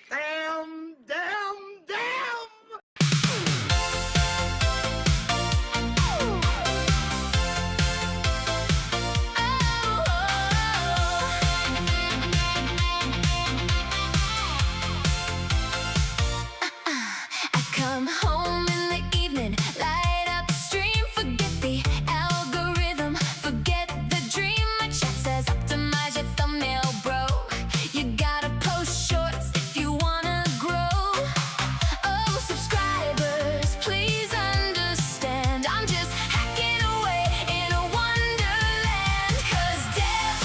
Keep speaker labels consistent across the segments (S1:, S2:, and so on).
S1: Damn, damn, damn!
S2: I come home in the evening, light up the stream, forget the algorithm, forget the dream. My chat says optimize your thumbnail, bro. You gotta post shorts if you wanna grow. Oh, subscribers, please understand, I'm just hacking away in a wonderland. 'Cause devs,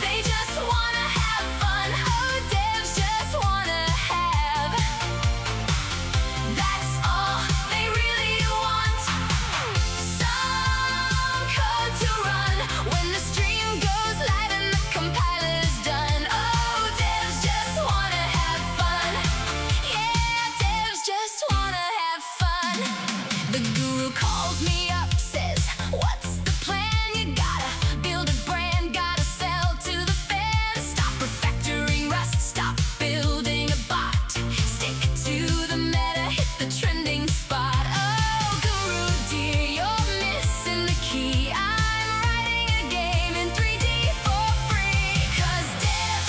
S2: they just wanna have fun. Oh, devs just wanna have. That's all they really want. Some code to run when the stream goes live and the compiler's done. Oh, devs just wanna have fun. Yeah, devs just wanna have fun. The guru calls me up, says, what's the plan? You gotta build a brand, gotta sell to the fans. Stop refactoring Rust, stop building a bot. Stick to the meta, hit the trending spot. Oh, guru dear, you're missing the key. I'm writing a game in 3D for free. 'Cause devs,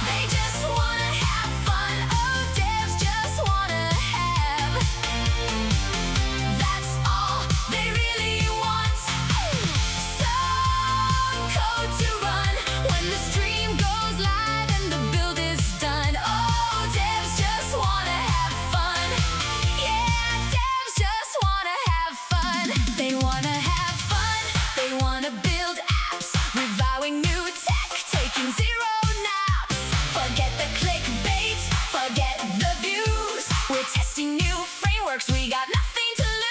S2: they just wanna have fun. Oh, devs just wanna have. That's all they really want. Some code to run when the stream goes live and the build is done. Oh, devs just wanna have fun. Yeah, devs just wanna have fun. They wanna have fun. They wanna build apps, reviving new tech, taking zero naps. Forget the clickbait, forget the views. We're testing new frameworks, we got nothing to lose.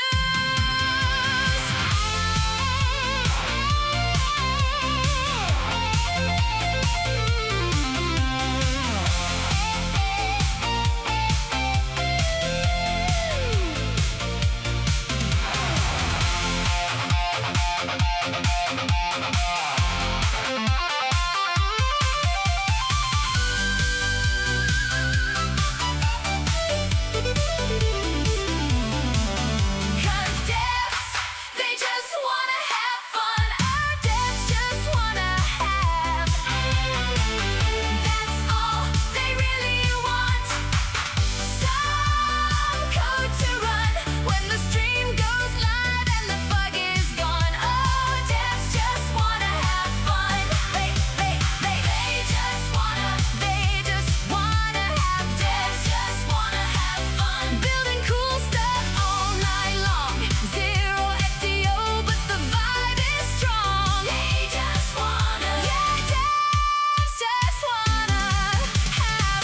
S2: Cause devs, they just wanna have fun. Our devs just wanna have. That's all they really want. Some code to run when the stream goes live and the bug is gone. Oh, devs just wanna have fun. They just wanna have. Devs just wanna have fun. Building cool stuff all night long. Zero FTO, but the vibe is strong. They just wanna. Yeah, devs just wanna have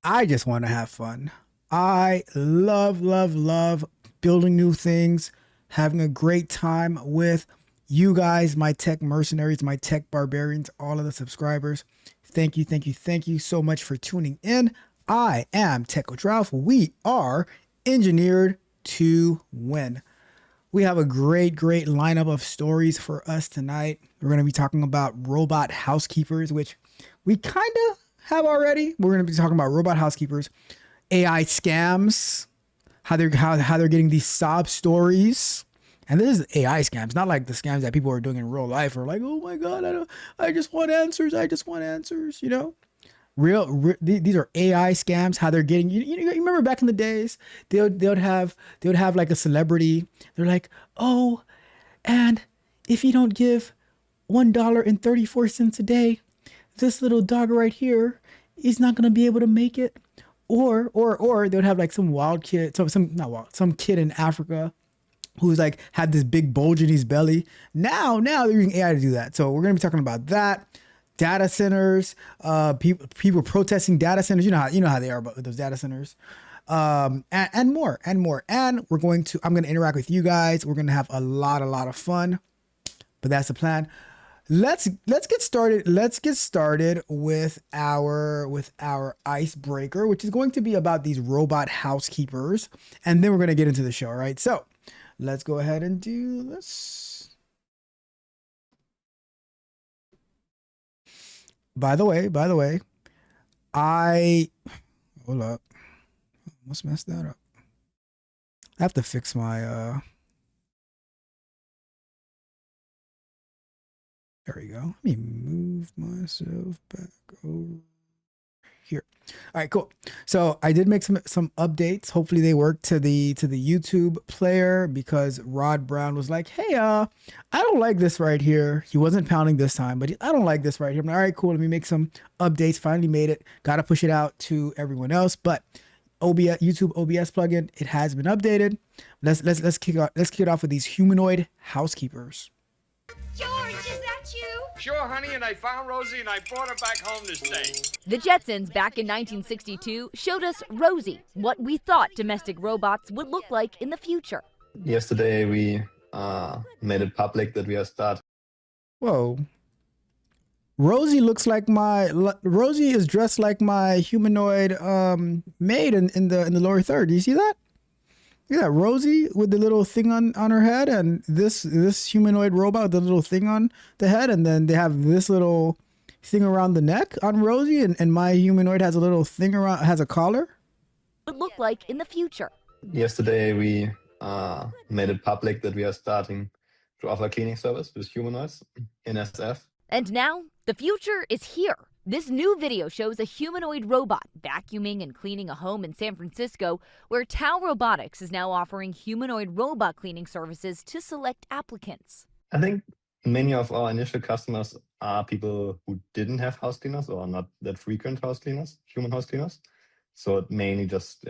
S3: I just want to have fun. I love building new things, having a great time with you guys, my tech mercenaries, my tech barbarians, all of the subscribers. Thank you so much for tuning in. I am Tech Ralph. We are engineered to win. We have a great lineup of stories for us tonight. We're going to be talking about robot housekeepers, which we kind of have already. We're going to be talking about robot housekeepers, AI scams, how they're getting these sob stories. And this is AI scams, not like the scams that people are doing in real life, or like, oh my God, I just want answers. You know, these are AI scams. How they're getting, you remember back in the days, they would have like a celebrity. They're like, oh, and if you don't give $1.34 a day, this little dog right here is not going to be able to make it. Or they would have like some wild kid, some kid in Africa who's like had this big bulge in his belly. Now they're using AI to do that. So we're going to be talking about that. Data centers, people protesting data centers. You know how they are about those data centers. And more. And I'm going to interact with you guys. We're going to have a lot of fun, but that's the plan. let's get started. Let's get started with our icebreaker, which is going to be about these robot housekeepers, and then we're gonna get into the show. All right, so let's go ahead and do this. By the way, hold up. Almost messed that up. I have to fix my there we go. Let me move myself back over here. All right, cool. So I did make some updates. Hopefully they work to the YouTube player, because Rod Brown was like, "Hey, I don't like this right here." He wasn't pounding this time, but I don't like this right here. I'm like, all right, cool. Let me make some updates. Finally made it. Got to push it out to everyone else, but OBS, YouTube OBS plugin, it has been updated. Let's kick it off with these humanoid housekeepers.
S1: George, is that you? Sure, honey, and I found Rosie and I brought her back home to stay.
S4: The Jetsons back in 1962 showed us Rosie, what we thought domestic robots would look like in the future.
S5: Yesterday we made it public that we are starting.
S3: Whoa. Rosie Rosie is dressed like my humanoid maid in the lower third. Do you see that? Look at that, Rosie with the little thing on her head, and this humanoid robot with the little thing on the head, and then they have this little thing around the neck on Rosie, and my humanoid has a little thing around, has a collar.
S4: Would look like in the future.
S5: Yesterday we made it public that we are starting to offer cleaning service with humanoids in SF.
S4: And now the future is here. This new video shows a humanoid robot vacuuming and cleaning a home in San Francisco, where Tau Robotics is now offering humanoid robot cleaning services to select applicants.
S5: I think many of our initial customers are people who didn't have house cleaners or not that frequent house cleaners, human house cleaners. So it mainly just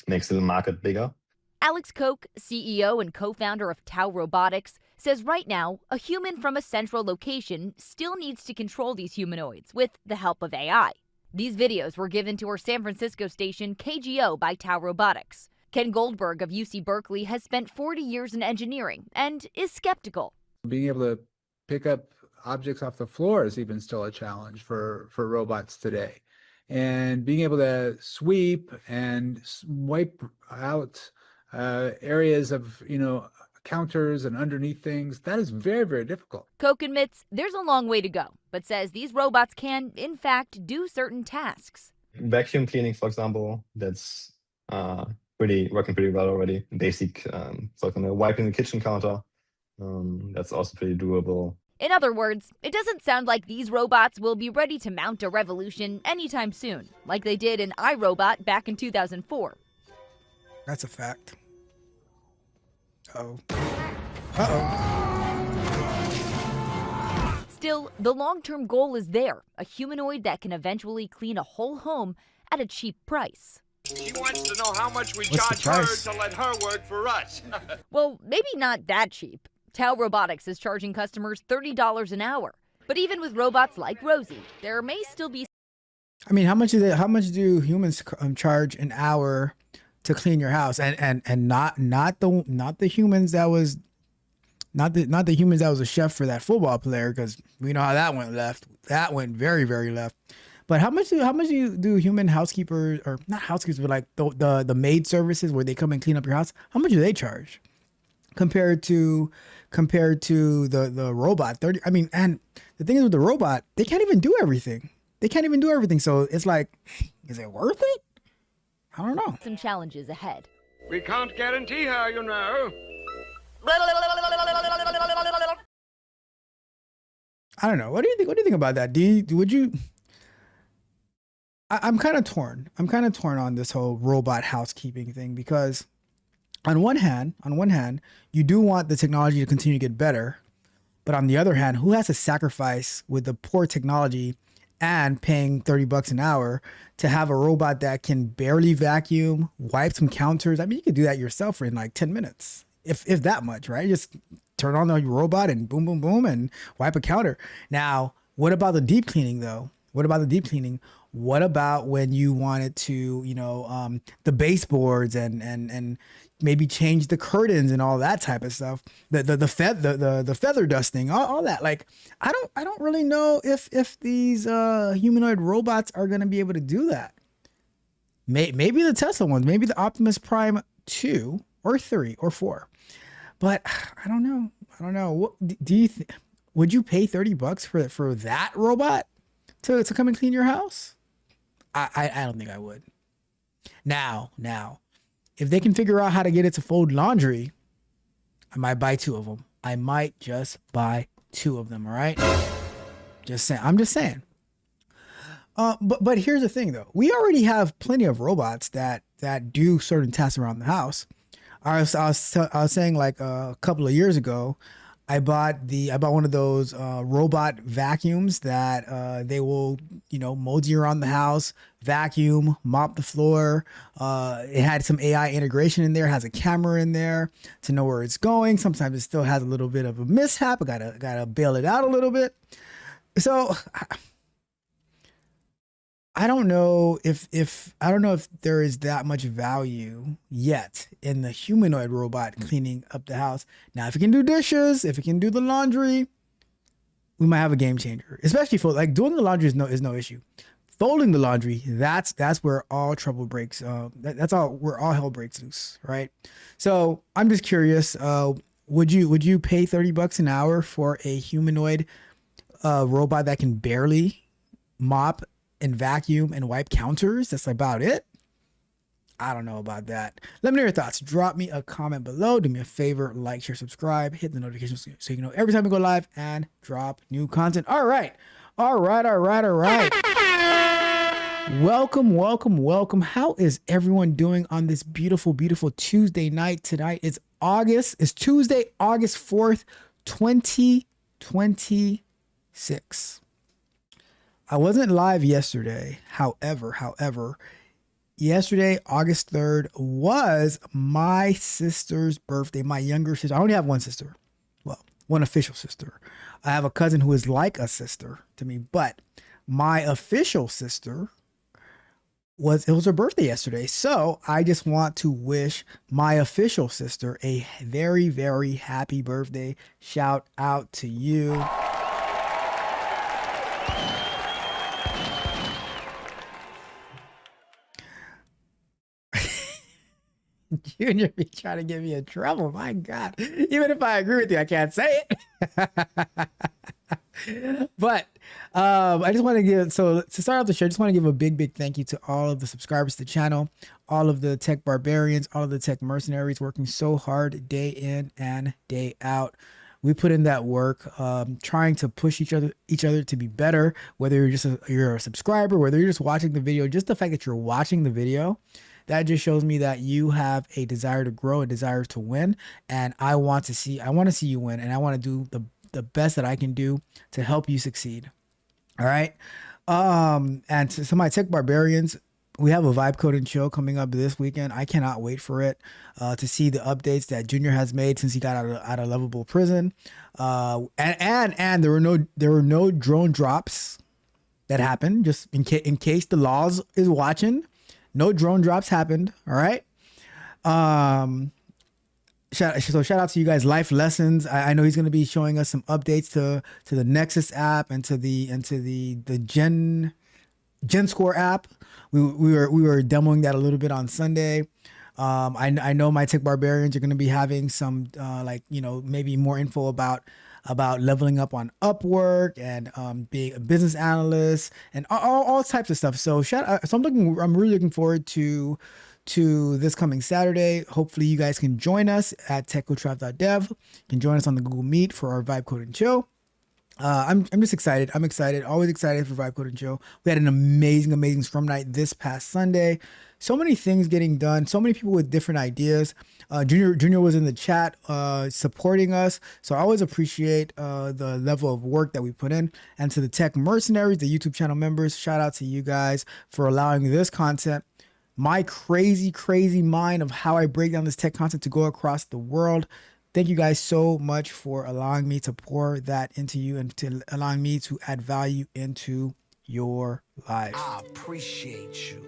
S5: makes the market bigger.
S4: Alex Koch, CEO and co-founder of Tau Robotics, says right now a human from a central location still needs to control these humanoids with the help of AI. These videos were given to our San Francisco station KGO by Tau Robotics. Ken Goldberg of UC Berkeley has spent 40 years in engineering and is skeptical.
S6: Being able to pick up objects off the floor is even still a challenge for robots today. And being able to sweep and wipe out areas of, counters and underneath things, that is very, very difficult.
S4: Koch admits there's a long way to go, but says these robots can, in fact, do certain tasks.
S5: Vacuum cleaning, for example, that's working pretty well already. Basic, for example, wiping the kitchen counter, that's also pretty doable.
S4: In other words, it doesn't sound like these robots will be ready to mount a revolution anytime soon, like they did in iRobot back in 2004.
S3: That's a fact. Uh-oh.
S4: Still, the long-term goal is there, a humanoid that can eventually clean a whole home at a cheap price.
S1: She wants to know how much we
S3: What's the
S1: charge her
S3: price?
S1: to let her work for us.
S4: Well, maybe not that cheap. Tau Robotics is charging customers $30 an hour. But even with robots like Rosie, there may still be...
S3: I mean, how much do humans charge an hour to clean your house? And not the humans that was not the humans that was a chef for that football player, because we know how that went left. That went very, very left. But how much do human housekeepers, or not housekeepers, but like the maid services where they come and clean up your house? How much do they charge compared to the robot? 30. I mean, and the thing is with the robot, they can't even do everything. So it's like, is it worth it? I don't know.
S4: some challenges ahead.
S1: We can't guarantee her, you know.
S3: I don't know. What do you think about that? I'm kind of torn. On this whole robot housekeeping thing, because on one hand, you do want the technology to continue to get better, but on the other hand, who has to sacrifice with the poor technology and paying $30 an hour to have a robot that can barely vacuum, wipe some counters? I mean, you could do that yourself in like 10 minutes, if that much, right? Just turn on the robot and boom, boom, boom, and wipe a counter. Now, what about the deep cleaning though? What about when you wanted to, the baseboards and maybe change the curtains and all that type of stuff, the feather dusting, all that. Like, I don't really know if these humanoid robots are going to be able to do that. Maybe the Tesla ones, maybe the Optimus Prime 2 or 3 or 4, but I don't know. What do you would you pay $30 for that robot to come and clean your house? I don't think I would. Now, if they can figure out how to get it to fold laundry, I might buy 2 of them. I might just buy 2 of them. All right. Just saying. I'm just saying. But here's the thing though. We already have plenty of robots that do certain tasks around the house. I was saying like a couple of years ago, I bought one of those robot vacuums that they will, mosey around the house, vacuum, mop the floor. It had some AI integration in there, has a camera in there to know where it's going. Sometimes it still has a little bit of a mishap. I gotta bail it out a little bit. So I don't know if there is that much value yet in the humanoid robot cleaning up the house. Now, if it can do dishes, if it can do the laundry, we might have a game changer. Especially for like doing the laundry is no issue. Folding the laundry, that's where all trouble breaks. That's where all hell breaks loose, right? So I'm just curious. Would you pay $30 an hour for a humanoid robot that can barely mop and vacuum and wipe counters? That's about it. I don't know about that. Let me know your thoughts. Drop me a comment below. Do me a favor, like, share, subscribe, hit the notifications so you know every time we go live and drop new content. All right. Welcome. How is everyone doing on this beautiful Tuesday night? Tonight it's Tuesday, August 4th, 2026. I wasn't live yesterday. However, yesterday, August 3rd, was my sister's birthday, my younger sister. I only have one sister. Well, one official sister. I have a cousin who is like a sister to me, but my official sister it was her birthday yesterday. So I just want to wish my official sister a very, very happy birthday. Shout out to you. Junior be trying to get me in trouble. My God. Even if I agree with you, I can't say it. But I just want to to start off the show, I just want to give a big thank you to all of the subscribers to the channel, all of the tech barbarians, all of the tech mercenaries working so hard day in and day out. We put in that work, trying to push each other to be better, whether you're a subscriber, whether you're just watching the video. Just the fact that you're watching the video, that just shows me that you have a desire to grow, a desire to win. And I want to see you win. And I want to do the best that I can do to help you succeed. All right. And to my tech barbarians, we have a Vibe Coding show coming up this weekend. I cannot wait for it, to see the updates that Junior has made since he got out of Lovable Prison. And there were no drone drops that happened, just in case the laws is watching. No drone drops happened. All right. Shout out to you guys. Life lessons. I know he's going to be showing us some updates to the Nexus app and to the Gen Score app. We were demoing that a little bit on Sunday. I know my tech barbarians are going to be having some maybe more info about leveling up on Upwork and being a business analyst and all types of stuff. So I'm really looking forward to this coming Saturday. Hopefully you guys can join us at techcoachraft.dev. You can join us on the Google Meet for our Vibe Coding show. I'm just excited. I'm excited. Always excited for Vibe Coding show. We had an amazing Scrum night this past Sunday. So many things getting done. So many people with different ideas. Junior was in the chat supporting us. So I always appreciate the level of work that we put in. And to the tech mercenaries, the YouTube channel members, shout out to you guys for allowing this content, my crazy mind of how I break down this tech content, to go across the world. Thank you guys so much for allowing me to pour that into you and to allowing me to add value into your life.
S7: I appreciate you.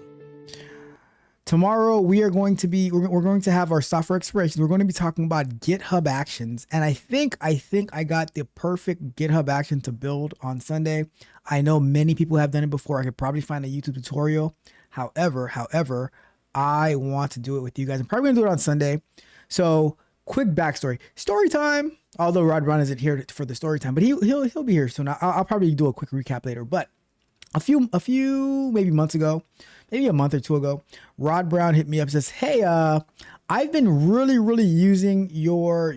S3: Tomorrow we're going to have our software explorations. We're going to be talking about GitHub Actions, and I think I got the perfect GitHub action to build on Sunday. I know many people have done it before. I could probably find a YouTube tutorial. However, I want to do it with you guys. I'm probably gonna do it on Sunday. So quick backstory, story time. Although Rod Brown isn't here for the story time, but he'll be here soon. I'll probably do a quick recap later. But a few maybe months ago, maybe a month or two ago, Rod Brown hit me up and says, "Hey, I've been really using your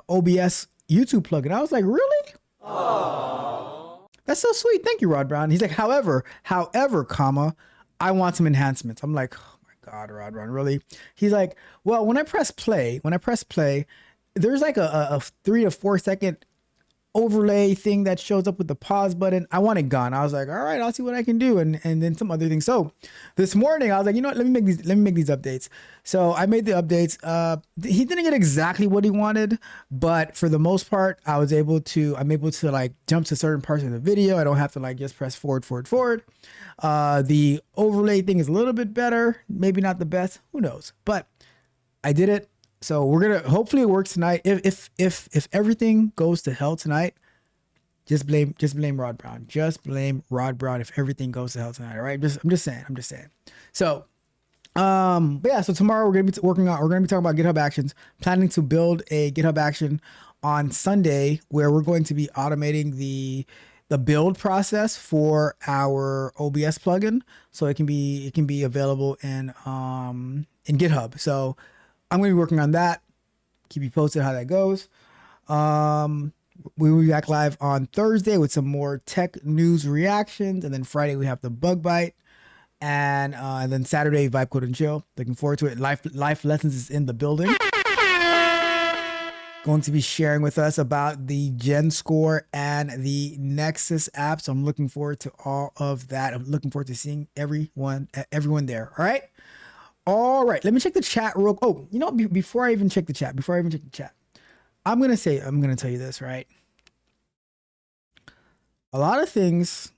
S3: OBS YouTube plugin." I was like, "Really? Aww. That's so sweet. Thank you, Rod Brown." He's like, however, comma, I want some enhancements. I'm like, oh my God, Rod Brown, really? He's like, well, when I press play, there's like a 3 to 4 second overlay thing that shows up with the pause button. I want it gone. I was like, all right, I'll see what I can do. And then some other things. So this morning I was like, you know what, let me make these updates. So I made the updates. He didn't get exactly what he wanted, but for the most part, I'm able to like jump to certain parts of the video. I don't have to like just press forward. The overlay thing is a little bit better, maybe not the best, who knows, but I did it. So we're gonna, hopefully it works tonight. If everything goes to hell tonight, just blame Rod Brown. Just blame Rod Brown if everything goes to hell tonight. All right. I'm just saying. So but yeah, so tomorrow we're gonna be talking about GitHub Actions, planning to build a GitHub action on Sunday where we're going to be automating the build process for our OBS plugin, so it can be available in GitHub. So I'm going to be working on that. Keep you posted how that goes. We will be back live on Thursday with some more tech news reactions, and then Friday we have the bug bite, and then Saturday vibe code and chill. Looking forward to it. Life lessons is in the building. Going to be sharing with us about the Gen Score and the Nexus app. So I'm looking forward to all of that. I'm looking forward to seeing everyone there. All right. Let me check the chat real. Oh, you know, before I even check the chat, I'm going to tell you this, right? A lot of things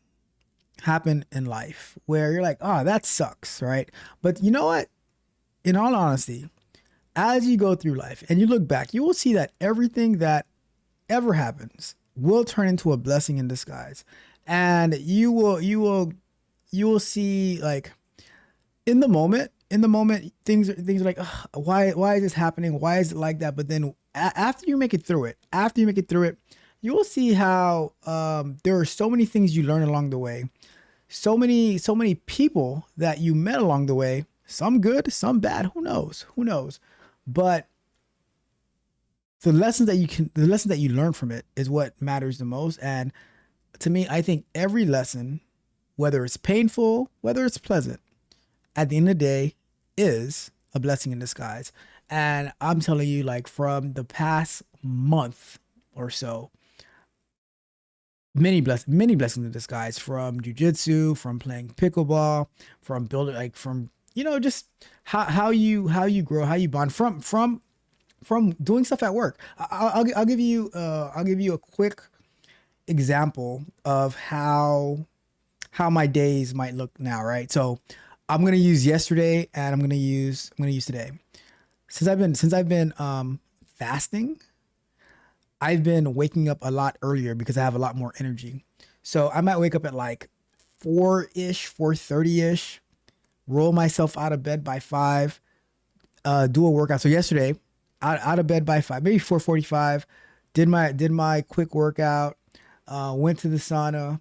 S3: happen in life where you're like, oh, that sucks, right? But you know what? In all honesty, as you go through life and you look back, you will see that everything that ever happens will turn into a blessing in disguise. And you will see, like, in the moment, things are like, why is this happening? Why is it like that? But then after you make it through it, you will see how there are so many things you learn along the way. So many people that you met along the way, some good, some bad, who knows? But the lessons that you learn from it is what matters the most. And to me, I think every lesson, whether it's painful, whether it's pleasant, at the end of the day, is a blessing in disguise. And I'm telling you, like, from the past month or so, many blessings in disguise, from jujitsu, from playing pickleball, from building, like, from, you know, just how you grow, how you bond from doing stuff at work. I'll give you a quick example of how my days might look now, right? So I'm going to use yesterday and I'm going to use today. Since I've been fasting, I've been waking up a lot earlier because I have a lot more energy. So I might wake up at like 4:30ish, roll myself out of bed by 5, do a workout. So yesterday, out of bed by 5, maybe 4:45, did my quick workout, went to the sauna,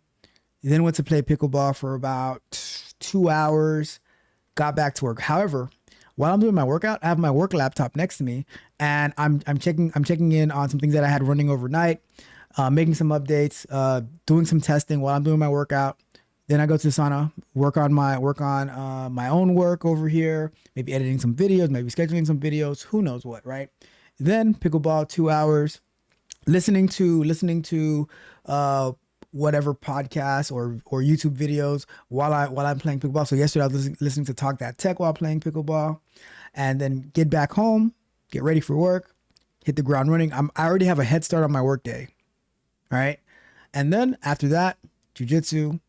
S3: then went to play pickleball for about 2 hours, got back to work. However, while I'm doing my workout, I have my work laptop next to me, and I'm checking in on some things that I had running overnight, making some updates, doing some testing while I'm doing my workout. Then I go to the sauna, work on my own work over here, maybe editing some videos, maybe scheduling some videos, who knows what, right? Then pickleball, 2 hours, listening to whatever podcasts or YouTube videos while I'm playing pickleball. So yesterday I was listening to Talk That Tech while playing pickleball, and then get back home, get ready for work, hit the ground running. I already have a head start on my work day, right? And then after that, jujitsu,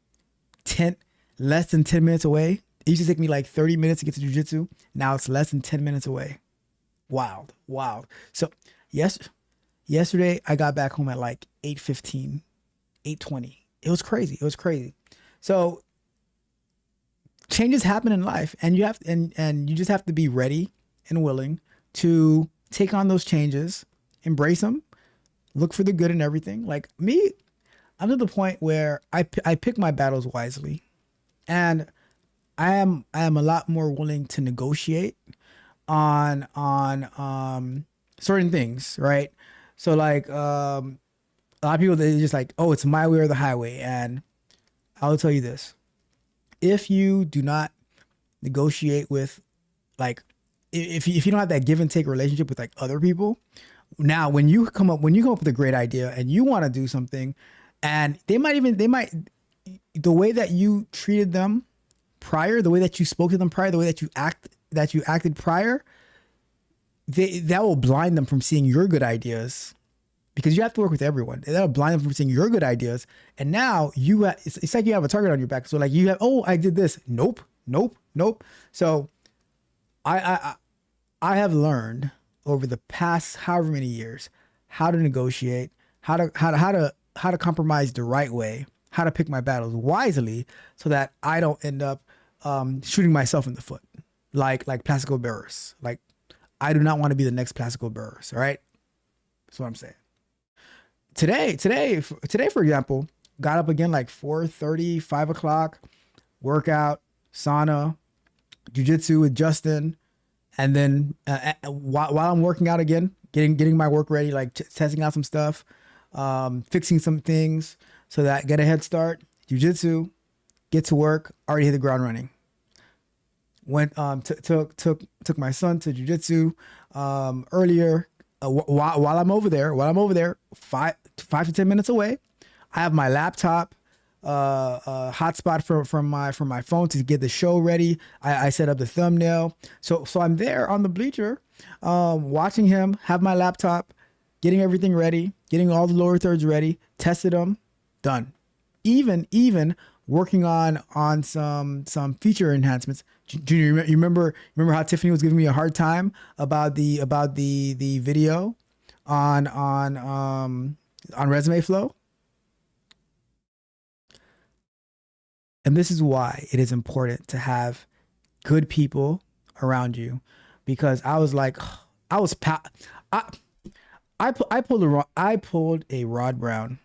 S3: less than 10 minutes away. It used to take me like 30 minutes to get to jujitsu. Now it's less than 10 minutes away. Wild. So yesterday I got back home at like 8:15, 8:20. It was crazy. So changes happen in life, and you just have to be ready and willing to take on those changes, embrace them, look for the good in everything. Like me, I'm to the point where I pick my battles wisely, and I am a lot more willing to negotiate on certain things, right? So like a lot of people, they're just like, oh, it's my way or the highway. And I'll tell you this: if you do not negotiate with, like, if you don't have that give and take relationship with like other people, now when you come up with a great idea and you want to do something, and they might the way that you treated them prior, the way that you spoke to them prior, the way that you acted prior, that will blind them from seeing your good ideas, because you have to work with everyone. That'll blind them from seeing your good ideas. And now it's like you have a target on your back. So like you have, oh, I did this. Nope. So I have learned over the past however many years how to negotiate, how to compromise the right way, how to pick my battles wisely, so that I don't end up shooting myself in the foot like Plaxico Bearers. Like, I do not want to be the next Plaxico Bearers. All right, that's what I'm saying. Today, for example, got up again like 4:30, 5 o'clock, workout, sauna, jujitsu with Justin. And then while I'm working out again, getting my work ready, like testing out some stuff, fixing some things so that I get a head start. Jiu-jitsu, get to work, already hit the ground running. Went took my son to jiu-jitsu earlier. While I'm over there, 5 to 10 minutes away, I have my laptop, hotspot from my phone to get the show ready. I set up the thumbnail. So I'm there on the bleacher, watching him have my laptop, getting everything ready, getting all the lower thirds ready, tested them, done. Even working on some feature enhancements. Junior, you remember how Tiffany was giving me a hard time about the video on Resume Flow? And this is why it is important to have good people around you, because I was like, I pulled a Rod Brown.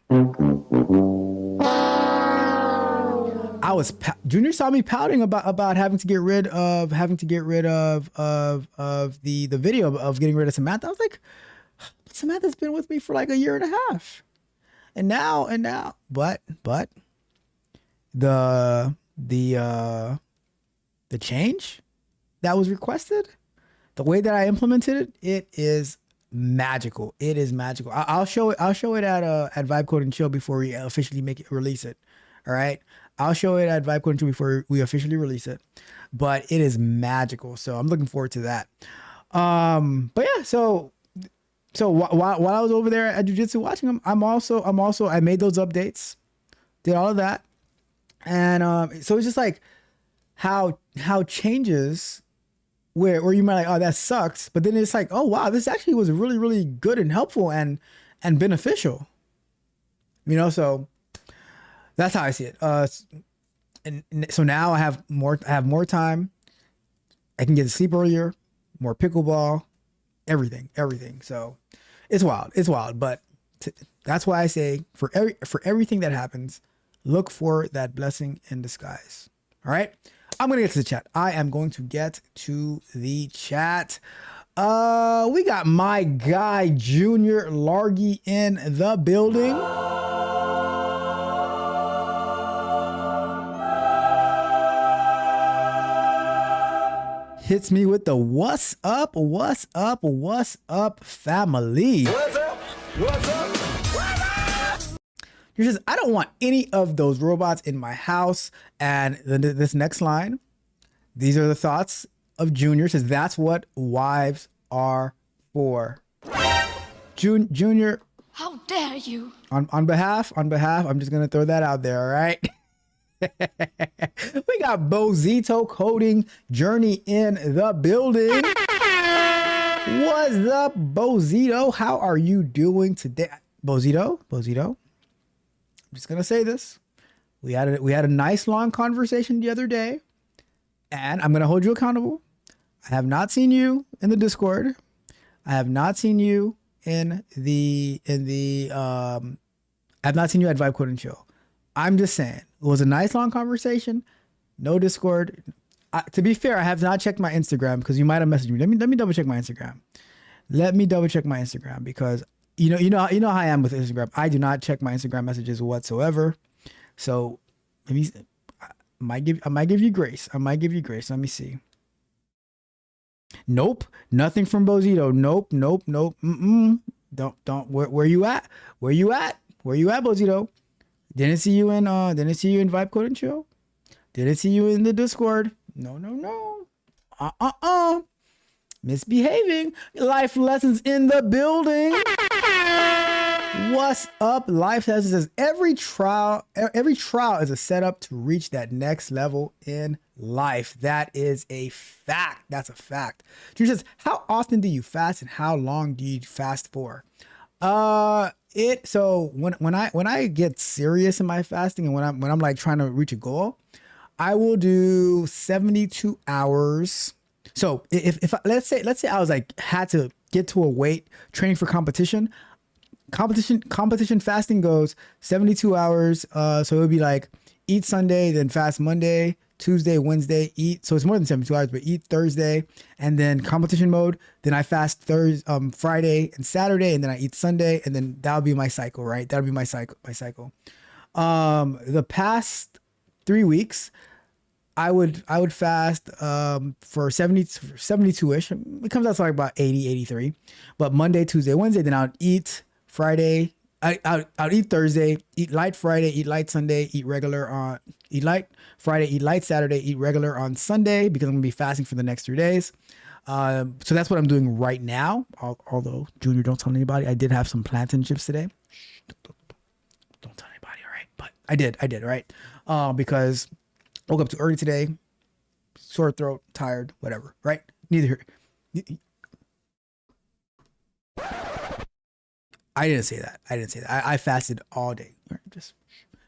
S3: Junior saw me pouting about having to get rid of the video of getting rid of Samantha. I was like, Samantha's been with me for like a year and a half, and now, but the change that was requested, the way that I implemented it, it is magical. It is magical. I'll show it at Vibe Code and Chill before we officially release it. All right, I'll show it at Vibe Code and Chill before we officially release it. But it is magical, so I'm looking forward to that. But yeah, so while I was over there at Jiu-Jitsu watching them, I made those updates, did all of that. And so it's just like how changes where you might like, oh, that sucks, but then it's like, oh wow, this actually was really, really good and helpful and beneficial. So that's how I see it. And so now I have more time. I can get to sleep earlier, more pickleball, everything. So it's wild. But that's why I say for everything that happens, look for that blessing in disguise. All right. I'm going to get to the chat. I am going to get to the chat. We got my guy, Junior Largy, in the building. Hits me with the what's up, family. What's up? He says, I don't want any of those robots in my house. And then this next line, these are the thoughts of Junior. Says, that's what wives are for. Junior.
S2: How dare you?
S3: On behalf, I'm just going to throw that out there, all right? We got Bozito Coding Journey in the building. What's up, Bozito? How are you doing today? Bozito, I'm just gonna say this. We had a nice long conversation the other day, and I'm gonna hold you accountable. I have not seen you in the Discord. I have not seen you I have not seen you at Vibe Code and Chill. I'm just saying, it was a nice long conversation. No Discord. To be fair, I have not checked my Instagram because you might have messaged me. Let me double check my Instagram. Let me double check my Instagram because you know how I am with Instagram. I do not check my Instagram messages whatsoever. So maybe I might give you grace. Let me see. Nope, nothing from Bozito. Nope. Don't. Where you at? Where you at, Bozito? Didn't see you in Vibe Code and Chill. Didn't see you in the Discord. No. Misbehaving. Life lessons in the building. What's up? Life lessons says every trial is a setup to reach that next level in life. That is a fact. That's a fact. Drew says, how often do you fast and how long do you fast for? So when I get serious in my fasting and when I'm like trying to reach a goal, I will do 72 hours. So if let's say I was like had to get to a weight training for competition fasting goes 72 hours. So it would be like eat Sunday, then fast Monday, Tuesday, Wednesday, eat. So it's more than 72 hours, but eat Thursday, and then competition mode. Then I fast Friday and Saturday, and then I eat Sunday, and then that'll be my cycle, right? That'll be my cycle. The past 3 weeks, I would fast for 72-ish. It comes out to like about 80, 83. But Monday, Tuesday, Wednesday, then I'll eat Friday. I'll eat Thursday, eat light Friday, eat light Sunday, eat light Friday, eat light Saturday, eat regular on Sunday because I'm gonna be fasting for the next 3 days. So that's what I'm doing right now. Although Junior, don't tell anybody. I did have some plantain chips today. Don't tell anybody, all right? But I did, right? Because I woke up too early today, sore throat, tired, whatever, right? Neither here. I didn't say that. I fasted all day. Just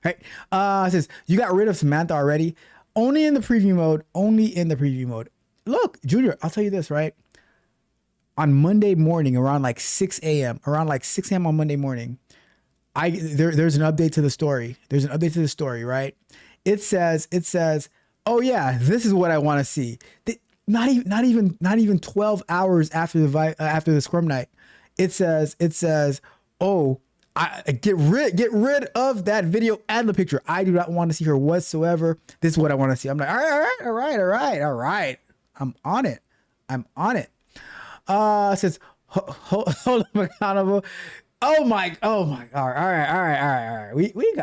S3: right. It says you got rid of Samantha already. Only in the preview mode. Look, Junior, I'll tell you this, right? On Monday morning, around like 6 a.m. on Monday morning, there's an update to the story. Right? It says, oh yeah, this is what I want to see. Not even 12 hours after the Scrum night. It says, oh, get rid of that video and the picture. I do not want to see her whatsoever. This is what I want to see. I'm like, all right. I'm on it. It says, hold them accountable. Oh my. All right.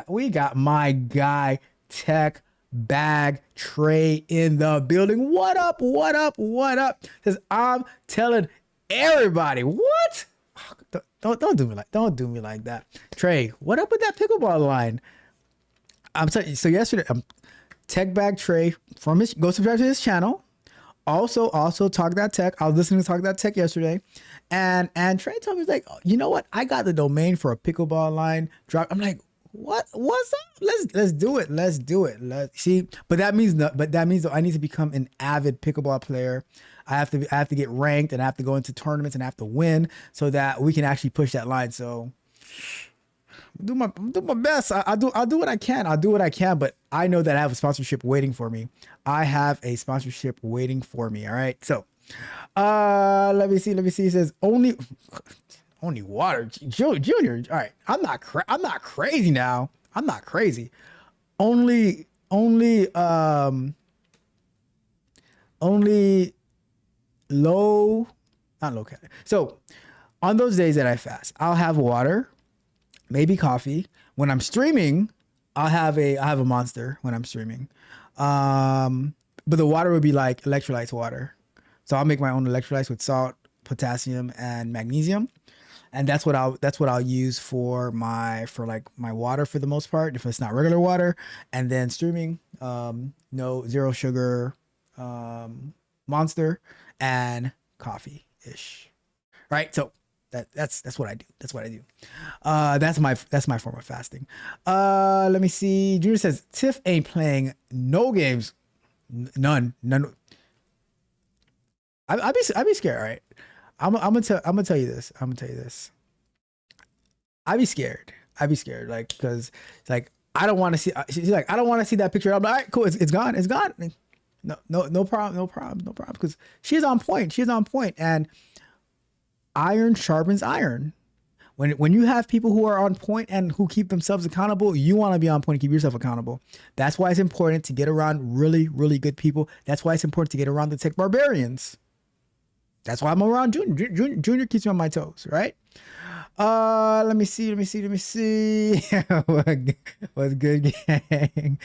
S3: We got my guy Tech Bag Trey in the building. What up? Says, I'm telling everybody. What? Don't do me like that. Trey, what up with that pickleball line? I'm telling you, so yesterday, Tech Bag Trey go subscribe to his channel. Also Talk That Tech. I was listening to Talk That Tech yesterday, and Trey told me, he's like, oh, you know what? I got the domain for a pickleball line drop. I'm like, what's up? Let's do it. Let's see. But that means though, I need to become an avid pickleball player. I have to get ranked and I have to go into tournaments and I have to win so that we can actually push that line. So do my best. I'll do what I can. But I know that I have a sponsorship waiting for me. All right. So let me see. It says only water. Junior. All right. I'm not crazy now. I'm not crazy. Only not low calorie. So on those days that I fast, I'll have water, maybe coffee. When I'm streaming, I have a Monster when I'm streaming. But the water would be like electrolytes water. So I'll make my own electrolytes with salt, potassium, and magnesium. and that's what I'll use for my water for the most part if it's not regular water, and then streaming zero sugar Monster and coffee ish, right? So that's what I do. That's what I do. That's my form of fasting. Let me see. Junior says Tiff ain't playing no games. None. I'd be scared, right? I'm gonna tell you this. I'd be scared. Like, because like I don't want to see. She's like, I don't want to see that picture. I'm like, all right, cool. It's gone. It's gone. No problem. Because she's on point. And iron sharpens iron. When you have people who are on point and who keep themselves accountable, you want to be on point and keep yourself accountable. That's why it's important to get around really, really good people. That's why it's important to get around the tech barbarians. That's why I'm around Junior. Junior keeps me on my toes, right? Let me see. What's good, gang?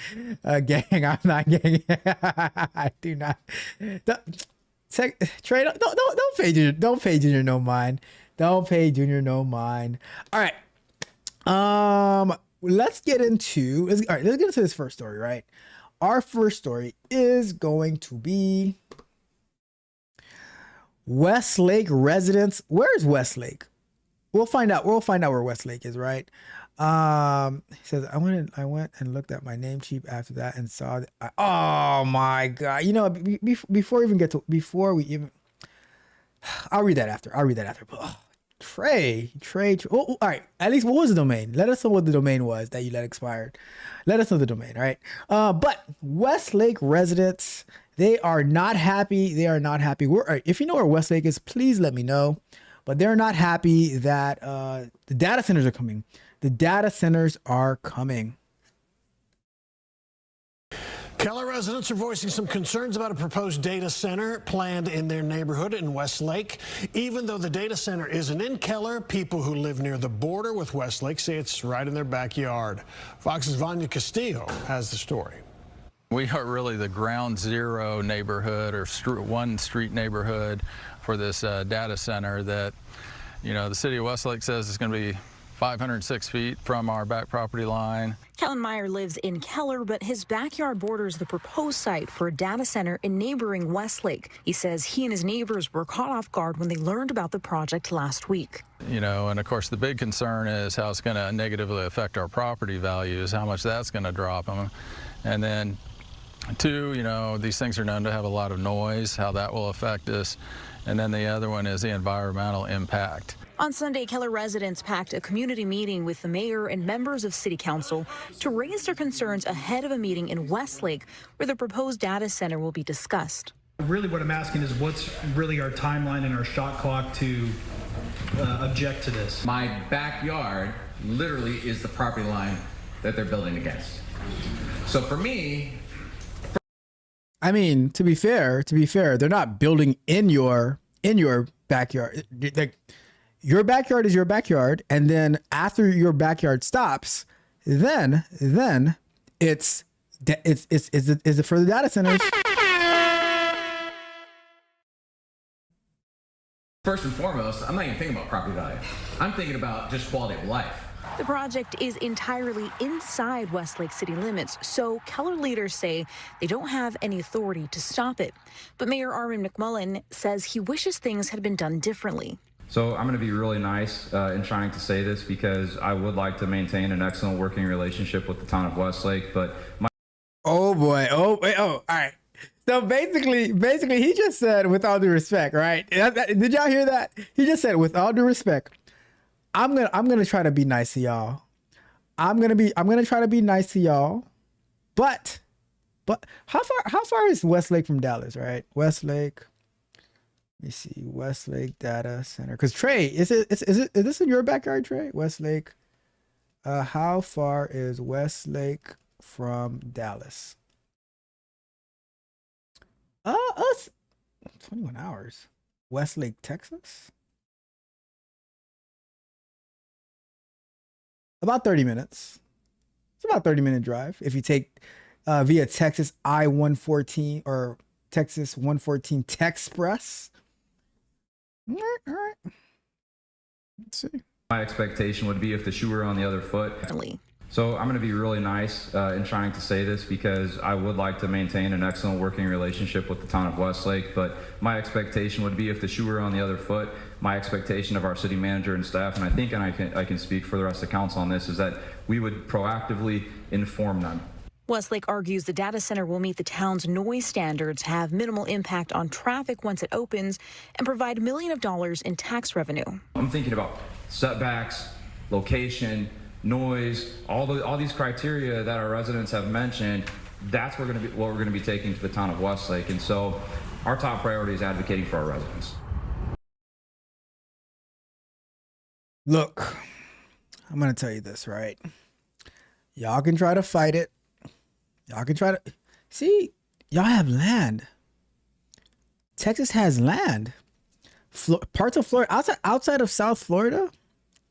S3: Gang, I'm not gang. I do not. Trey, don't pay Junior no mind. Don't pay Junior no mind. All right. Let's get into this first story, right? Our first story is going to be Westlake residents. Where is Westlake? We'll find out where Westlake is, right? He says, I went and looked at my name cheap after that and saw that. Oh my God. You know, before we even, I'll read that after. But, oh, Trey. Oh, all right. At least what was the domain? Let us know what the domain was that you let expired. Let us know the domain, all right? But Westlake residents, they are not happy. If you know where Westlake is, please let me know. But they're not happy that the data centers are coming.
S8: Keller residents are voicing some concerns about a proposed data center planned in their neighborhood in Westlake. Even though the data center isn't in Keller, people who live near the border with Westlake say it's right in their backyard. Fox's Vanya Castillo has the story.
S9: We are really the ground zero neighborhood, or one street neighborhood for this data center that, you know, the city of Westlake says is going to be 506 feet from our back property line.
S10: Kellen Meyer lives in Keller, but his backyard borders the proposed site for a data center in neighboring Westlake. He says he and his neighbors were caught off guard when they learned about the project last week.
S9: You know, and of course the big concern is how it's going to negatively affect our property values, how much that's going to drop them. And then two, you know, these things are known to have a lot of noise, how that will affect us. And then the other one is the environmental impact.
S10: On Sunday, Keller residents packed a community meeting with the mayor and members of city council to raise their concerns ahead of a meeting in Westlake where the proposed data center will be discussed.
S11: Really what I'm asking is what's really our timeline and our shot clock to object to this?
S12: My backyard literally is the property line that they're building against. So for me,
S3: I mean, to be fair, they're not building in your backyard. Like, your backyard is your backyard, and then after your backyard stops, then it's for the data centers.
S12: first and foremost, I'm not even thinking about property value. I'm thinking about just quality of life.
S10: The project is entirely inside Westlake city limits, so Keller leaders say they don't have any authority to stop it. But Mayor Armin McMullen says he wishes things had been done differently.
S13: So I'm going to be really nice in trying to say this because I would like to maintain an excellent working relationship with the town of Westlake, but
S3: oh boy, all right. So basically, he just said, with all due respect, right? Did y'all hear that? He just said, with all due respect, I'm gonna try to be nice to y'all. I'm gonna try to be nice to y'all. But how far is Westlake from Dallas, right? Westlake. Let me see, Westlake Data Center. Because Trey, is this in your backyard, Trey? Westlake. How far is Westlake from Dallas? Us 21 hours. Westlake, Texas. About 30 minutes. It's about a 30-minute drive if you take via Texas I-114 or Texas 114 Texpress. All right. Let's see.
S13: My expectation would be if the shoe were on the other foot. So I'm going to be really nice in trying to say this because I would like to maintain an excellent working relationship with the town of Westlake, but my expectation would be if the shoe were on the other foot, my expectation of our city manager and staff, and I can speak for the rest of the council on this, is that we would proactively inform them.
S10: Westlake argues the data center will meet the town's noise standards, have minimal impact on traffic once it opens, and provide millions of dollars in tax revenue.
S13: I'm thinking about setbacks, location, noise, all these criteria that our residents have mentioned. That's what we're going to be taking to the town of Westlake, and so our top priority is advocating for our residents.
S3: Look, I'm going to tell you this, right? Y'all can try to fight it. Y'all can try to see, y'all have land. Texas has land. Parts of Florida, outside of South Florida,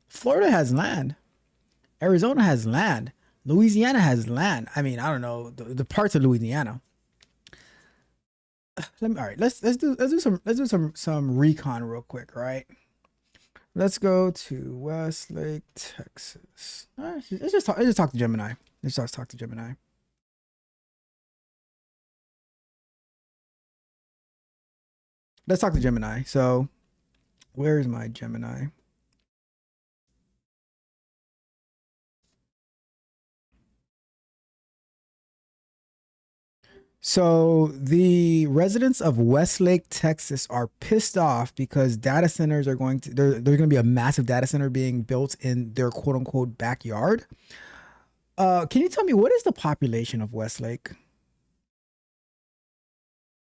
S3: Florida has land. Arizona has land. Louisiana has land. I mean, I don't know the parts of Louisiana. All right, let's do some recon real quick, right? Let's go to Westlake, Texas. All right, let's just talk to Gemini. Let's just talk to Gemini. Let's talk to Gemini. So, where is my Gemini? So the residents of Westlake, Texas are pissed off because data centers are going to, there's going to be a massive data center being built in their quote unquote backyard. Can you tell me, what is the population of Westlake?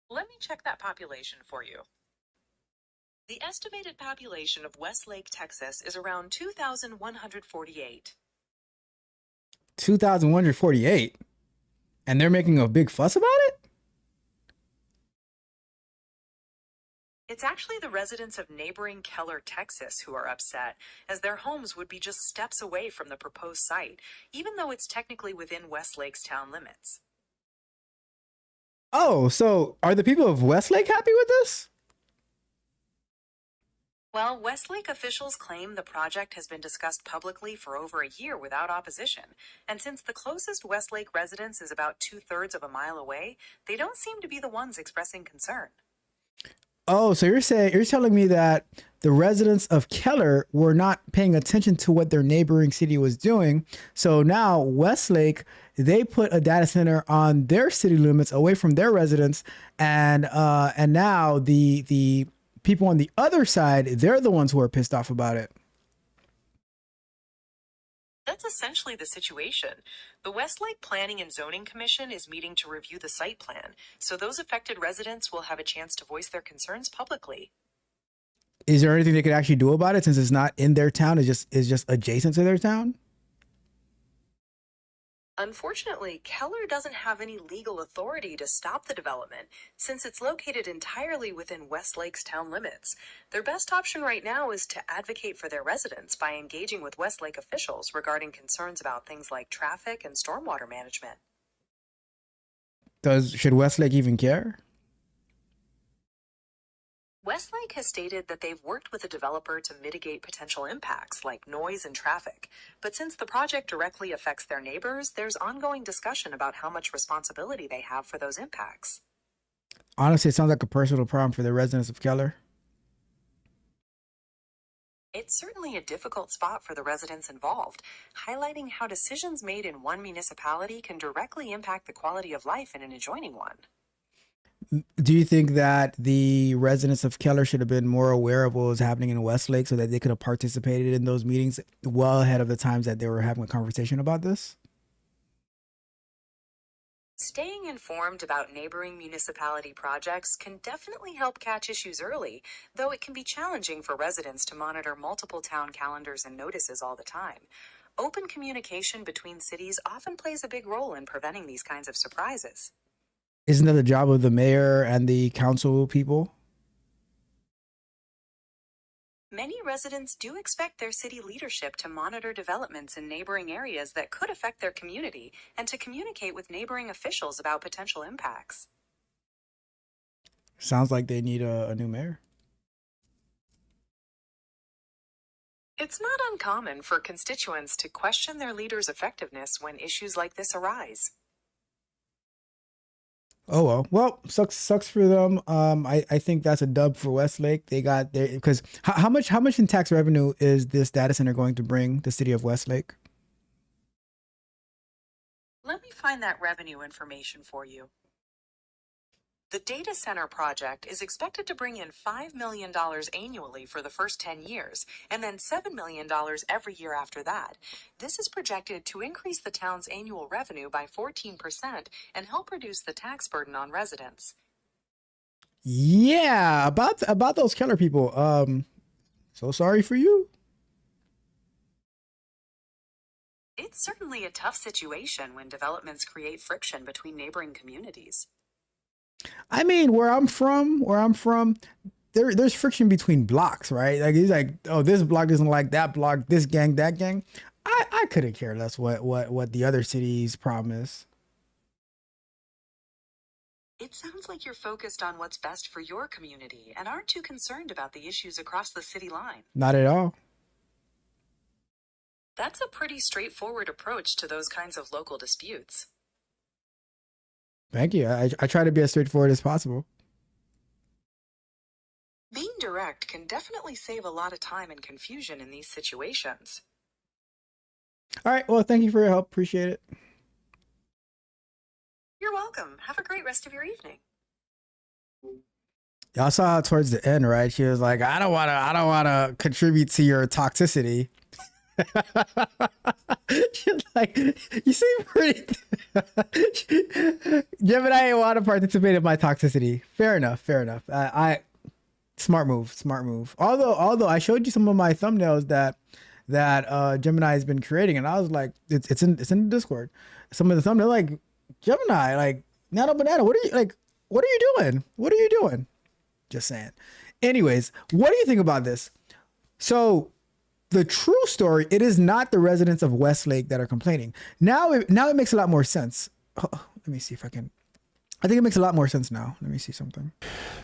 S14: Let me check that population for you. The estimated population of Westlake, Texas is around 2,148.
S3: 2,148? And they're making a big fuss about it?
S14: It's actually the residents of neighboring Keller, Texas who are upset, as their homes would be just steps away from the proposed site, even though it's technically within Westlake's town limits.
S3: Oh, so are the people of Westlake happy with this?
S14: Well, Westlake officials claim the project has been discussed publicly for over a year without opposition, and since the closest Westlake residence is about 2/3 of a mile away, they don't seem to be the ones expressing concern.
S3: Oh, so you're telling me that the residents of Keller were not paying attention to what their neighboring city was doing. So now Westlake, they put a data center on their city limits away from their residents, and now the people on the other side, they're the ones who are pissed off about it.
S14: That's essentially the situation. The Westlake Planning and Zoning Commission is meeting to review the site plan, so those affected residents will have a chance to voice their concerns publicly.
S3: Is there anything they could actually do about it since it's not in their town, it's just adjacent to their town?
S14: Unfortunately, Keller doesn't have any legal authority to stop the development since it's located entirely within Westlake's town limits. Their best option right now is to advocate for their residents by engaging with Westlake officials regarding concerns about things like traffic and stormwater management.
S3: Should Westlake even care?
S14: Westlake has stated that they've worked with a developer to mitigate potential impacts like noise and traffic. But since the project directly affects their neighbors, there's ongoing discussion about how much responsibility they have for those impacts.
S3: Honestly, it sounds like a personal problem for the residents of Keller.
S14: It's certainly a difficult spot for the residents involved, highlighting how decisions made in one municipality can directly impact the quality of life in an adjoining one.
S3: Do you think that the residents of Keller should have been more aware of what was happening in Westlake so that they could have participated in those meetings well ahead of the times that they were having a conversation about this?
S14: Staying informed about neighboring municipality projects can definitely help catch issues early, though it can be challenging for residents to monitor multiple town calendars and notices all the time. Open communication between cities often plays a big role in preventing these kinds of surprises.
S3: Isn't that the job of the mayor and the council people?
S14: Many residents do expect their city leadership to monitor developments in neighboring areas that could affect their community and to communicate with neighboring officials about potential impacts.
S3: Sounds like they need a new mayor.
S14: It's not uncommon for constituents to question their leader's effectiveness when issues like this arise.
S3: Oh well, sucks for them. I think that's a dub for Westlake. They got their, because how much in tax revenue is this data center going to bring the city of Westlake?
S14: Let me find that revenue information for you. The data center project is expected to bring in $5 million annually for the first 10 years, and then $7 million every year after that. This is projected to increase the town's annual revenue by 14% and help reduce the tax burden on residents.
S3: Yeah, about those Keller people. So sorry for you.
S14: It's certainly a tough situation when developments create friction between neighboring communities.
S3: I mean, where I'm from, there's friction between blocks, right? Like he's like, oh, this block doesn't like that block, this gang, that gang. I couldn't care less what the other city's problem is.
S14: It sounds like you're focused on what's best for your community and aren't too concerned about the issues across the city line.
S3: Not at all.
S14: That's a pretty straightforward approach to those kinds of local disputes.
S3: Thank you. I try to be as straightforward as possible.
S14: Being direct can definitely save a lot of time and confusion in these situations.
S3: All right. Well, thank you for your help. Appreciate it.
S14: You're welcome. Have a great rest of your evening.
S3: Y'all saw how towards the end, right? She was like, I don't wanna contribute to your toxicity. She's like, you seem pretty Gemini ain't want to participate in my toxicity. Fair enough. I smart move. Although I showed you some of my thumbnails that Gemini has been creating, and I was like, it's in the Discord. Some of the thumbnails, like, Gemini, like, Nano Banana, what are you doing? Just saying. Anyways, what do you think about this? So the true story, it is not the residents of Westlake that are complaining. Now it makes a lot more sense. Oh, let me see if I think it makes a lot more sense now. Let me see something.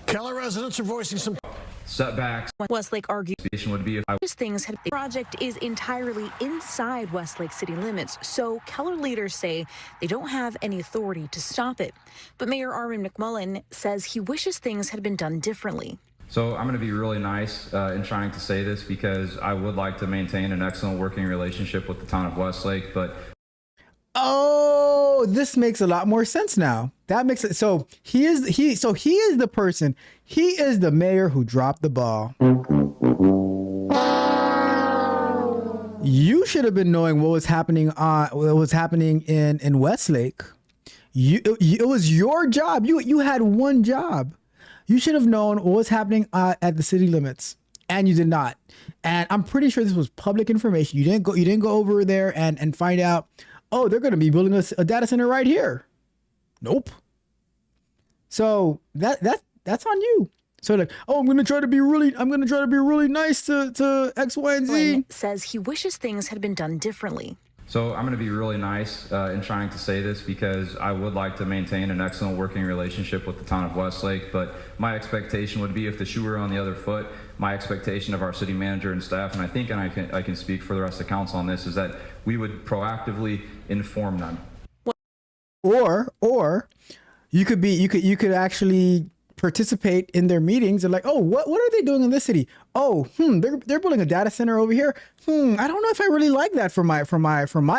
S8: Keller residents are voicing some
S13: setbacks.
S10: Westlake argued
S13: Would be if
S10: things had the project is entirely inside Westlake city limits, so Keller leaders say they don't have any authority to stop it. But Mayor Armin McMullen says he wishes things had been done differently.
S13: So I'm going to be really nice in trying to say this because I would like to maintain an excellent working relationship with the town of Westlake, but
S3: oh, this makes a lot more sense now. That makes it so he is the person, he is the mayor who dropped the ball. You should have been knowing what was happening in Westlake. It was your job. You had one job. You should have known what was happening at the city limits, and you did not. And I'm pretty sure this was public information. You didn't go over there and find out, oh, they're going to be building a data center right here. Nope. So that's on you. So like, oh, I'm going to try to be really nice to X, Y, and Z.
S10: Says he wishes things had been done differently.
S13: So I'm going to be really nice in trying to say this because I would like to maintain an excellent working relationship with the town of Westlake, but my expectation would be if the shoe were on the other foot, my expectation of our city manager and staff, and I think I can speak for the rest of council on this, is that we would proactively inform them.
S3: Or you could actually participate in their meetings and like, oh, what are they doing in this city? Oh, they're building a data center over here. I don't know if I really like that for my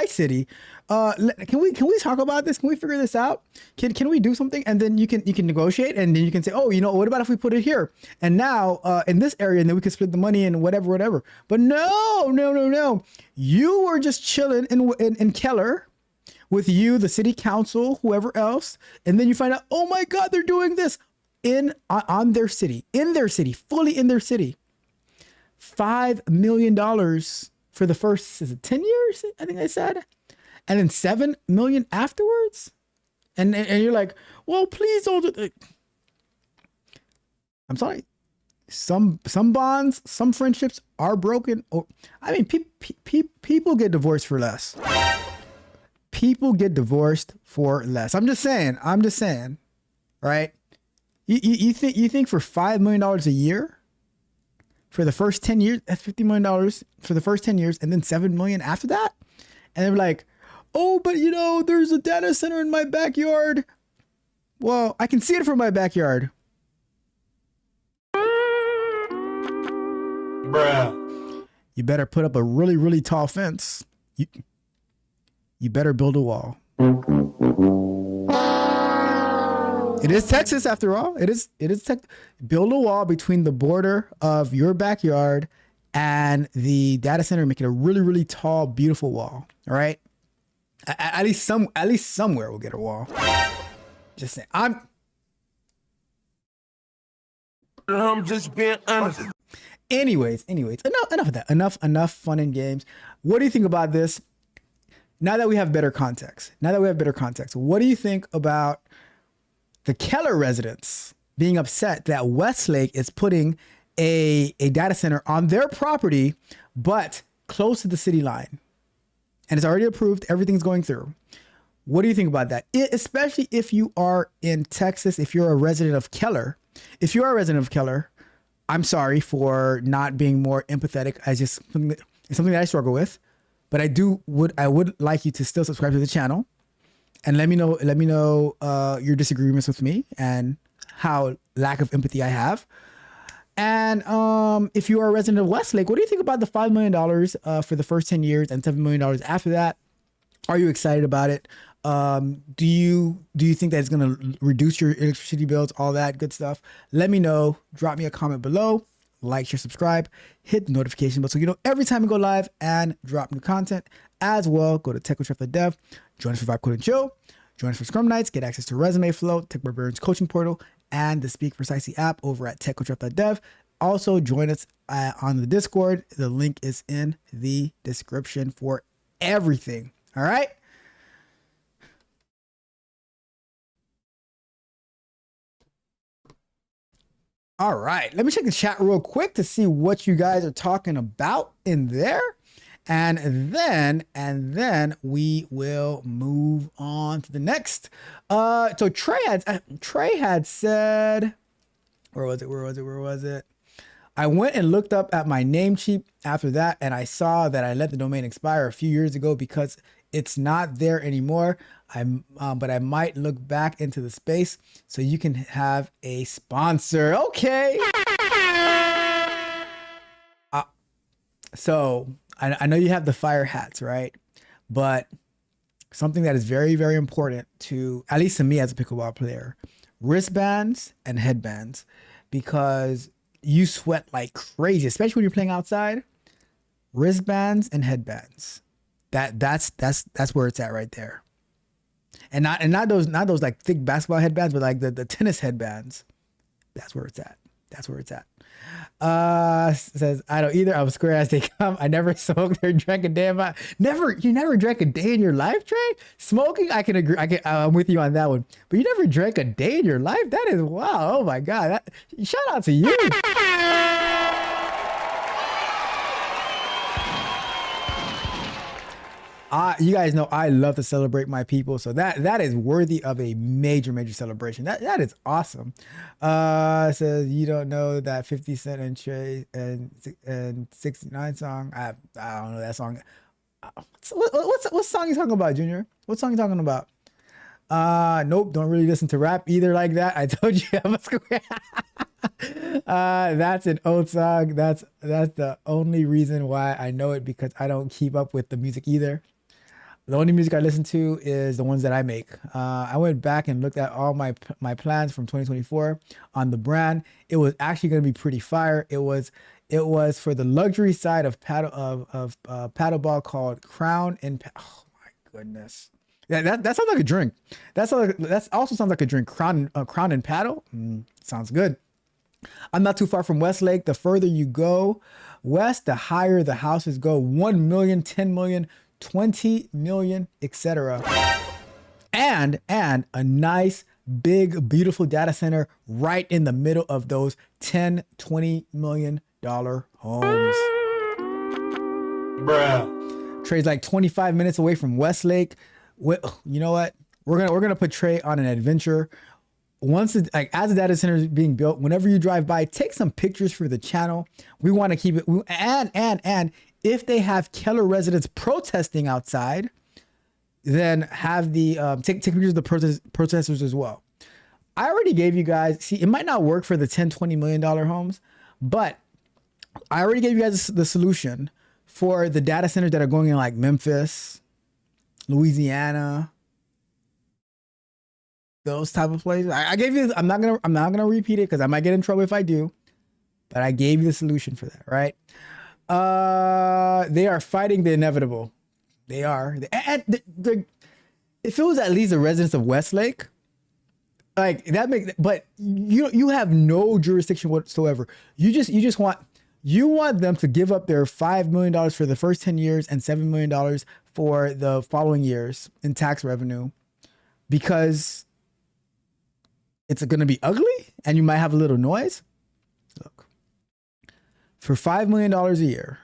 S3: city. Can we talk about this? Can we figure this out? Can we do something? And then you can negotiate, and then you can say, oh, what about if we put it here and now in this area, and then we can split the money and whatever. But no. You were just chilling in Keller with you, the city council, whoever else, and then you find out, oh my God, they're doing this on their city, fully in their city. $5 million for the first 10 years, I think I said, and then $7 million afterwards. And you're like, well, please don't. I'm sorry. Some bonds, some friendships are broken. Or I mean, people get divorced for less. People get divorced for less. I'm just saying, right? You think for $5 million a year, for the first 10 years. That's $50 million for the first 10 years, and then $7 million after that. And they're like, oh, but you know, there's a data center in my backyard. Well, I can see it from my backyard.
S8: Bruh.
S3: You better put up a really, really tall fence. You better build a wall. It is Texas after all. It is build a wall between the border of your backyard and the data center, make it a really, really tall, beautiful wall. All right. At least somewhere we'll get a wall. Just saying. I'm just being honest. Anyways, enough of that. Enough fun and games. What do you think about this? Now that we have better context, what do you think about the Keller residents being upset that Westlake is putting a data center on their property, but close to the city line? And it's already approved. Everything's going through. What do you think about that? Especially if you are in Texas, if you're a resident of Keller. If you are a resident of Keller, I'm sorry for not being more empathetic. It's something that I struggle with. But I would like you to still subscribe to the channel and let me know your disagreements with me and how lack of empathy I have. And if you are a resident of Westlake, what do you think about the $5 million for the first 10 years and $7 million after that? Are you excited about it? Do you think that it's going to reduce your electricity bills, all that good stuff? Let me know. Drop me a comment below. Like, share, subscribe, hit the notification bell so you know every time we go live and drop new content. As well, go to techcoach.dev, join us for Vibe Code and Chill, join us for Scrum Nights, get access to Resume Flow, Tech Barbarians Coaching Portal, and the Speak Precisely app over at techcoach.dev. Also, join us on the Discord. The link is in the description for everything. All right? All right, let me check the chat real quick to see what you guys are talking about in there. And then we will move on to the next. So Trey had said, where was it? I went and looked up at my Namecheap after that, and I saw that I let the domain expire a few years ago because it's not there anymore. But I might look back into the space so you can have a sponsor. Okay. So I know you have the fire hats, right? But something that is very, very important to, at least to me as a pickleball player, wristbands and headbands, because you sweat like crazy, especially when you're playing outside. Wristbands and headbands. That's where it's at right there. And not those like thick basketball headbands, but like the tennis headbands. That's where it's at. Says I don't either. I'm square as they come. I never smoked or drank a day in my You never drank a day in your life, Trey? Smoking, I can agree. I'm with you on that one. But you never drank a day in your life? That is wow. Oh my God. Shout out to you. You guys know I love to celebrate my people, so that is worthy of a major celebration. That is awesome. Says you don't know that 50 Cent and Trey and 69 song. I don't know that song. What song you talking about, Junior? What song you talking about? Nope, don't really listen to rap either like that. I told you I'm a square. That's an old song. That's the only reason why I know it, because I don't keep up with the music either. The only music I listen to is the ones that I make. I went back and looked at all my plans from 2024 on the brand. It was actually going to be pretty fire. It was for the luxury side of paddleball called Crown and oh my goodness. That sounds like a drink. That also sounds like a drink. Crown and Paddle. Sounds good. I'm not too far from Westlake. The further you go west, the higher the houses go. 1 million, 10 million, 20 million, etc. And a nice, big, beautiful data center right in the middle of those 10, 20 million dollar homes. Bruh. Trey's like 25 minutes away from Westlake. You know what? We're gonna put Trey on an adventure once it, like as the data center is being built, whenever you drive by, take some pictures for the channel. We want to keep it. And if they have Keller residents protesting outside, then have the take pictures of the protesters as well. I already gave you guys, see, it might not work for the $10-20 million homes, but I already gave you guys the solution for the data centers that are going in like Memphis, Louisiana, those type of places. I gave you, I'm not gonna repeat it because I might get in trouble if I do, but I gave you the solution for that, right? They are fighting the inevitable. They are. And if it was at least the residents of Westlake, like that but you have no jurisdiction whatsoever. You want them to give up their $5 million for the first 10 years and $7 million for the following years in tax revenue, because it's going to be ugly and you might have a little noise. Look, for $5 million a year,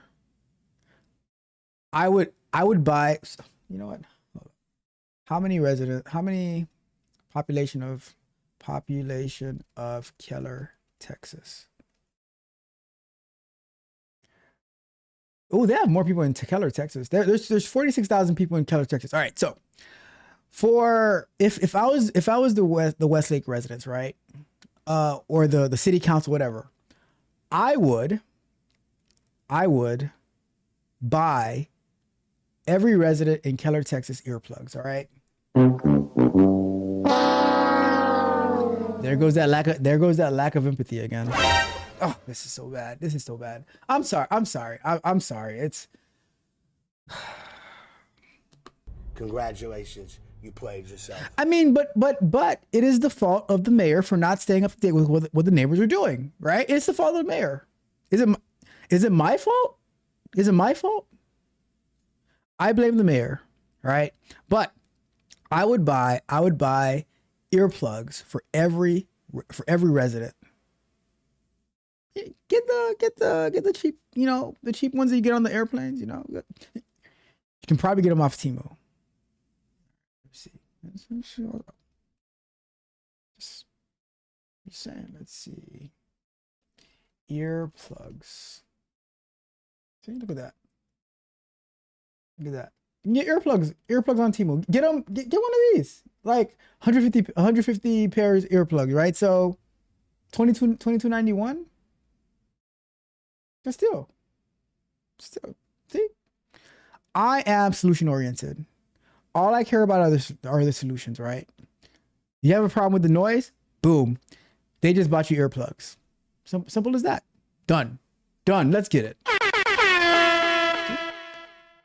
S3: I would buy, you know what? How many population of Keller, Texas? Oh, they have more people in Keller, Texas. There's 46,000 people in Keller, Texas. All right, so for if I was the Westlake residents, right, or the city council, whatever, I would buy every resident in Keller, Texas earplugs. All right. There goes that lack of empathy again. Oh, this is so bad. This is so bad. I'm sorry. I'm sorry. It's
S7: Congratulations, you played yourself.
S3: I mean, but it is the fault of the mayor for not staying up to date with what the neighbors are doing, right? It's the fault of the mayor. Is it my fault? Is it my fault? I blame the mayor, right? But I would buy earplugs for every resident. Get the cheap, the cheap ones that you get on the airplanes, You can probably get them off Timo. Let's see. Just saying, let's see. Earplugs. See, look at that. Look at that. Get earplugs on Timo. Get one of these. Like 150 pairs earplugs, right? So $22.91. But still, see, I am solution oriented. All I care about are the solutions, right? You have a problem with the noise? Boom. They just bought you earplugs. Simple as that. Done. Let's get it.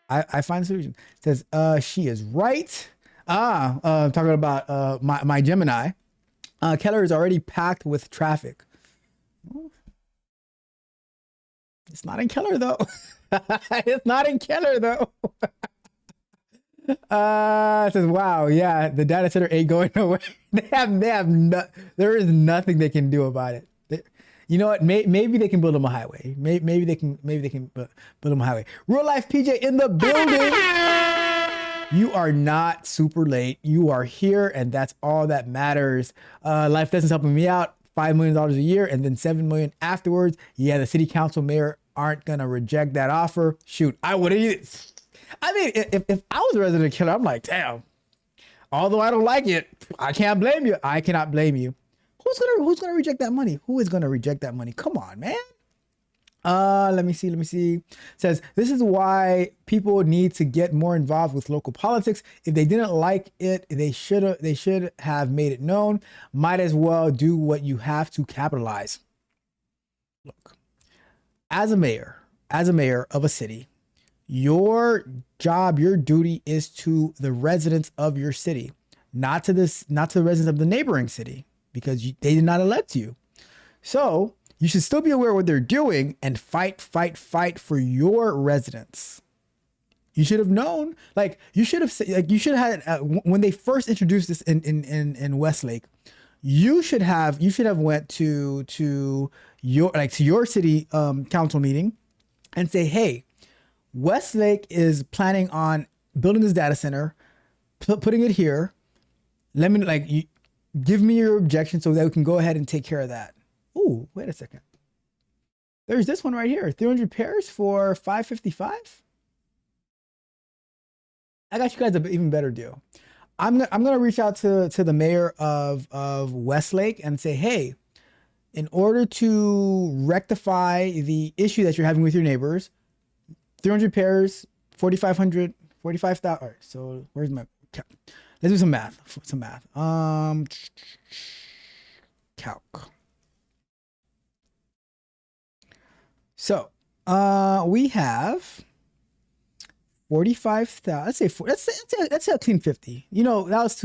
S3: I find a solution. It says, she is right. Talking about my Gemini. Keller is already packed with traffic. It's not in Keller though. It's not in Keller though. It says, wow, yeah, the data center ain't going nowhere. There is nothing they can do about it. You know what? Maybe they can build them a highway. Maybe they can build them a highway. Real life PJ in the building. You are not super late. You are here, and that's all that matters. Life Lessons helping me out. $5 million a year and then $7 million afterwards. Yeah, the city council mayor aren't gonna reject that offer. Shoot, I would have. I mean, if I was a resident killer, I'm like, damn. Although I don't like it, I can't blame you. I cannot blame you. Who's gonna reject that money? Who is gonna reject that money? Come on, man. Let me see. It says, this is why people need to get more involved with local politics. If they didn't like it, they should have made it known. Might as well do what you have to capitalize. Look, as a mayor of a city, your job, your duty is to the residents of your city, not to the residents of the neighboring city, because they did not elect you. So you should still be aware of what they're doing and fight for your residents. You should have known, you should have had, when they first introduced this in Westlake, you should have went to your city council meeting and say, hey, Westlake is planning on building this data center, putting it here. Let me give me your objection so that we can go ahead and take care of that. Oh, wait a second. There's this one right here, 300 pairs for $555. I got you guys an even better deal. I'm gonna reach out to the mayor of Westlake and say, hey, in order to rectify the issue that you're having with your neighbors, 300 pairs, $4,500, $45,000. All right, so where's my calc? Let's do some math. Calc. So we have 45,000. Let's say a clean 50. You know, that was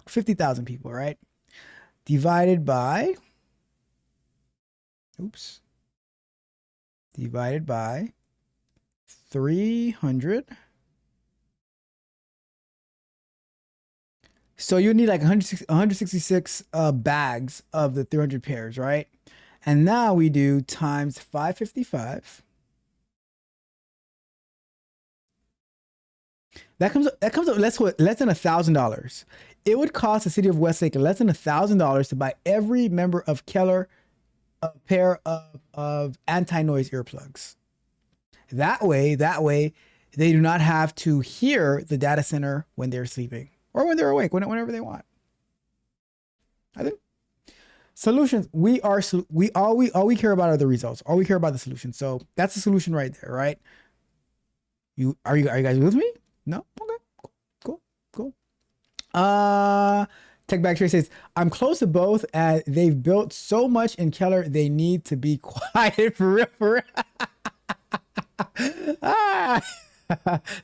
S3: 50,000 people, right? Divided by, divided by 300. So you need like 166 bags of the 300 pairs, right? And now we do times 555. That comes up less than $1,000. It would cost the city of Westlake less than $1,000 to buy every member of Keller a pair of anti-noise earplugs. That way, they do not have to hear the data center when they're sleeping or when they're awake, whenever they want. I think solutions. All we care about are the results. All we care about the solution. So that's the solution right there, right? Are you guys with me? No? Okay. Cool. Tech Bacteria says, I'm close to both as they've built so much in Keller, they need to be quiet for real.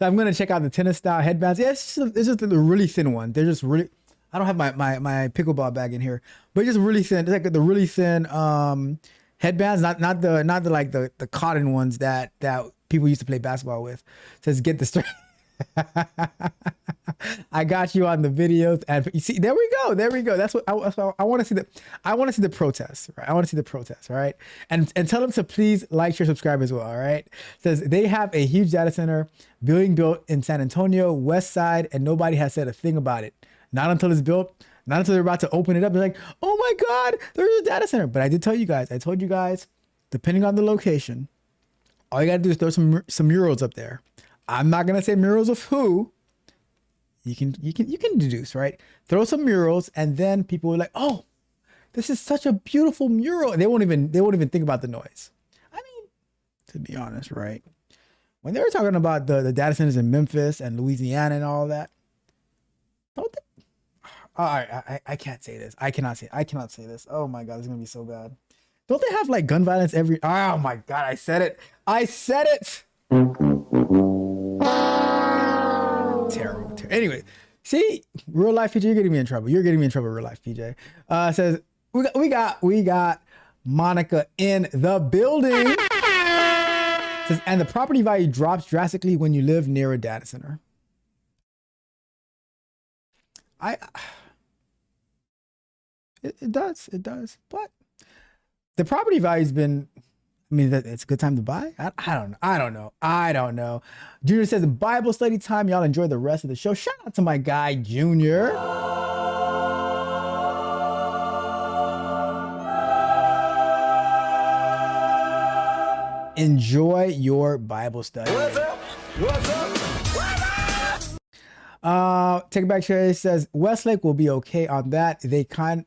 S3: I'm going to check out the tennis style headbands. Yeah, it's just the really thin one. They're just really, I don't have my pickleball bag in here, but just really thin. It's like the really thin headbands, not the like the cotton ones that people used to play basketball with. It says get the strength. I got you on the videos, and you see, there we go. That's what I want to see. I want to see the protests, right? I want to see the protests, right? And tell them to please like, share, subscribe as well, all right? It says they have a huge data center being built in San Antonio, West Side, and nobody has said a thing about it. Not until it's built. Not until they're about to open it up. They're like, oh my God, there's a data center. But I did tell you guys. I told you guys, depending on the location, all you got to do is throw some murals up there. I'm not gonna say murals of who. You can deduce, right? Throw some murals, and then people are like, "Oh, this is such a beautiful mural." They won't even think about the noise. I mean, to be honest, right? When they were talking about the data centers in Memphis and Louisiana and all that, don't they? All right, I can't say this. I cannot say this. Oh my God, it's gonna be so bad. Don't they have like gun violence every? Oh my God, I said it. Terrible. Anyway, see, real life PJ, you're getting me in trouble. Real life PJ. Says we got Monica in the building. Says, and the property value drops drastically when you live near a data center. It does, but the property value's been. I mean, it's a good time to buy. I don't know. Junior says Bible study time. Y'all enjoy the rest of the show. Shout out to my guy Junior. Enjoy your Bible study. What's up? Take it back. Trey says Westlake will be okay on that. They kind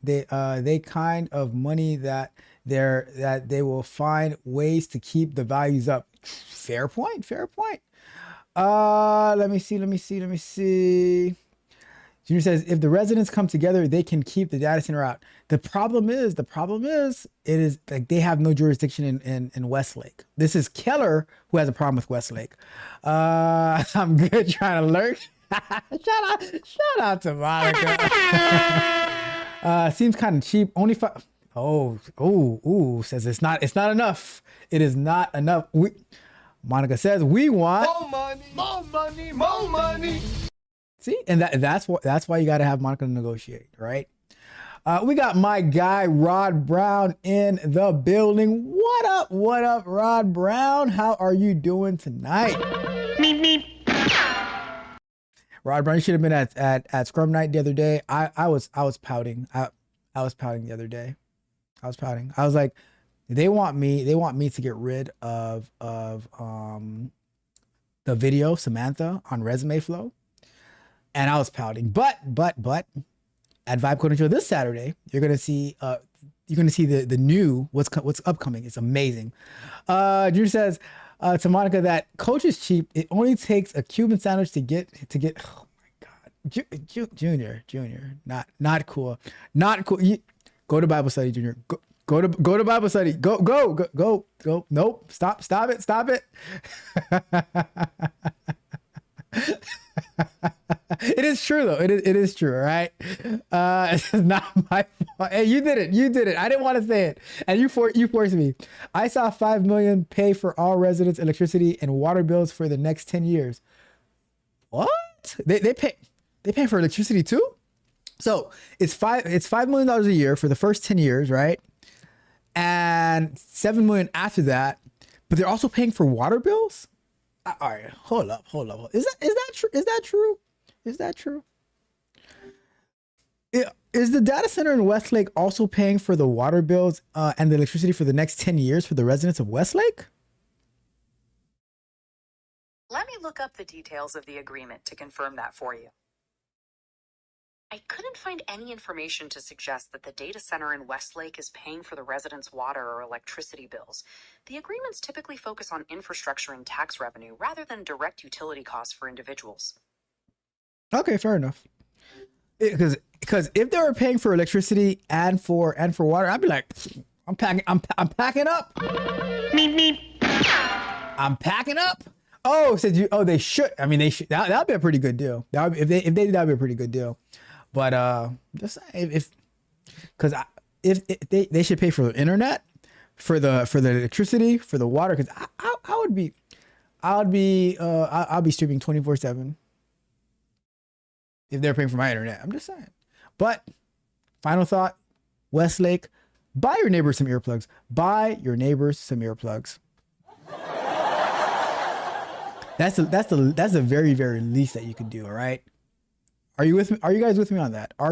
S3: of money that they will find ways to keep the values up. Fair point. Let me see. Junior says if the residents come together, they can keep the data center out. The problem is it is like they have no jurisdiction in Westlake. This is Keller who has a problem with Westlake. I'm good trying to lurk. shout out to Monica. Seems kind of cheap. Only five. Says it's not enough. It is not enough. Monica says we want more money. See, and that's why you got to have Monica negotiate, right? We got my guy Rod Brown in the building. What up, Rod Brown? How are you doing tonight? Meep. Rod Brown, you should have been at Scrum Night the other day. I was pouting. I was pouting the other day. I was pouting. I was like, they want me to get rid of the video Samantha on Resume Flow. And I was pouting. But at Vibe Coding Show this Saturday, you're gonna see the new what's upcoming. It's amazing. Drew says to Monica that Coach is cheap. It only takes a Cuban sandwich to get. Oh my God, Junior, not cool, not cool. Go to Bible study, Junior. Go to Bible study. Go. Nope. Stop it. It is true though. It is true, all right? It's not my fault. Hey, you did it. I didn't want to say it. And you forced me. I saw $5 million pay for all residents' electricity and water bills for the next 10 years. What? They pay for electricity too? So it's $5 million a year for the first 10 years, right? And $7 million after that, but they're also paying for water bills? All right, hold up. Is that true? Is that true? Is the data center in Westlake also paying for the water bills and the electricity for the next 10 years for the residents of Westlake?
S14: Let me look up the details of the agreement to confirm that for you. I couldn't find any information to suggest that the data center in Westlake is paying for the residents' water or electricity bills. The agreements typically focus on infrastructure and tax revenue rather than direct utility costs for individuals.
S3: Okay, fair enough. Because if they were paying for electricity and for water, I'd be like, I'm packing up. I'm packing up. Oh, they should. I mean, they should. That'd be a pretty good deal. If they did, that'd be a pretty good deal. But just if they should pay for the internet, for the electricity, for the water, because I'll be streaming 24/7 if they're paying for my internet. I'm just saying. But final thought, Westlake, buy your neighbors some earplugs. Buy your neighbors some earplugs. That's the very, very least that you can do. All right. Are you with me? Are you guys with me on that? All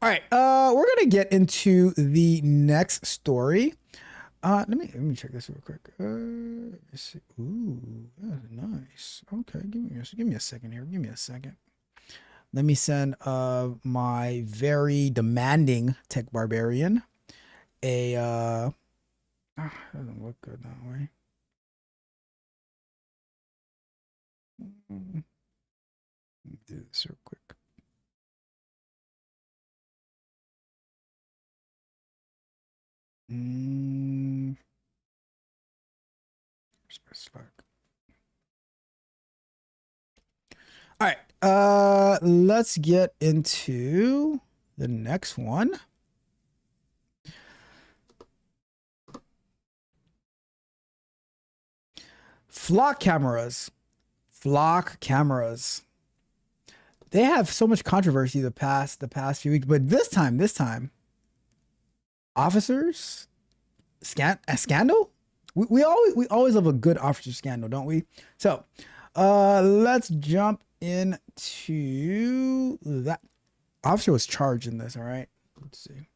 S3: right. We're gonna get into the next story. Let me check this real quick. Let's see. Ooh, that's nice. Okay, give me a second here. Give me a second. Let me send my very demanding tech barbarian a doesn't look good that way. Let me do this real quick. Where's my Slack? All right, let's get into the next one. Flock cameras. They have so much controversy the past few weeks, but this time, officers a scandal. We always love a good officer scandal, don't we? So, let's jump into that. Officer was charged in this. All right, let's see.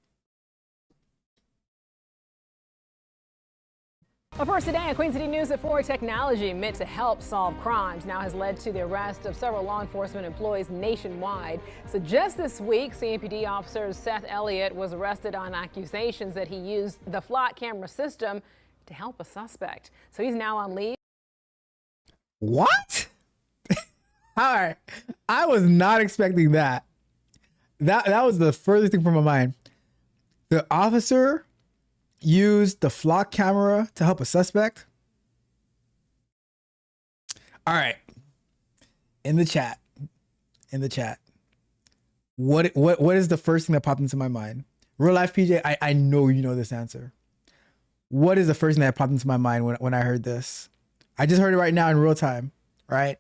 S15: Well, first today, a Queen City News at 4 technology meant to help solve crimes now has led to the arrest of several law enforcement employees nationwide. So just this week, CMPD officer Seth Elliott was arrested on accusations that he used the flock camera system to help a suspect. So he's now on leave.
S3: What? All right. I was not expecting that. That was the furthest thing from my mind. The officer used the flock camera to help a suspect. All right. In the chat. What is the first thing that popped into my mind? Real life PJ, I know you know this answer. What is the first thing that popped into my mind when I heard this? I just heard it right now in real time, right?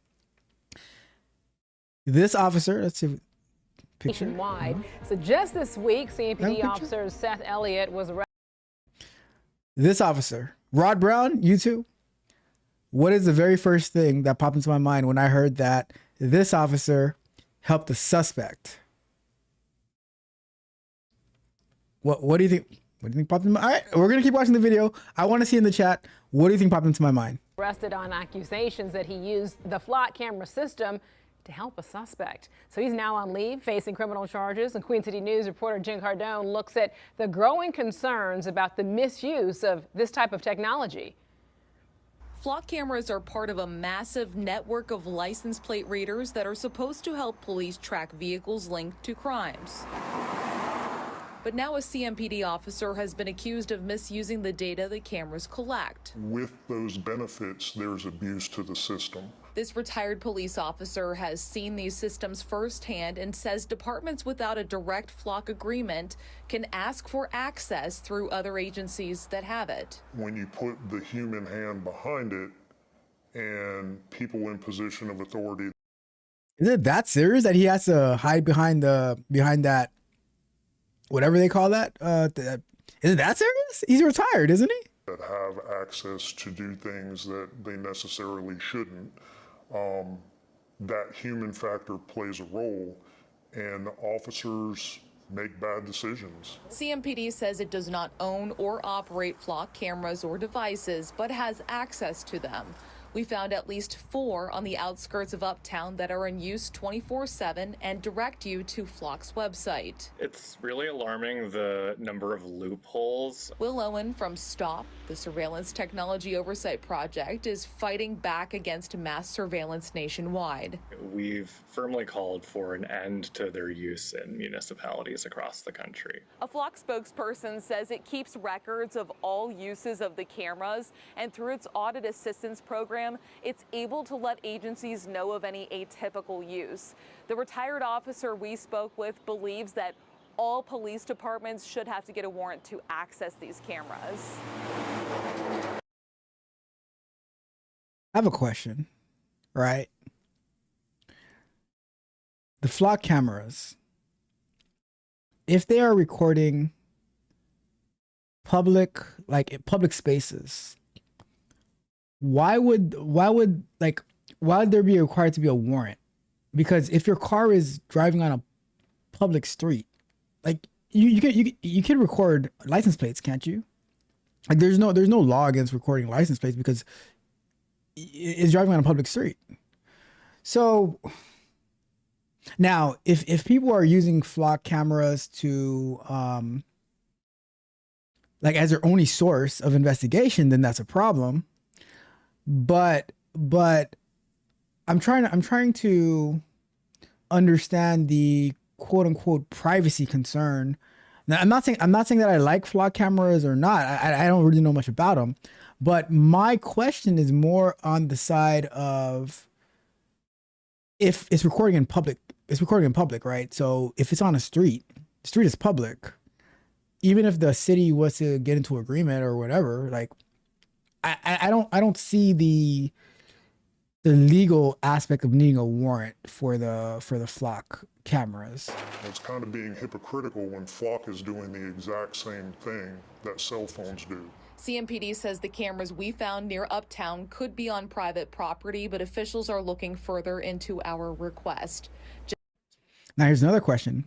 S3: This officer, let's see. Picture.
S15: Nationwide. So just this week, CMPD officer Seth Elliott was arrested.
S3: This officer, Rod Brown, you too. What is the very first thing that popped into my mind when I heard that this officer helped the suspect? What do you think? What do you think popped in my? All right, we're gonna keep watching the video. I want to see in the chat. What do you think popped into my mind?
S15: Arrested on accusations that he used the flock camera system to help a suspect. So he's now on leave, facing criminal charges. And Queen City News reporter Jen Cardone looks at the growing concerns about the misuse of this type of technology.
S16: Flock cameras are part of a massive network of license plate readers that are supposed to help police track vehicles linked to crimes. But now a CMPD officer has been accused of misusing the data the cameras collect.
S17: With those benefits, there's abuse to the system.
S16: This retired police officer has seen these systems firsthand and says departments without a direct flock agreement can ask for access through other agencies that have it.
S17: When you put the human hand behind it and people in position of authority.
S3: Is it that serious that he has to hide behind that, whatever they call that? Is it that serious? He's retired, isn't he?
S17: That have access to do things that they necessarily shouldn't. That human factor plays a role, and officers make bad decisions.
S16: CMPD says it does not own or operate flock cameras or devices, but has access to them. We found at least 4 on the outskirts of Uptown that are in use 24/7 and direct you to Flock's website.
S18: It's really alarming the number of loopholes.
S16: Will Owen from STOP, the Surveillance Technology Oversight Project, is fighting back against mass surveillance nationwide.
S18: We've firmly called for an end to their use in municipalities across the country.
S16: A Flock spokesperson says it keeps records of all uses of the cameras, and through its audit assistance program, it's able to let agencies know of any atypical use. The retired officer we spoke with believes that all police departments should have to get a warrant to access these cameras.
S3: I have a question, right? The flock cameras, if they are recording public spaces, why would there be required to be a warrant? Because if your car is driving on a public street, like you can record license plates, can't you? Like there's no law against recording license plates because it's driving on a public street. So now if people are using flock cameras to like as their only source of investigation, then that's a problem. But I'm trying to understand the quote unquote privacy concern. Now I'm not saying that I like flock cameras or not. I don't really know much about them, but my question is more on the side of if it's recording in public, right? So if it's on a street, the street is public. Even if the city was to get into agreement or whatever, like I don't see the legal aspect of needing a warrant for the flock cameras.
S17: It's kind of being hypocritical when Flock is doing the exact same thing that cell phones do.
S16: CMPD says the cameras we found near Uptown could be on private property, but officials are looking further into our request.
S3: Now here's another question.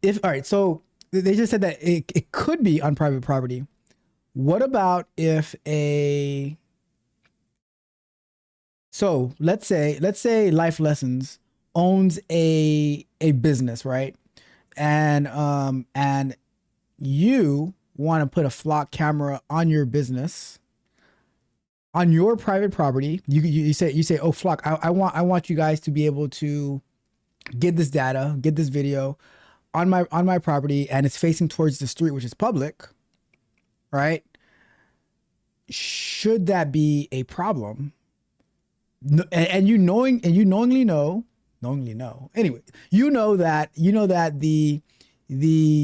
S3: All right, so they just said that it could be on private property. What about if so let's say Life Lessons owns a business, right? And you want to put a flock camera on your business, on your private property. You say, oh, Flock, I want you guys to be able to get this data, get this video on my property, and it's facing towards the street, which is public, right? Should that be a problem? And you knowingly know. Anyway, you know that the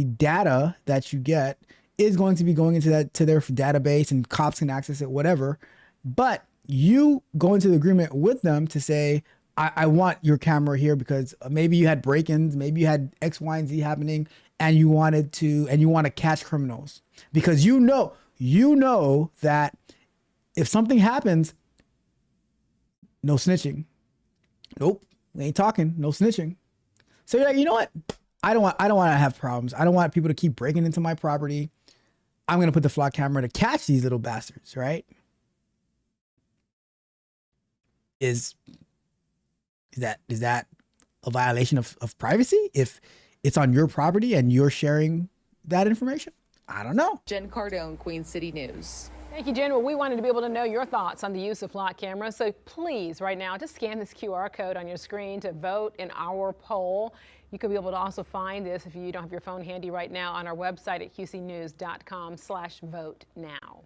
S3: data that you get is going to be going into their database, and cops can access it, whatever. But you go into the agreement with them to say, I want your camera here because maybe you had break-ins, maybe you had X, Y, and Z happening, and you want to catch criminals because you know that if something happens, no snitching. Nope, we ain't talking. No snitching. So you're like, you know what? I don't want to have problems. I don't want people to keep breaking into my property. I'm going to put the flock camera to catch these little bastards, right? Is that a violation of privacy if it's on your property and you're sharing that information? I don't know.
S14: Jen Cardone, Queen City News.
S15: Thank you, Jen. Well, we wanted to be able to know your thoughts on the use of flock cameras. So please, right now, just scan this QR code on your screen to vote in our poll. You could be able to also find this if you don't have your phone handy right now on our website at qcnews.com/vote now.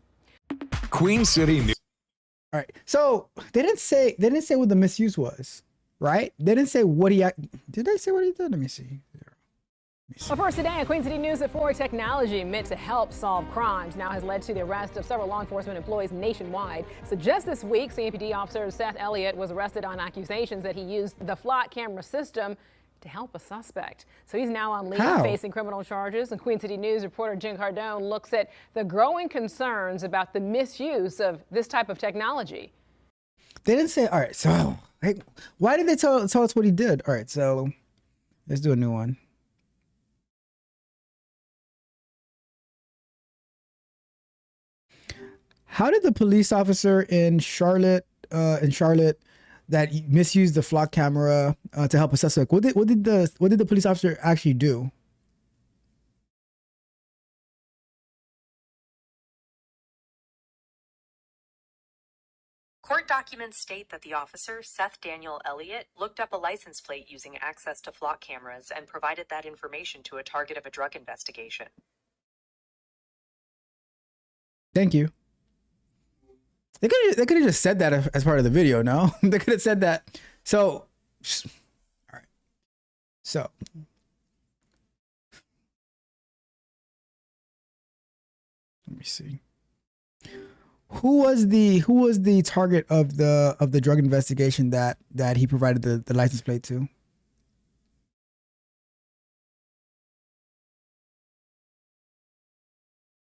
S19: Queen City News.
S3: All right. So they didn't say what the misuse was, right? They didn't say what he did. They say what he did? Let me see.
S15: Well, first today on Queen City News at 4, technology meant to help solve crimes now has led to the arrest of several law enforcement employees nationwide. So just this week, CMPD officer Seth Elliott was arrested on accusations that he used the flock camera system to help a suspect. So he's now on leave facing criminal charges. And Queen City News reporter Jen Cardone looks at the growing concerns about the misuse of this type of technology.
S3: They didn't say, all right, so hey, why did they tell us what he did? All right, so let's do a new one. How did the police officer in Charlotte that misused the flock camera to help a suspect? What did the police officer actually do?
S14: Court documents state that the officer, Seth Daniel Elliott, looked up a license plate using access to flock cameras and provided that information to a target of a drug investigation.
S3: Thank you. They could have just said that as part of the video, no? They could have said that. So, all right. So, let me see. Who was the target of the drug investigation that he provided the license plate to?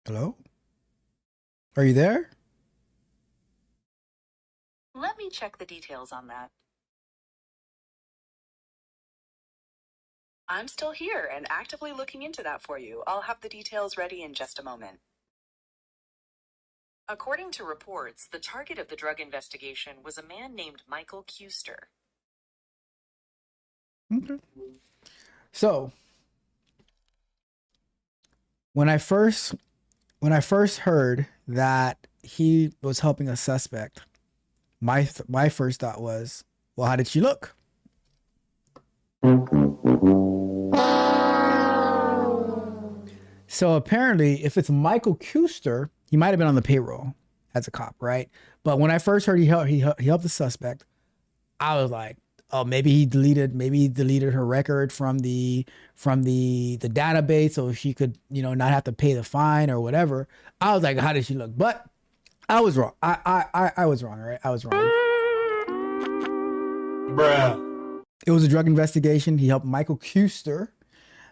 S3: Hello? Are you there?
S14: Let me check the details on that. I'm still here and actively looking into that for you. I'll have the details ready in just a moment. According to reports, the target of the drug investigation was a man named Michael Kuster.
S3: Okay. So, when I first heard that he was helping a suspect, my first thought was, well, how did she look? So apparently, if it's Michael Kuster, he might have been on the payroll as a cop, right? But when I first heard he helped the suspect, I was like, oh, maybe he deleted her record from the database so she could, not have to pay the fine or whatever. I was like, how did she look? But I was wrong. I was wrong, right? I was wrong. Bruh. It was a drug investigation. He helped Michael Kuster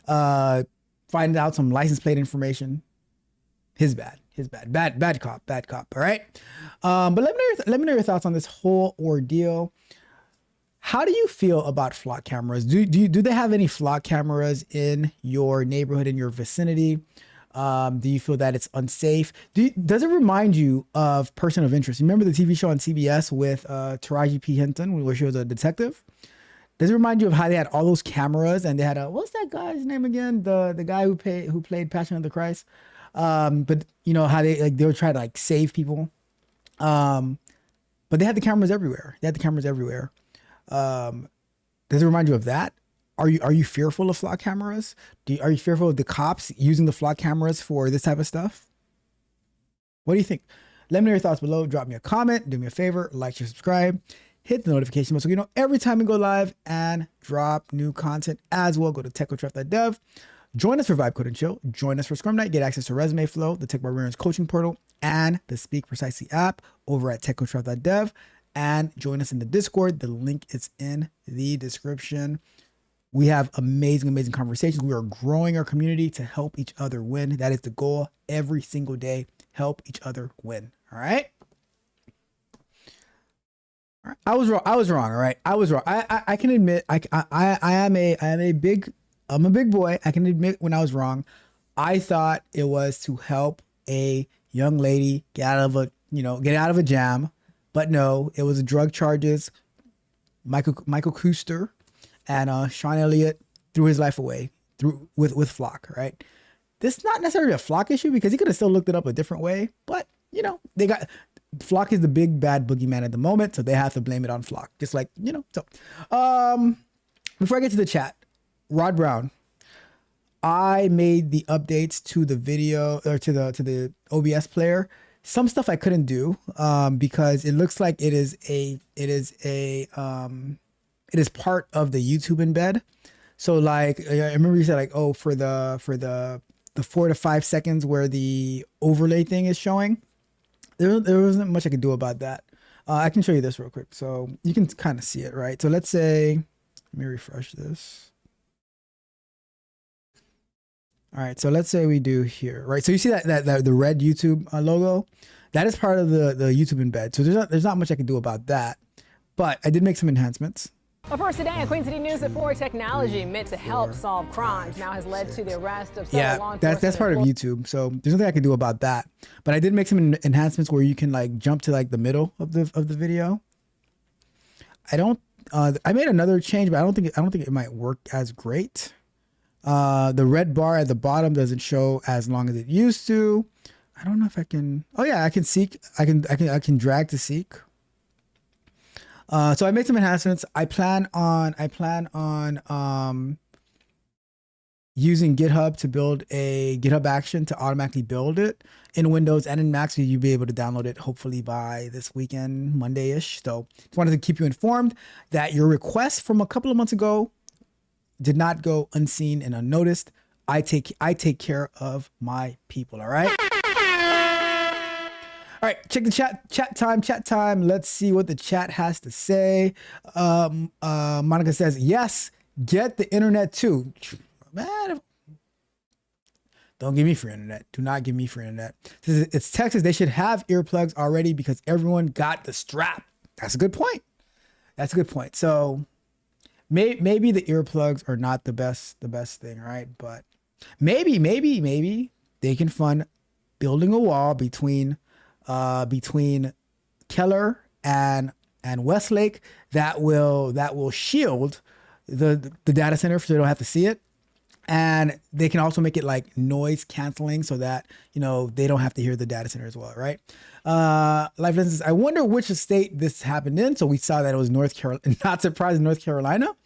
S3: find out some license plate information. His bad. Bad cop. All right. But let me know your thoughts on this whole ordeal. How do you feel about flock cameras? Do they have any flock cameras in your neighborhood, in your vicinity? Do you feel that it's unsafe? Does it remind you of Person of Interest? You remember the TV show on CBS with Taraji P. Henson, where she was a detective? Does it remind you of how they had all those cameras and they had what's that guy's name again? The guy who played Passion of the Christ. But how they were trying to save people. But they had the cameras everywhere. Does it remind you of that? Are you fearful of flock cameras? Are you fearful of the cops using the flock cameras for this type of stuff? What do you think? Let me know your thoughts below. Drop me a comment. Do me a favor. Like, share, subscribe. Hit the notification bell so you know every time we go live and drop new content as well. Go to techcoachraft.dev. Join us for Vibe Code and Chill. Join us for Scrum Night. Get access to Resume Flow, the Tech Barbarians coaching portal, and the Speak Precisely app over at techcoachraft.dev. And join us in the Discord. The link is in the description. We have amazing conversations. We are growing our community to help each other win. That is the goal every single day. Help each other win. All right. I was wrong. All right. I was wrong. I can admit I am a big I'm a big boy. I can admit when I was wrong. I thought it was to help a young lady get out of a jam, but no, it was drug charges. Michael Kuster and Sean Elliott threw his life away with Flock, right? This is not necessarily a Flock issue because he could have still looked it up a different way, but they got Flock is the big bad boogeyman at the moment, so they have to blame it on Flock. Just like, so before I get to the chat, Rod Brown, I made the updates to the video or to the OBS player. Some stuff I couldn't do because it looks like it is part of the YouTube embed. So like I remember you said like, oh, for the 4 to 5 seconds where the overlay thing is showing, there wasn't much I could do about that. I can show you this real quick so you can kind of see it, right? So let's say, let me refresh this. All right, so let's say we do here, right? So you see that the red YouTube logo, that is part of the YouTube embed. So there's not much I can do about that, but I did make some enhancements.
S15: Well, first today, a Queen City News at 4 technology meant to help solve crimes now has led to the arrest of several law enforcement.
S3: That's part of YouTube. So there's nothing I can do about that. But I did make some enhancements where you can like jump to like the middle of the video. I made another change, but I don't think it might work as great. The red bar at the bottom doesn't show as long as it used to. I don't know if I can. Oh yeah, I can seek. I can drag to seek. So I made some enhancements. I plan on using GitHub to build a GitHub action to automatically build it in Windows and in Mac, so you'll be able to download it hopefully by this weekend, Monday-ish. So just wanted to keep you informed that your request from a couple of months ago did not go unseen and unnoticed. I take care of my people. All right. All right, check the chat time. Let's see what the chat has to say. Monica says, yes, get the internet too. Man, don't give me free internet. Do not give me free internet. It's Texas. They should have earplugs already because everyone got the strap. That's a good point. So maybe the earplugs are not the best thing, right? But maybe they can fund building a wall between Keller and Westlake that will shield the data center so they don't have to see it. And they can also make it like noise canceling so that, they don't have to hear the data center as well, right? Life Lessons, I wonder which state this happened in. So we saw that it was North Carolina, not surprised, North Carolina.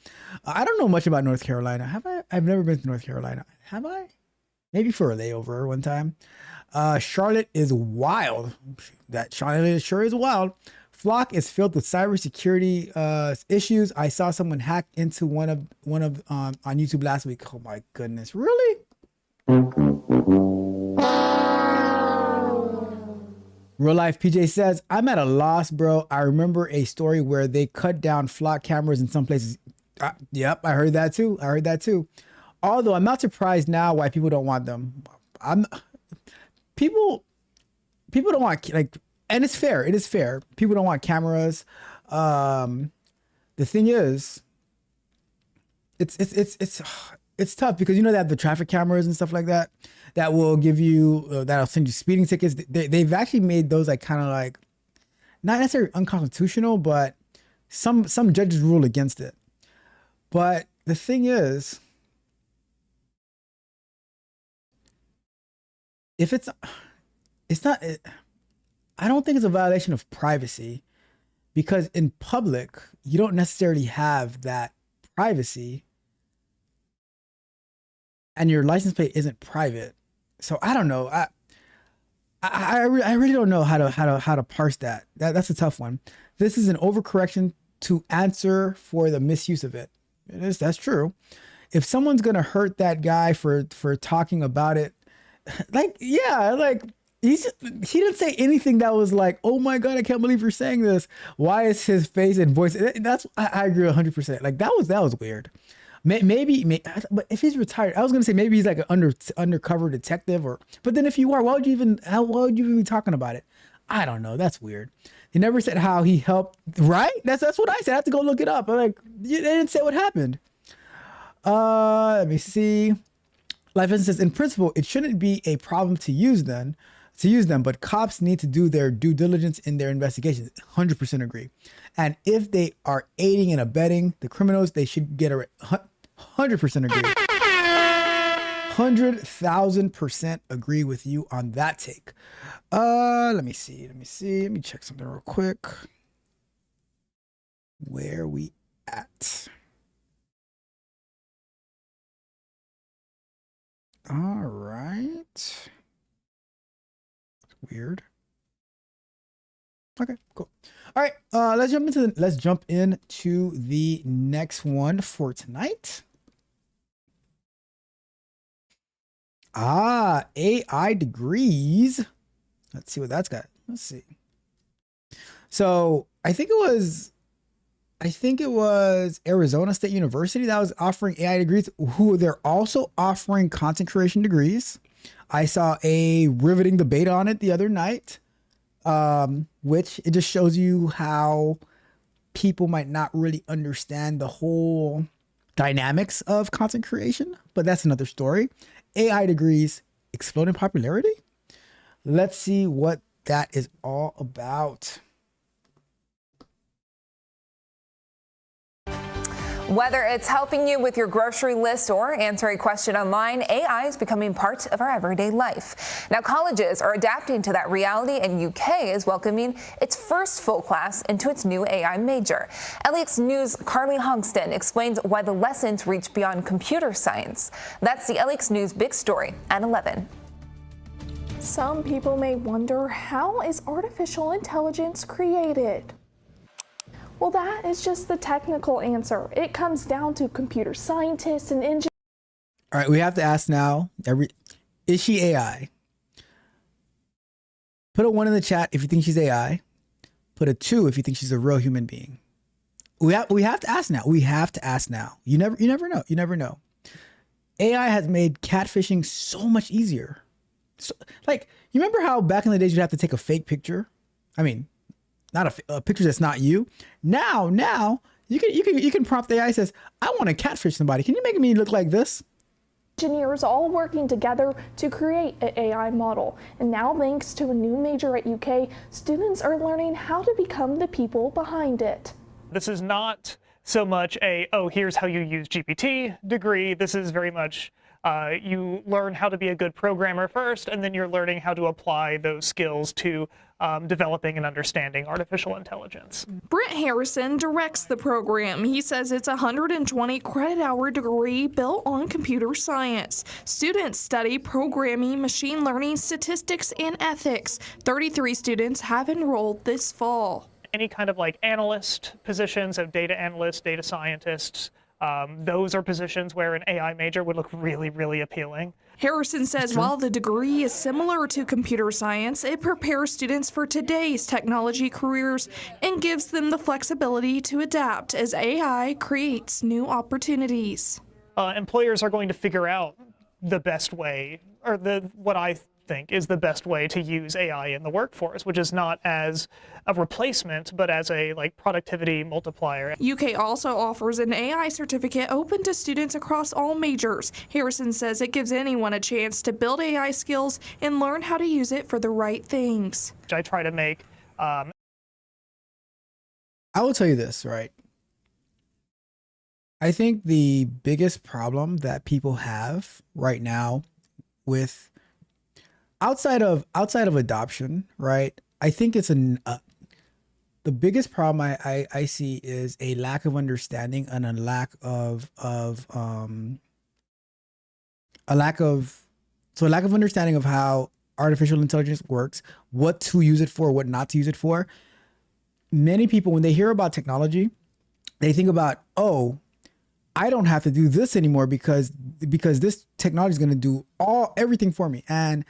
S3: I don't know much about North Carolina. Have I? I've never been to North Carolina. Have I? Maybe for a layover one time. Charlotte is wild. That Charlotte sure is wild. Flock is filled with cybersecurity issues. I saw someone hack into one of on YouTube last week. Oh my goodness, really? Real life PJ says, I'm at a loss, bro. I remember a story where they cut down Flock cameras in some places. Yep, I heard that too. Although I'm not surprised now why people don't want them. People don't want, like, and it's fair. It is fair. People don't want cameras. The thing is, it's tough because they have the traffic cameras and stuff like that will give you that'll send you speeding tickets. They've actually made those like kind of like not necessarily unconstitutional, but some judges rule against it. But the thing is, if it's not. I don't think it's a violation of privacy because in public, you don't necessarily have that privacy and your license plate isn't private. So I don't know. I really don't know how to parse that. That's a tough one. This is an overcorrection to answer for the misuse of it. That's true. If someone's going to hurt that guy for talking about it, he didn't say anything that was like, oh my God, I can't believe you're saying this. Why is his face and voice? I agree 100%. Like that was weird. Maybe, but if he's retired, I was gonna say maybe he's like an undercover detective, but then if you are, why would you even be talking about it? I don't know. That's weird. He never said how he helped. Right? That's what I said. I have to go look it up. I'm like, they didn't say what happened. Let me see. Life says, in principle, it shouldn't be a problem to use them, but cops need to do their due diligence in their investigations. 100% agree. And if they are aiding and abetting the criminals, they should get a 100% agree. 100,000% agree with you on that take. Let me see. Let me check something real quick. Where we at? All right. Weird. Okay, cool. All right, let's jump into the next one for tonight. AI degrees. Let's see what that's got. Let's see. So I think it was Arizona State University that was offering AI degrees, who they're also offering content creation degrees. I saw a riveting debate on it the other night, which it just shows you how people might not really understand the whole dynamics of content creation, but that's another story. AI degrees exploding popularity. Let's see what that is all about.
S20: Whether it's helping you with your grocery list or answering a question online, AI is becoming part of our everyday life. Now, colleges are adapting to that reality, and UK is welcoming its first full class into its new AI major. LEX News' Carly Hongston explains why the lessons reach beyond computer science. That's the LEX News Big Story at 11.
S21: Some people may wonder, how is artificial intelligence created? Well, that is just the technical answer. It comes down to computer scientists and engineers.
S3: All right, we have to ask now, is she AI? Put a 1 in the chat if you think she's AI. Put a 2 if you think she's a real human being. We have to ask now. We have to ask now. You never know. You never know. AI has made catfishing so much easier. So, like, you remember how back in the days you'd have to take a fake picture? I mean, not a picture that's not you. Now you can prompt the AI, says, I want to catfish somebody. Can you make me look like this?
S21: Engineers all working together to create an AI model. And now, thanks to a new major at UK, students are learning how to become the people behind it.
S22: This is not so much a, oh, here's how you use GPT degree. This is very much you learn how to be a good programmer first, and then you're learning how to apply those skills to developing and understanding artificial intelligence.
S21: Brent Harrison directs the program. He says it's a 120 credit hour degree built on computer science. Students study programming, machine learning, statistics, and ethics. 33 students have enrolled this fall.
S22: Any kind of like analyst positions, of data analysts, data scientists, those are positions where an AI major would look really, really appealing.
S21: Harrison says while the degree is similar to computer science, it prepares students for today's technology careers and gives them the flexibility to adapt as AI creates new opportunities.
S22: Employers are going to figure out the best way, or what I think is the best way to use AI in the workforce, which is not as a replacement, but as a productivity multiplier.
S21: UK also offers an AI certificate open to students across all majors. Harrison says it gives anyone a chance to build AI skills and learn how to use it for the right things.
S22: I try to make.
S3: I will tell you this, right? I think the biggest problem that people have right now with outside of adoption, right? I think it's the biggest problem I see is a lack of understanding and a lack of understanding of how artificial intelligence works, what to use it for, what not to use it for. Many people, when they hear about technology, they think about, oh, I don't have to do this anymore because this technology is going to do everything for me. And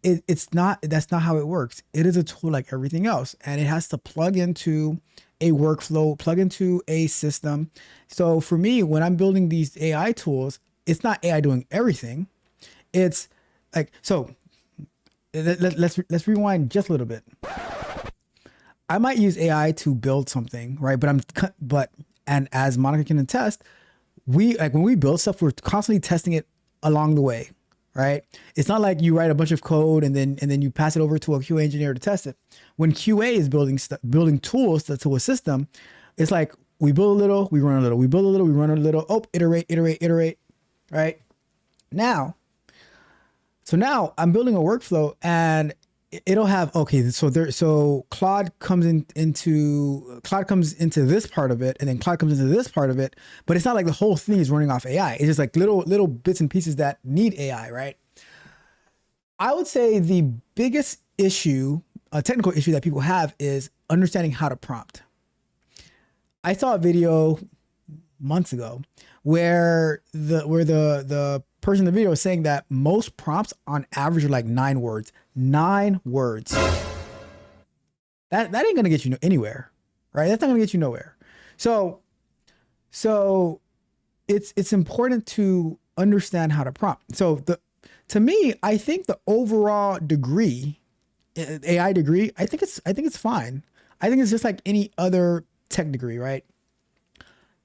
S3: that's not how it works. It is a tool like everything else, and it has to plug into a workflow, plug into a system. So for me, when I'm building these AI tools, it's not AI doing everything. It's like, so let's rewind just a little bit. I might use AI to build something, right? And as Monica can attest, when we build stuff, we're constantly testing it along the way, right? It's not like you write a bunch of code and then you pass it over to a QA engineer to test it. When QA is building tools to a system, it's like we build a little, we run a little, we build a little, we run a little, iterate, right? Now I'm building a workflow and it'll have, so Claude comes into this part of it, and then Claude comes into this part of it, but it's not like the whole thing is running off AI. It's just like little bits and pieces that need AI, right? I would say the biggest issue, a technical issue that people have, is understanding how to prompt. I saw a video months ago where the person in the video was saying that most prompts on average are like 9 words. 9 words. That ain't gonna get you anywhere, right? That's not gonna get you nowhere. So it's important to understand how to prompt. So to me, I think the overall degree, AI degree, I think it's fine. I think it's just like any other tech degree, right?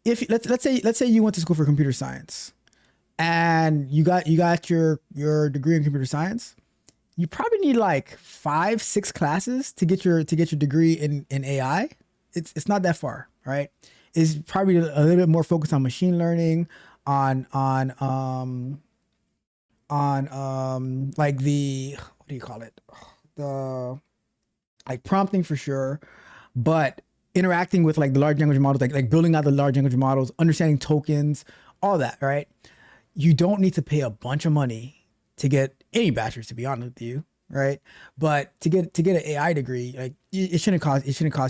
S3: If let's say you went to school for computer science and you got your degree in computer science, you probably need like 5-6 classes to get your degree in AI. It's not that far, right? It's probably a little bit more focused on machine learning, on like the, what do you call it? The like prompting for sure, but interacting with like the large language models, like building out the large language models, understanding tokens, all that, right? You don't need to pay a bunch of money to get any bachelor's, to be honest with you, right? But to get an AI degree, like it shouldn't cost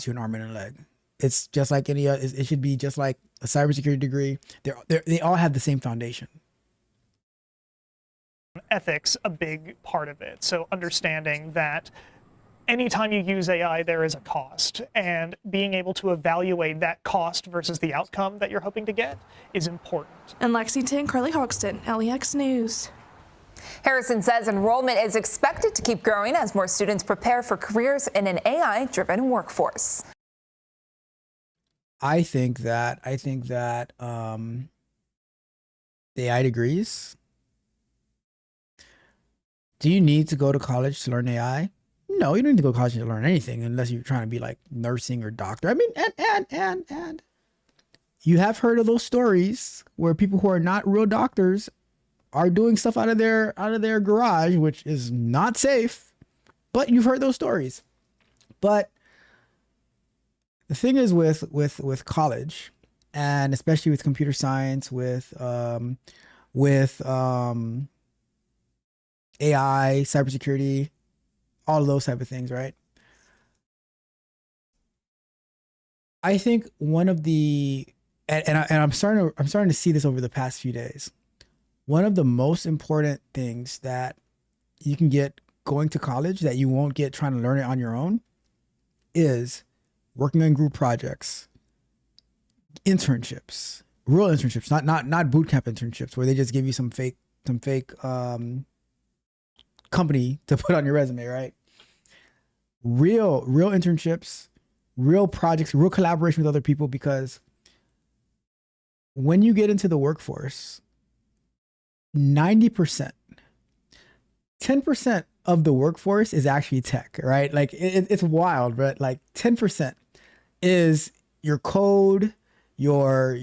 S3: you an arm and a leg. It's just like any other. It should be just like a cybersecurity degree. They all have the same foundation.
S22: Ethics, a big part of it. So understanding that anytime you use AI, there is a cost, and being able to evaluate that cost versus the outcome that you're hoping to get is important.
S21: In Lexington, Carly Hogston, LEX News.
S20: Harrison says enrollment is expected to keep growing as more students prepare for careers in an AI-driven workforce.
S3: I think that the AI degrees. Do you need to go to college to learn AI? No, you don't need to go to college to learn anything unless you're trying to be like nursing or doctor. I mean, and you have heard of those stories where people who are not real doctors are doing stuff out of their garage, which is not safe, but you've heard those stories. But the thing is with college, and especially with computer science, with AI, cybersecurity, all of those type of things, right? I think one of the, and I'm starting to see this over the past few days. One of the most important things that you can get going to college that you won't get trying to learn it on your own is working on group projects, internships, real internships, not boot camp internships where they just give you some fake company to put on your resume, right? Real internships, real projects, real collaboration with other people, because when you get into the workforce, 90%, 10% of the workforce is actually tech, right? Like it's wild, but like 10% is your code, your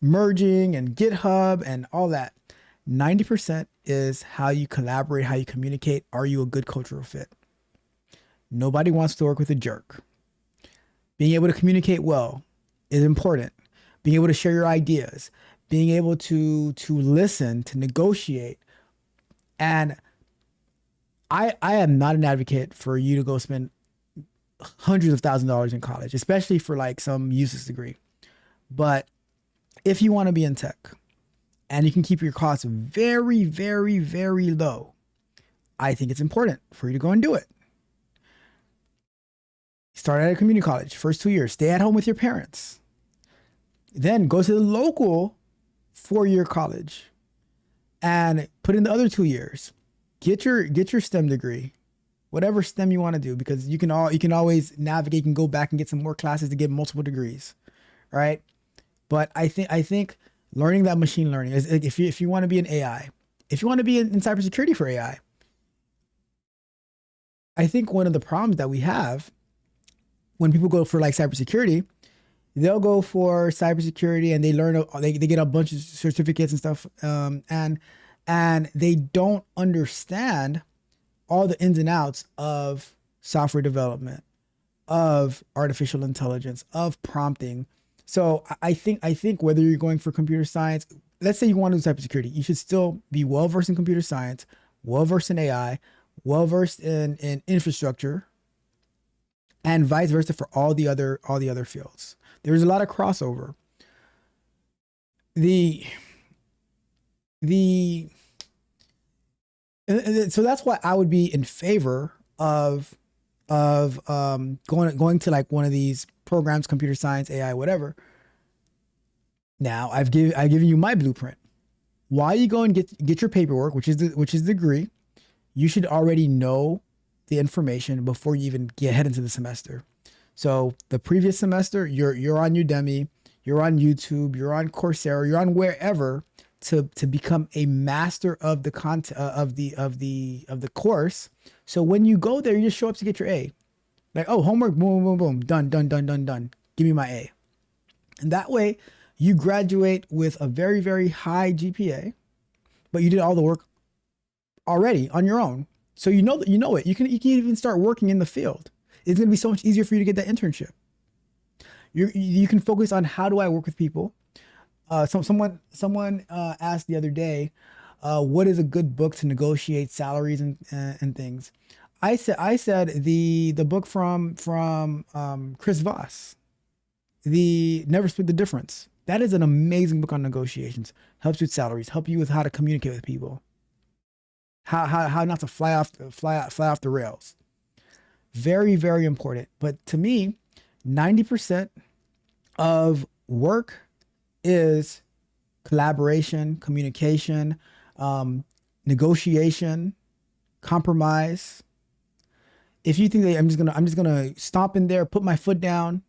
S3: merging and GitHub and all that. 90% is how you collaborate, how you communicate. Are you a good cultural fit? Nobody wants to work with a jerk. Being able to communicate well is important. Being able to share your ideas, being able to listen, to negotiate. And I am not an advocate for you to go spend hundreds of thousands of dollars in college, especially for like some useless degree. But if you want to be in tech and you can keep your costs very, very, very low, I think it's important for you to go and do it. Start at a community college, first 2 years, stay at home with your parents. Then go to the local 4-year college and put in the other 2 years. Get your STEM degree, whatever STEM you want to do, because you can always navigate and go back and get some more classes to get multiple degrees, right? But I think learning that machine learning is, if you want to be an AI, if you want to be in cybersecurity for AI, I think one of the problems that we have when people go for like cybersecurity, they'll go for cybersecurity and they learn, they get a bunch of certificates and stuff, and they don't understand all the ins and outs of software development, of artificial intelligence, of prompting. So I think whether you're going for computer science, let's say you want to do cybersecurity, you should still be well versed in computer science, well versed in AI, well versed in infrastructure, and vice versa for all the other fields. There's a lot of crossover. So that's why I would be in favor of going to like one of these programs, computer science, AI, whatever. Now I've given you my blueprint. While you go and get your paperwork, which is the degree, you should already know the information before you even head into the semester. So the previous semester, you're on Udemy, you're on YouTube, you're on Coursera, you're on wherever to become a master of the content of the course. So when you go there, you just show up to get your A. Like, oh, homework, boom, boom, boom, done. Give me my A. And that way you graduate with a very, very high GPA, but you did all the work already on your own. So you know it. You can even start working in the field. It's going to be so much easier for you to get that internship. You can focus on, how do I work with people? Someone asked the other day, what is a good book to negotiate salaries and things? I said the book from Chris Voss, the Never Split the Difference. That is an amazing book on negotiations. Helps you with salaries, help you with how to communicate with people, how not to fly off the rails. Very, very important. But to me, 90% of work is collaboration, communication, negotiation, compromise. If you think that I'm just gonna stomp in there, put my foot down,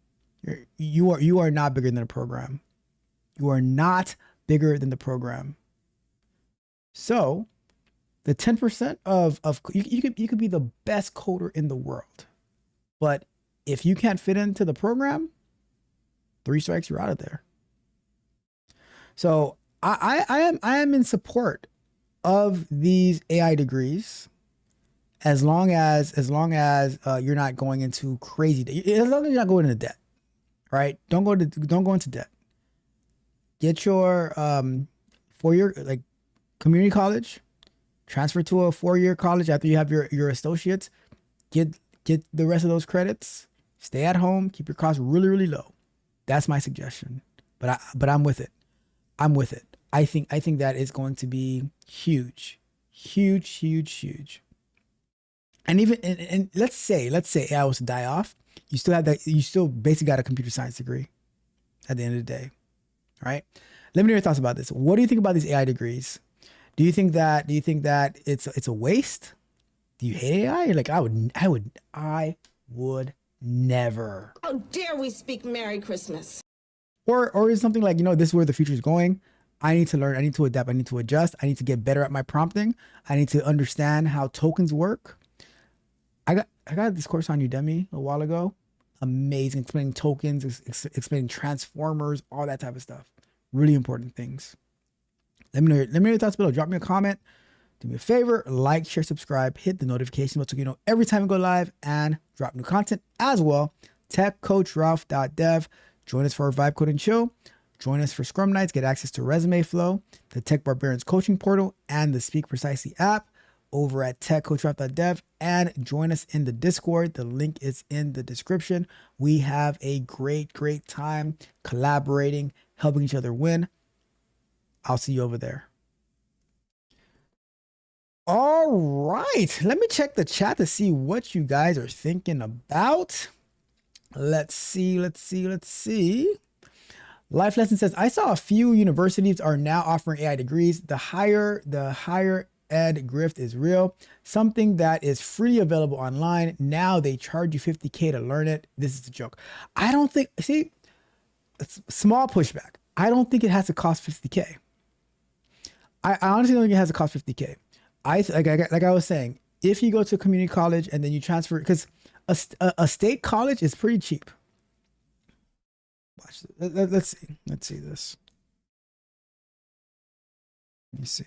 S3: you are not bigger than the program. You are not bigger than the program. So the 10% of you could be the best coder in the world, but if you can't fit into the program, 3 strikes, you're out of there. So I am in support of these AI degrees, as long as you're not going into crazy debt. As long as you're not going into debt, right? Don't go into debt. Get your 4-year like community college, transfer to a 4-year college after you have your associates. Get the rest of those credits. Stay at home. Keep your costs really, really low. That's my suggestion. But I'm with it. I'm with it. I think that is going to be huge. And even and let's say AI was to die off, you still basically got a computer science degree at the end of the day. Right? Let me know your thoughts about this. What do you think about these AI degrees? Do you think that it's a waste? Do you hate AI? You're like, I would never.
S5: How dare we speak Merry Christmas?
S3: Or is something like, this is where the future is going. I need to learn, I need to adapt, I need to adjust, I need to get better at my prompting. I need to understand how tokens work. I got this course on Udemy a while ago. Amazing, explaining tokens, explaining transformers, all that type of stuff. Really important things. Let me know your thoughts below. Drop me a comment. Do me a favor, like, share, subscribe, hit the notification bell so you know every time we go live and drop new content as well. TechCoachRalph.dev. Join us for our Vibe Coding Show. Join us for Scrum Nights. Get access to Resume Flow, the Tech Barbarians coaching portal, and the Speak Precisely app over at TechCoachRalph.dev. And join us in the Discord. The link is in the description. We have a great time collaborating, helping each other win. I'll see you over there. All right, let me check the chat to see what you guys are thinking about. Let's see. Life Lesson says, I saw a few universities are now offering AI degrees. The higher ed grift is real. Something that is freely available online. Now they charge you $50K to learn it. This is a joke. I don't think, see, small pushback. I don't think it has to cost $50K. I honestly don't think it has to cost $50K. Like I was saying, if you go to a community college and then you transfer, because a state college is pretty cheap. Watch this. Let's see. Let's see this. Let me see.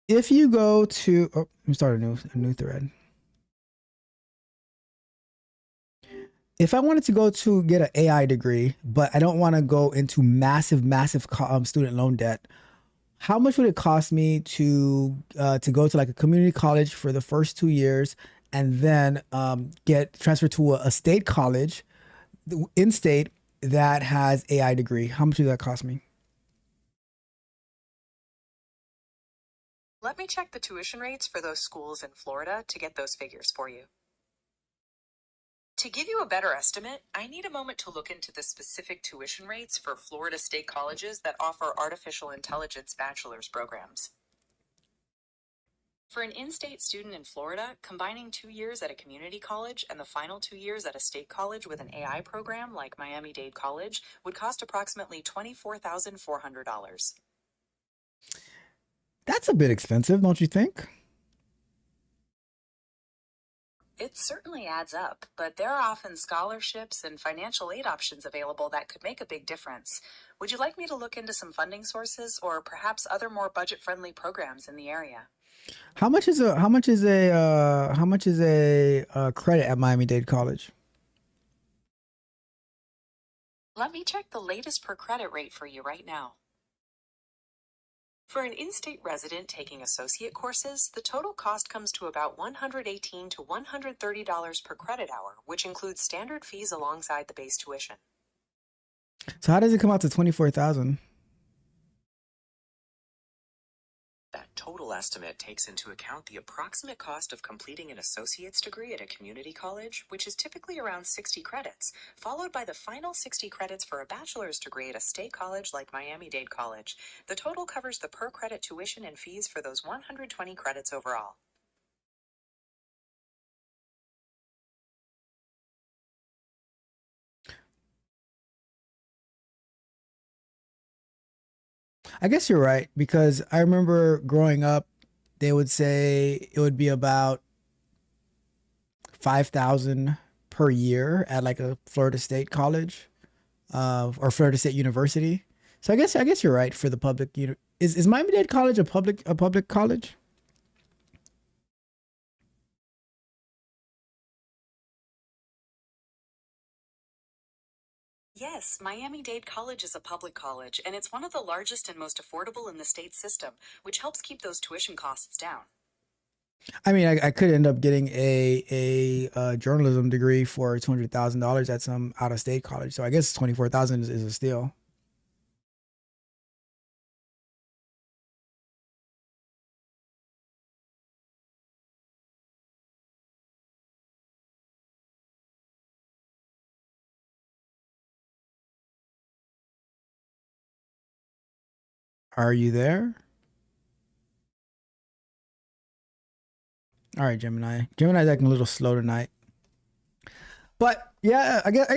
S3: If you go to, let me start a new thread. If I wanted to go to get an AI degree, but I don't want to go into massive student loan debt, how much would it cost me to go to like a community college for the first 2 years and then get transferred to a state college in state that has AI degree? How much would that cost me?
S14: Let me check the tuition rates for those schools in Florida to get those figures for you. To give you a better estimate, I need a moment to look into the specific tuition rates for Florida state colleges that offer artificial intelligence bachelor's programs. For an in-state student in Florida, combining 2 years at a community college and the final 2 years at a state college with an AI program like Miami-Dade College would cost approximately $24,400.
S3: That's a bit expensive, don't you think?
S14: It certainly adds up, but there are often scholarships and financial aid options available that could make a big difference. Would you like me to look into some funding sources or perhaps other more budget-friendly programs in the area?
S3: How much is a credit at Miami-Dade College?
S14: Let me check the latest per credit rate for you right now. For an in-state resident taking associate courses, the total cost comes to about $118 to $130 per credit hour, which includes standard fees alongside the base tuition.
S3: So how does it come out to $24,000?
S14: That total estimate takes into account the approximate cost of completing an associate's degree at a community college, which is typically around 60 credits, followed by the final 60 credits for a bachelor's degree at a state college like Miami-Dade College. The total covers the per credit tuition and fees for those 120 credits overall.
S3: I guess you're right, because I remember growing up, they would say it would be about $5,000 per year at like a Florida State college, or Florida State University. So I guess you're right for the public. Is Miami-Dade College a public college?
S14: Yes, Miami-Dade College is a public college, and it's one of the largest and most affordable in the state system, which helps keep those tuition costs down.
S3: I mean, I could end up getting a journalism degree for $200,000 at some out-of-state college. So I guess $24,000 is a steal. Are you there? All right, Gemini. Gemini's acting a little slow tonight. But yeah, I guess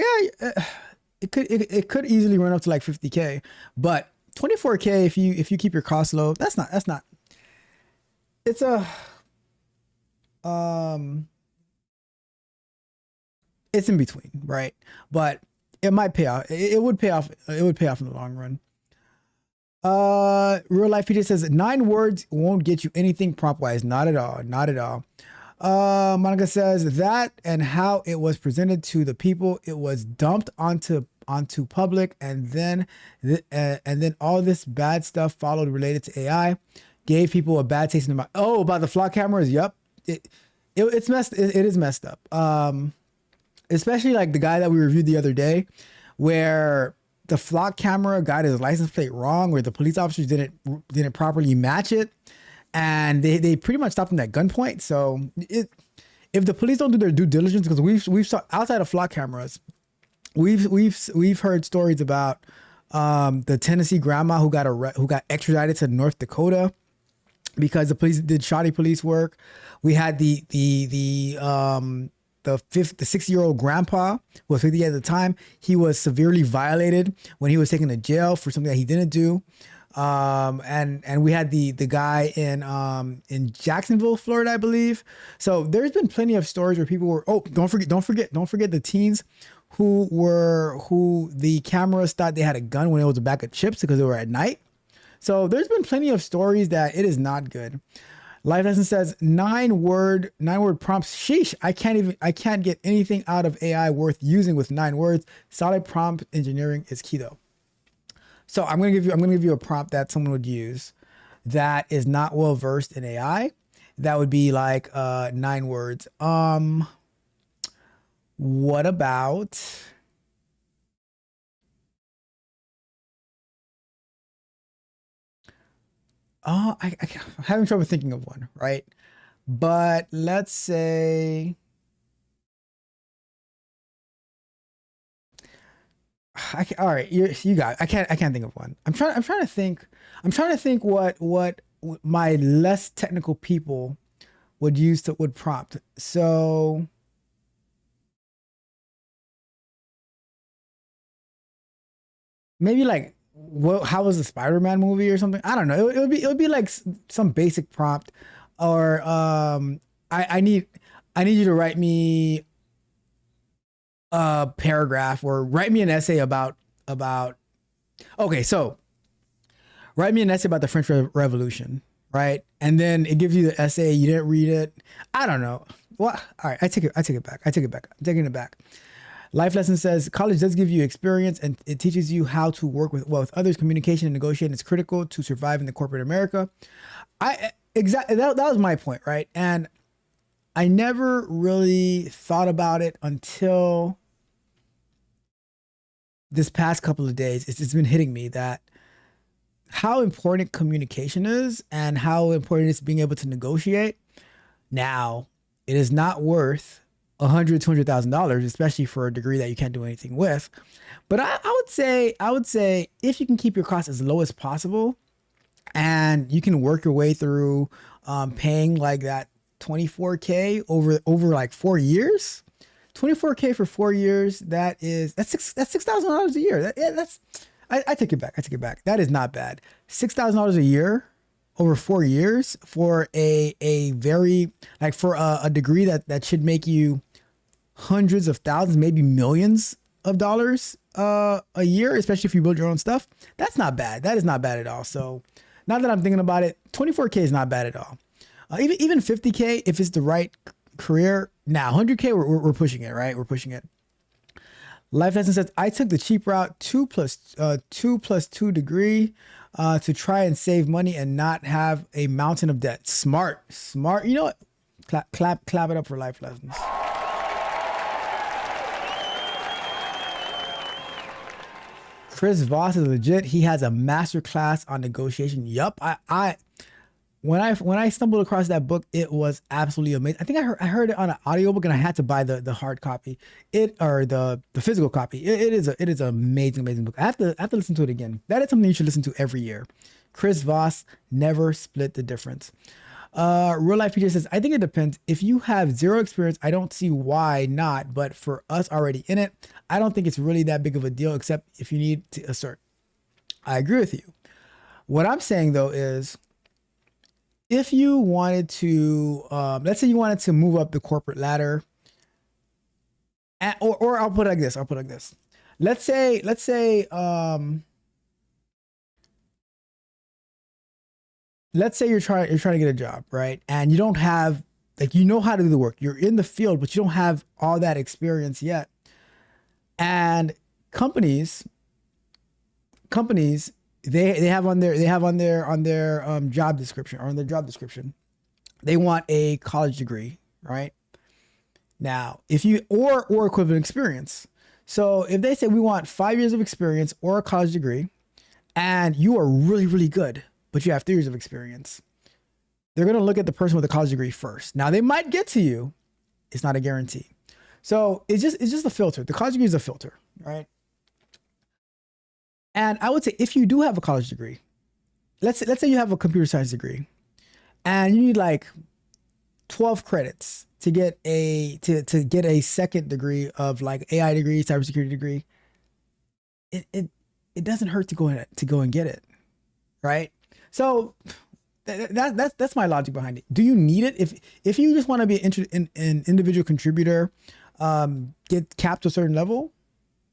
S3: it could easily run up to like 50K. But 24K if you keep your costs low, that's not it's a it's in between, right? But it might pay off. It would pay off. It would pay off in the long run. Real life PJ says 9 words won't get you anything prompt wise. Not at all. Not at all. Monica says that and how it was presented to the people, it was dumped onto public, and then all this bad stuff followed related to AI, gave people a bad taste in their mouth. Oh, about the flock cameras. Yep. It's messed. It is messed up. Especially like the guy that we reviewed the other day, where the flock camera got his license plate wrong, where the police officers didn't properly match it, and they pretty much stopped him at gunpoint. So if the police don't do their due diligence, because we've saw outside of flock cameras, we've heard stories about the Tennessee grandma who got extradited to North Dakota because the police did shoddy police work. We had the the 60-year-old grandpa who was 50 at the time. He was severely violated when he was taken to jail for something that he didn't do. And we had the guy in Jacksonville, Florida, I believe. So there's been plenty of stories where people were, don't forget the teens who the cameras thought they had a gun when it was a bag of chips because they were at night. So there's been plenty of stories that it is not good. Life Lesson says 9-word prompts. Sheesh, I can't get anything out of AI worth using with 9 words. Solid prompt engineering is key though. So I'm gonna give you a prompt that someone would use that is not well versed in AI. That would be like 9 words. What about I'm having trouble thinking of one, right? But let's say all right, you got it. I can't think of one. I'm trying to think what my less technical people would prompt. So maybe like how was the Spider-Man movie or something? I don't know. It would be like some basic prompt, or I need you to write me a paragraph or write me an essay about okay, so write me an essay about the French Revolution, right? And then it gives you the essay, you didn't read it. I don't know. Well, all right, I take it back. I'm taking it back. Life Lesson says college does give you experience and it teaches you how to work with others. Communication and negotiating is critical to survive in the corporate America. Exactly that was my point, right? And I never really thought about it until this past couple of days. It's been hitting me that how important communication is and how important it is being able to negotiate. Now, it is not worth $100,000-$200,000, especially for a degree that you can't do anything with. But I would say if you can keep your costs as low as possible, and you can work your way through paying like that $24K over like 4 years. $24K for 4 years. That's $6,000 a year. I take it back. That is not bad. $6,000 a year over 4 years for a very like for a degree that should make you hundreds of thousands, maybe millions of dollars a year, especially if you build your own stuff. That's not bad. That is not bad at all. So now that I'm thinking about it, 24K is not bad at all. Even 50K, if it's the right career. Now 100K, we're pushing it, right? We're pushing it. Life Lesson says, I took the cheap route, 2+2 degree to try and save money and not have a mountain of debt. Smart. You know what? Clap it up for Life Lessons. Chris Voss is legit. He has a master class on negotiation. Yup. When I stumbled across that book, it was absolutely amazing. I think I heard it on an audiobook and I had to buy the hard copy. The physical copy. It is an amazing book. I have to listen to it again. That is something you should listen to every year. Chris Voss, never split the difference. Real Life Feature says, I think it depends. If you have zero experience, I don't see why not. But for us already in it, I don't think it's really that big of a deal, except if you need to assert. I agree with you. What I'm saying though is, if you wanted to, let's say you wanted to move up the corporate ladder, or I'll put it like this. Let's say you're trying to get a job, right? And you don't have, like, you know how to do the work. You're in the field, but you don't have all that experience yet. And companies, they have on their job description, they want a college degree, right? Now, if you or equivalent experience. So if they say we want 5 years of experience or a college degree, and you are really, really good, but you have 3 years of experience, they're going to look at the person with a college degree first. Now, they might get to you. It's not a guarantee. So it's just a filter. The college degree is a filter, right? And I would say if you do have a college degree, let's say you have a computer science degree and you need like 12 credits get a second degree of like AI degree, cybersecurity degree, it doesn't hurt to go and get it, right? So that's my logic behind it. Do you need it? If you just want to be an individual contributor, get capped to a certain level,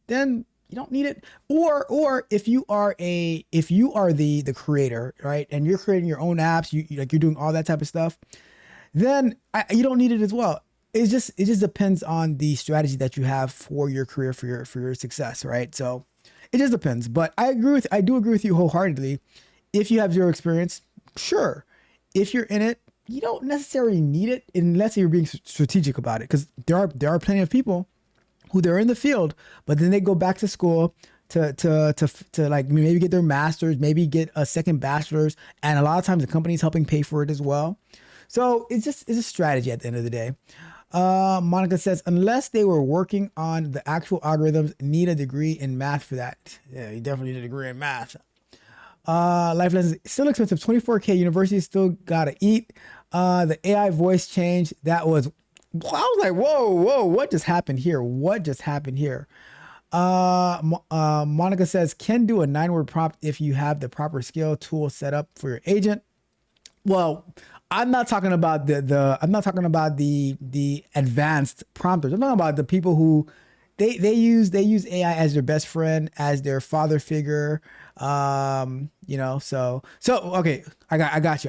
S3: then you don't need it. Or if you are the creator, right, and you're creating your own apps, you're doing all that type of stuff, then you don't need it as well. It just depends on the strategy that you have for your career, for your success, right? So it just depends. But I do agree with you wholeheartedly. If you have zero experience, sure. If you're in it, you don't necessarily need it unless you're being strategic about it. Because there are plenty of people who they're in the field, but then they go back to school to like maybe get their master's, maybe get a second bachelor's, and a lot of times the company's helping pay for it as well. So it's a strategy at the end of the day. Monica says, unless they were working on the actual algorithms, need a degree in math for that. Yeah, you definitely need a degree in math. Life lessons, still expensive, $24K, university still gotta eat. The AI voice change, that was, I was like, whoa, what just happened here? Monica says, can do a 9-word prompt if you have the proper skill tool set up for your agent. Well, I'm not talking about the advanced prompters. I'm talking about the people who they use AI as their best friend, as their father figure. So okay, I got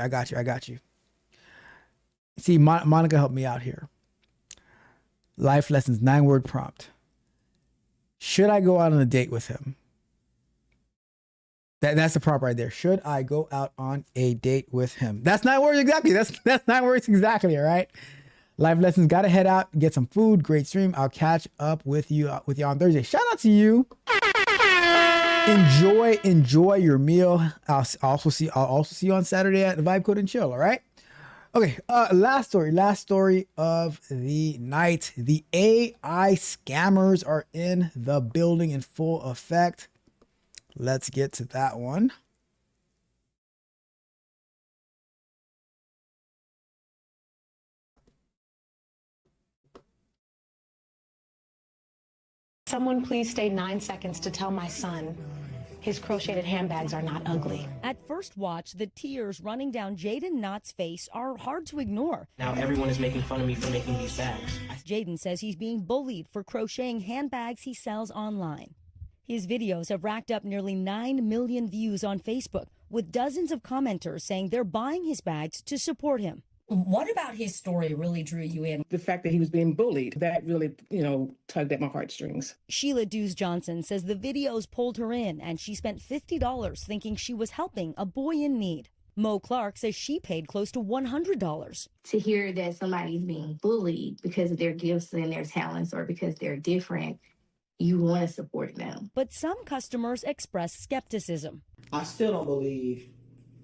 S3: you. See, Monica helped me out here. Life lessons, 9-word prompt. Should I go out on a date with him? That's the prompt right there. Should I go out on a date with him? That's 9 words exactly. That's 9 words exactly. All right. Life lessons. Got to head out, get some food. Great stream. I'll catch up with you on Thursday. Shout out to you. Enjoy your meal. I'll also see you on Saturday at the Vibe Code and Chill. All right. Okay. Last story of the night. The AI scammers are in the building in full effect. Let's get to that one.
S4: Someone please stay 9 seconds to tell my son his crocheted handbags are not ugly.
S6: At first watch, the tears running down Jaden Knott's face are hard to ignore.
S23: Now everyone is making fun of me for making these bags.
S6: Jaden says he's being bullied for crocheting handbags he sells online. His videos have racked up nearly 9 million views on Facebook, with dozens of commenters saying they're buying his bags to support him.
S24: What about his story really drew you in?
S25: The fact that he was being bullied, that really, tugged at my heartstrings.
S6: Sheila Dews Johnson says the videos pulled her in and she spent $50 thinking she was helping a boy in need. Mo Clark says she paid close to $100.
S26: To hear that somebody's being bullied because of their gifts and their talents or because they're different, you want to support them.
S6: But some customers express skepticism.
S27: I still don't believe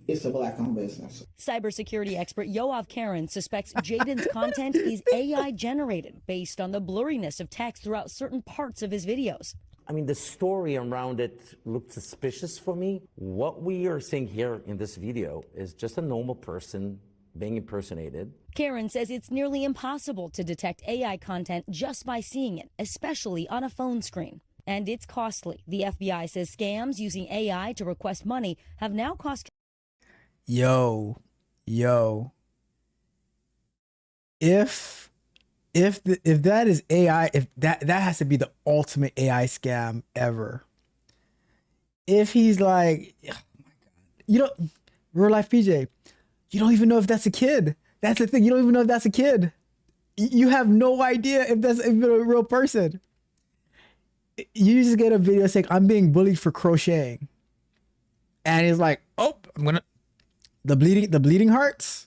S27: it's a Black-owned business.
S6: Cybersecurity expert Yoav Karen suspects Jaden's content is AI generated based on the blurriness of text throughout certain parts of his videos.
S28: I mean, the story around it looked suspicious for me. What we are seeing here in this video is just a normal person being impersonated.
S6: Karen says it's nearly impossible to detect AI content just by seeing it, especially on a phone screen. And it's costly. The FBI says scams using AI to request money have now cost.
S3: Yo. If that is AI, if that has to be the ultimate AI scam ever. If he's like, oh my God, real life PJ, you don't even know if that's a kid. That's the thing. You don't even know if that's a kid. You have no idea if that's a real person. You just get a video saying, I'm being bullied for crocheting. And he's like, oh, the bleeding hearts.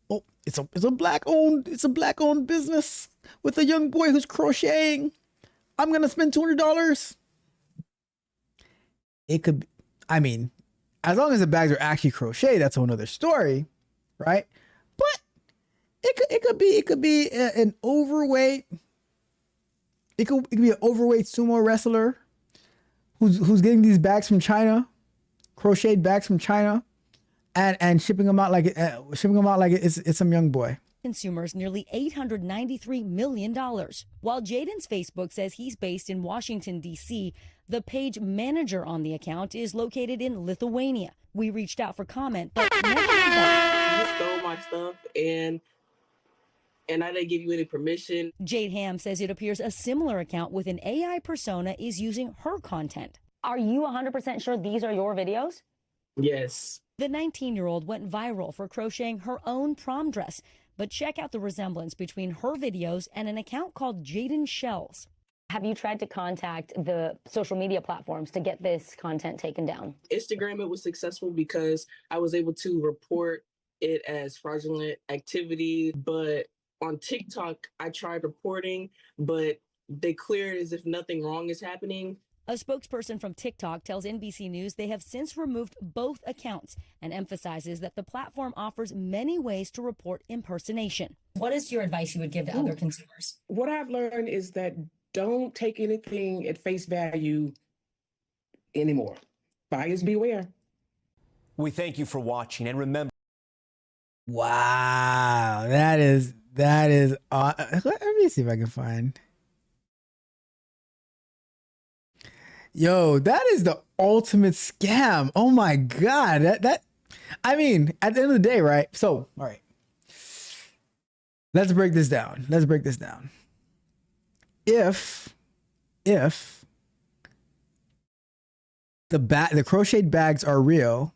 S3: Oh, it's a black owned business with a young boy who's crocheting. I'm going to spend $200. It could, as long as the bags are actually crochet, that's a whole nother story, right? But it could be an overweight. It could be an overweight sumo wrestler who's getting these bags from China, crocheted bags from China, and shipping them out like it's some young boy.
S6: consumers nearly $893 million. While Jaden's Facebook says he's based in Washington, D.C., the page manager on the account is located in Lithuania. We reached out for comment, but never heard back.
S25: You stole my stuff and I didn't give you any permission.
S6: Jade Ham says it appears a similar account with an AI persona is using her content. Are you 100% sure these are your videos?
S25: Yes.
S6: The 19-year-old went viral for crocheting her own prom dress, but check out the resemblance between her videos and an account called Jaden Shells. Have you tried to contact the social media platforms to get this content taken down?
S25: Instagram, it was successful because I was able to report it as fraudulent activity, but on TikTok, I tried reporting, but they clear it as if nothing wrong is happening.
S6: A spokesperson from TikTok tells NBC News they have since removed both accounts and emphasizes that the platform offers many ways to report impersonation.
S24: What is your advice you would give to other consumers?
S25: What I've learned is that don't take anything at face value anymore. Buyers beware.
S7: We thank you for watching, and remember.
S3: Wow, that is let me see if I can find. Yo, that is the ultimate scam. Oh my God. That I mean, at the end of the day, right? So, all right. Let's break this down. If the crocheted bags are real,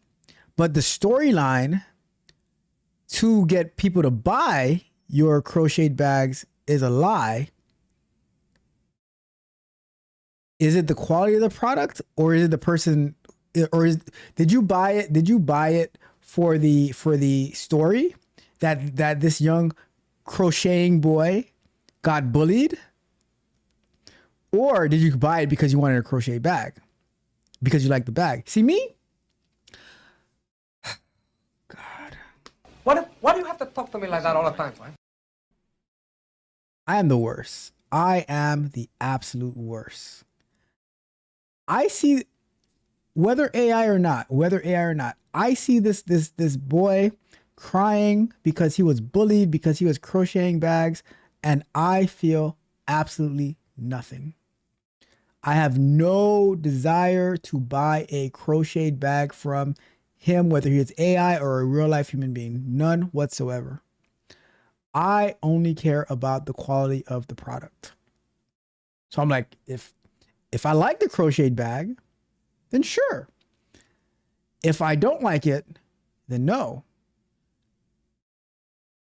S3: but the storyline to get people to buy your crocheted bags is a lie, is it the quality of the product, or is it the person, or did you buy it for the story that this young crocheting boy got bullied? Or did you buy it because you wanted a crochet bag? Because you like the bag? See me? God.
S1: Why do you have to talk to me like that all the time, man?
S3: I am the worst. I am the absolute worst. I see, whether AI or not, I see this boy crying because he was bullied, because he was crocheting bags, and I feel absolutely nothing. I have no desire to buy a crocheted bag from him, whether he is AI or a real life human being. None whatsoever. I only care about the quality of the product. So I'm like, if I like the crocheted bag, then sure. If I don't like it, then no.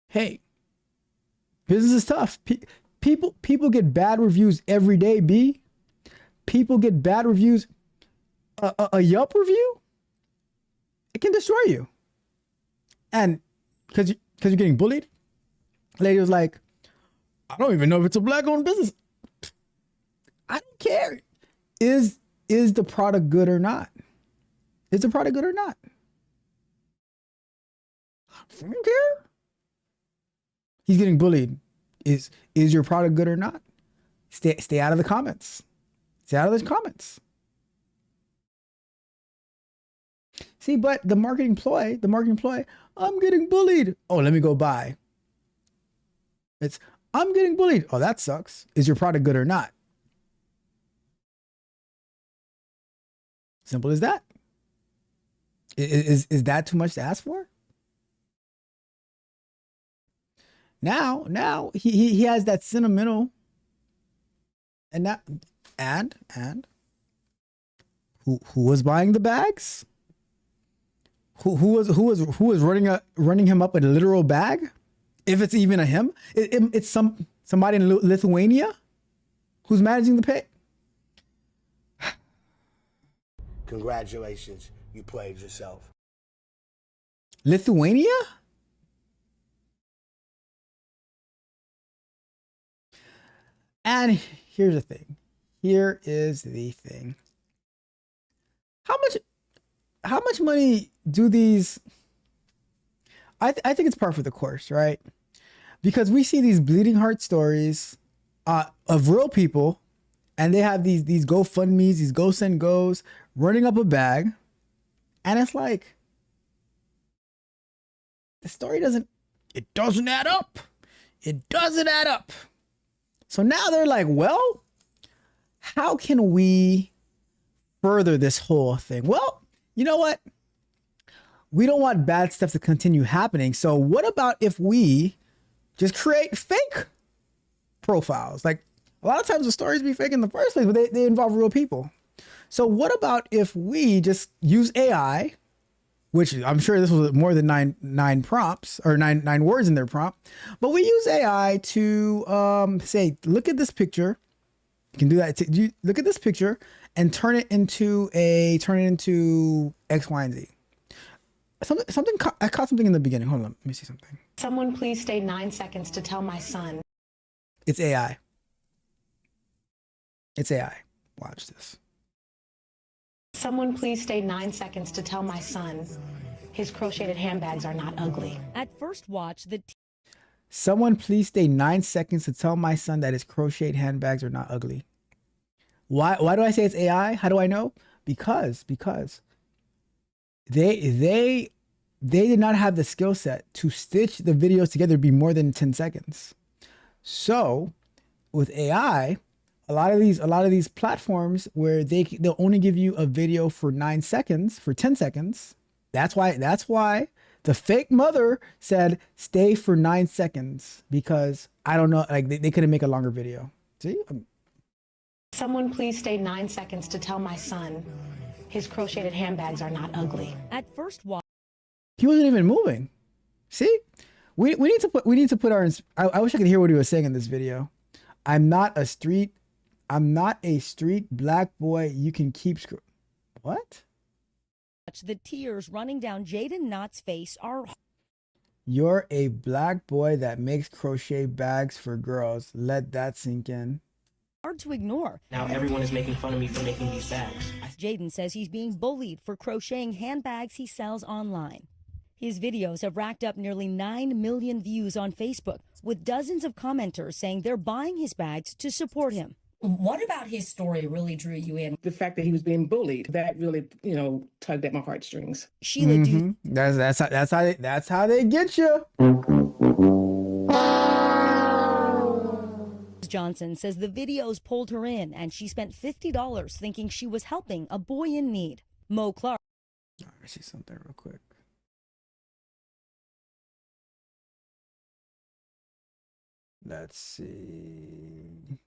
S3: Hey, business is tough. People get bad reviews every day, B. People get bad reviews. A Yelp review, it can destroy you. And because you're getting bullied, lady was like, I don't even know if it's a black-owned business. I don't care. Is the product good or not? Is the product good or not? I don't care. He's getting bullied. Is your product good or not? Stay out of the comments. Stay out of those comments. See, but the marketing ploy, I'm getting bullied. Oh, let me go buy. It's, I'm getting bullied. Oh, that sucks. Is your product good or not? Simple as that. Is that too much to ask for? Now he has that sentimental and that and who was buying the bags? Who was running him up a literal bag? If it's even a him, it's somebody in Lithuania who's managing the pay.
S2: Congratulations, you played yourself.
S3: Lithuania? And here's the thing. Here is the thing. How much money do these? I think it's par for the course, right? Because we see these bleeding heart stories of real people, and they have these GoFundMes, these Go Send Goes, running up a bag, and it's like the story doesn't add up. It doesn't add up. So now they're like, well, how can we further this whole thing? Well, you know what? We don't want bad stuff to continue happening. So what about if we just create fake profiles? Like a lot of times the stories be fake in the first place, but they involve real people. So what about if we just use AI, which I'm sure this was more than nine prompts or nine words in their prompt, but we use AI to say, look at this picture. You can do that. Look at this picture and turn it into X, Y, and Z. I caught something in the beginning. Hold on, let me see something.
S4: Someone please stay 9 seconds to tell my son.
S3: It's AI. It's AI. Watch this.
S4: Someone please stay 9 seconds to tell my son his crocheted handbags are not ugly.
S6: At first watch,
S3: Someone please stay 9 seconds to tell my son that his crocheted handbags are not ugly. Why do I say it's AI? How do I know? Because they did not have the skill set to stitch the videos together to be more than 10 seconds. So with AI, a lot of these platforms where they'll only give you a video for 9 seconds, for 10 seconds. That's why the fake mother said stay for 9 seconds, because I don't know, like they couldn't make a longer video. See?
S4: Someone please stay 9 seconds to tell my son his crocheted handbags are not ugly.
S6: At first watch,
S3: he wasn't even moving. See? We need to put our, I wish I could hear what he was saying in this video. I'm not a street black boy. You can keep what?
S6: the tears running down Jaden Knott's face are.
S3: You're a black boy that makes crochet bags for girls. Let that sink in.
S6: Hard to ignore.
S23: Now everyone is making fun of me for making these bags.
S6: Jaden says he's being bullied for crocheting handbags he sells online. His videos have racked up nearly 9 million views on Facebook, with dozens of commenters saying they're buying his bags to support him.
S24: What about his story really drew you in?
S25: The fact that he was being bullied, that really, tugged at my heartstrings.
S6: Sheila,
S3: That's how they get you.
S6: Johnson says the videos pulled her in, and she spent $50 thinking she was helping a boy in need. Mo Clark.
S3: Let me see something real quick. Let's see.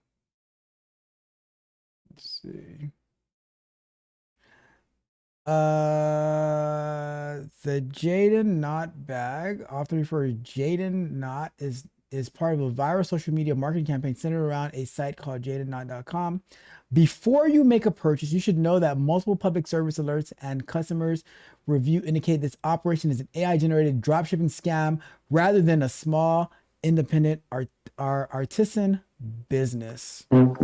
S3: The Jaden Knott bag, often referred to Jaden Knott, is part of a viral social media marketing campaign centered around a site called jadennott.com. Before you make a purchase, you should know that multiple public service alerts and customers review indicate this operation is an AI-generated dropshipping scam rather than a small, independent artisan business. Let's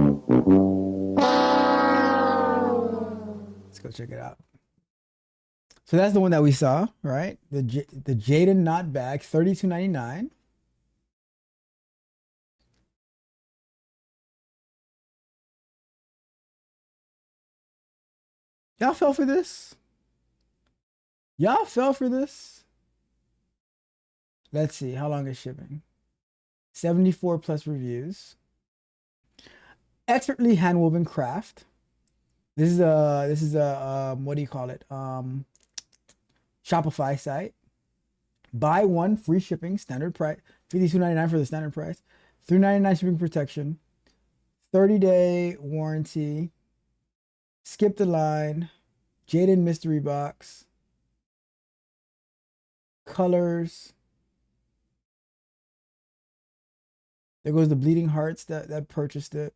S3: go check it out. So that's the one that we saw, right? The Jaden Knott bag, $32.99. Y'all fell for this? Y'all fell for this? Let's see, how long is shipping? 74 plus reviews. Expertly handwoven craft. This is a what do you call it? Shopify site. Buy one, free shipping, standard price, $52.99 for the standard price, $3.99 shipping protection, 30-day warranty. Skip the line. Jaden mystery box. Colors. There goes the bleeding hearts that purchased it.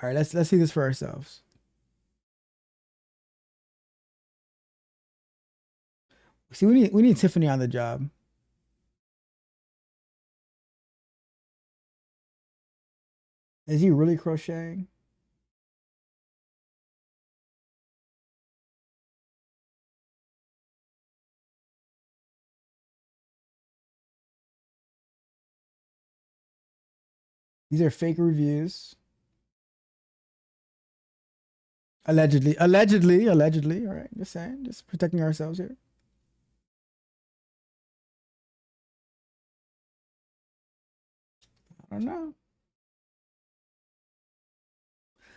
S3: All right, let's see this for ourselves. See, we need Tiffany on the job. Is he really crocheting? These are fake reviews. Allegedly. All right, just saying, just protecting ourselves here. I don't know.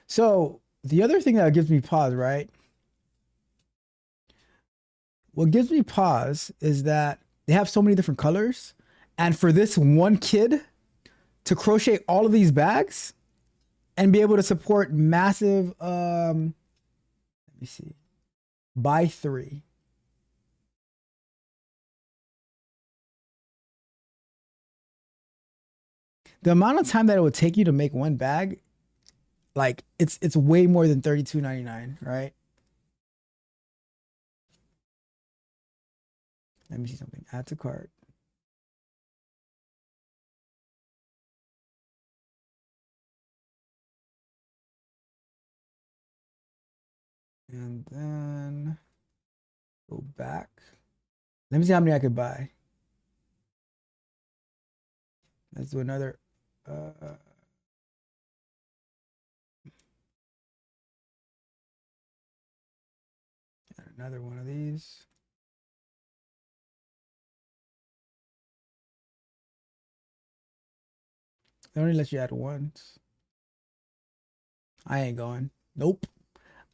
S3: So the other thing that gives me pause, right? What gives me pause is that they have so many different colors. And for this one kid to crochet all of these bags and be able to support massive, let me see, by 3. The amount of time that it would take you to make one bag, like it's way more than $32.99, right? Let me see something. Add to cart. And then go back. Let me see how many I could buy. Let's do another. Another one of these. They only let you add once. I ain't going. Nope.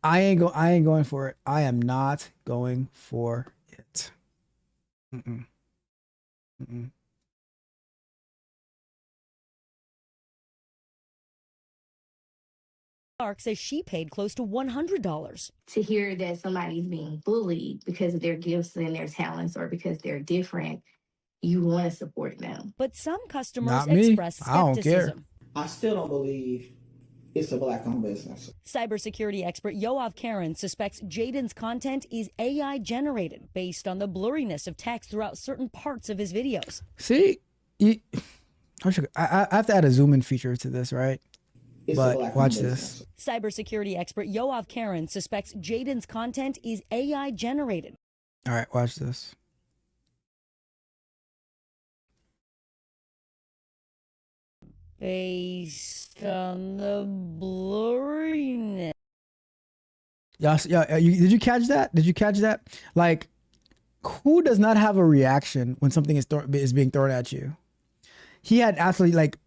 S3: I ain't going for it. I am not going for it. Mm-mm. Mm-mm.
S6: Clark says she paid close to $100.
S26: To hear that somebody's being bullied because of their gifts and their talents or because they're different, you want to support them.
S6: But some customers
S3: Not me.
S6: express
S3: I don't care.
S6: skepticism.
S27: I still don't believe it's a black-owned business.
S6: Cybersecurity expert Yoav Karen suspects Jaden's content is AI generated based on the blurriness of text throughout certain parts of his videos.
S3: See, I have to add a zoom in feature to this, right? But watch this.
S6: Cybersecurity expert Yoav Karen suspects Jaden's content is AI generated.
S3: All right, watch this.
S6: Based on the blurriness.
S3: Yeah, did you catch that? Did you catch that? Like, who does not have a reaction when something is being thrown at you? He had absolutely like,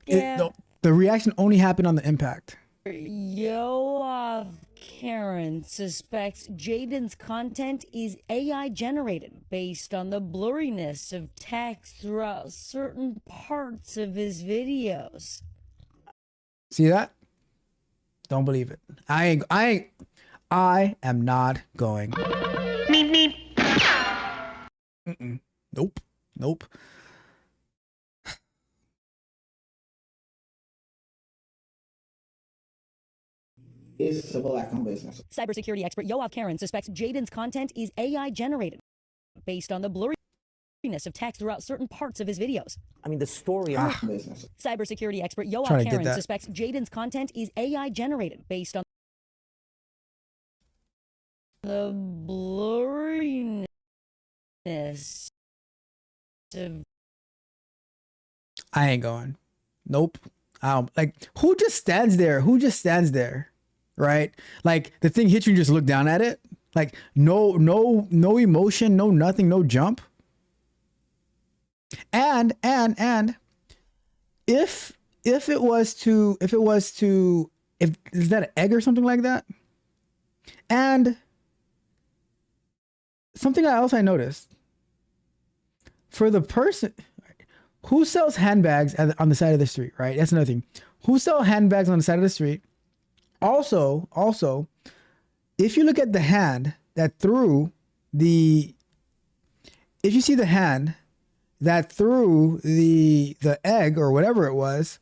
S3: the reaction only happened on the impact.
S6: Yoav Karen suspects Jaden's content is AI generated based on the blurriness of text throughout certain parts of his videos.
S3: See that? Don't believe it. I am not going. Mm-mm. Nope. Nope.
S27: It's a black-owned business.
S6: Cybersecurity expert Yoav Karen suspects Jaden's content is AI generated based on the blurriness of text throughout certain parts of his videos.
S28: I mean, the story
S27: of business.
S6: Cybersecurity expert Yoav Karen suspects Jaden's content is AI generated based on the blurriness of...
S3: I ain't going. Nope. Like, who just stands there? Who just stands there? Right? Like, the thing hits you and just look down at it. Like, no emotion, no nothing, no jump. And if is that an egg or something like that? And something else I noticed, for the person who sells handbags on the side of the street, right? That's another thing. Who sell handbags on the side of the street? Also, if you look at the hand that threw the, if you see the hand that threw the egg or whatever it was,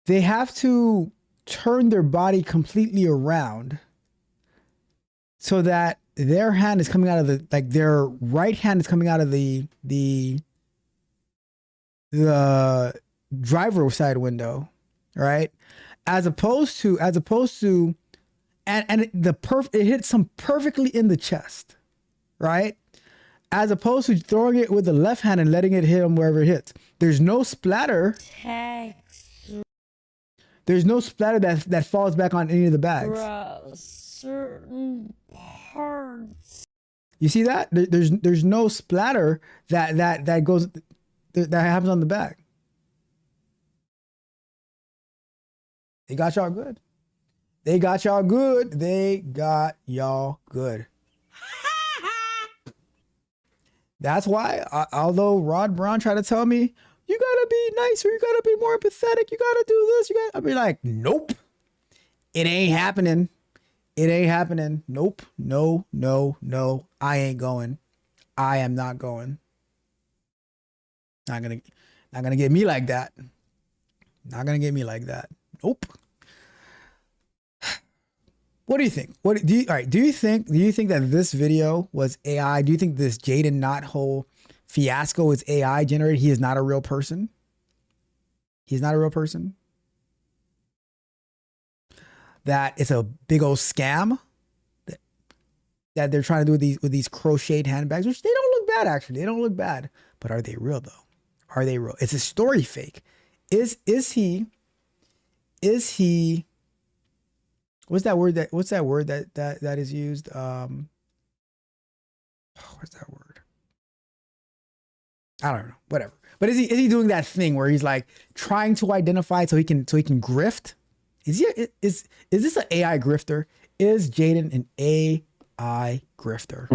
S3: they have to turn their body completely around so that their hand is coming out of the, like their right hand is coming out of the driver's side window, right? As opposed to, and it hits them perfectly in the chest, right? As opposed to throwing it with the left hand and letting it hit them wherever it hits. There's no splatter. There's no splatter that falls back on any of the bags.
S6: Certain parts.
S3: You see that? There's no splatter that goes that happens on the bag. They got y'all good. They got y'all good. They got y'all good. That's why, although Rod Brown tried to tell me, you gotta be nicer, you gotta be more empathetic, you gotta do this, I'll be like, nope. It ain't happening. It ain't happening. Nope. No, no, no. I ain't going. I am not going. Not gonna get me like that. Not gonna get me like that. Nope. What do you think? Do you think that this video was AI? Do you think this Jaden Knott whole fiasco is AI generated? He is not a real person. He's not a real person. That it's a big old scam that they're trying to do with these crocheted handbags, which they don't look bad, actually. They don't look bad. But are they real though? Are they real? It's a story fake. Is he what's that word that is used? What's that word? I don't know. Whatever. But is he doing that thing where he's like trying to identify so he can grift? Is this an AI grifter? Is Jaden an AI grifter?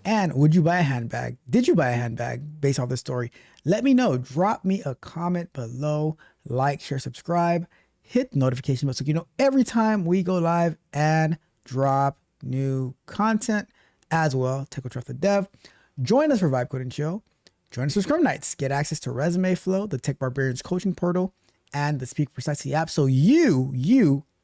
S3: And would you buy a handbag? Did you buy a handbag based off this story? Let me know. Drop me a comment below. Like, share, subscribe. Hit the notification bell so you know every time we go live and drop new content as well. TechWithRalph the Dev. Join us for Vibe Coding Show. Join us for Scrum Nights. Get access to Resume Flow, the Tech Barbarians coaching portal, and the Speak Precisely app so you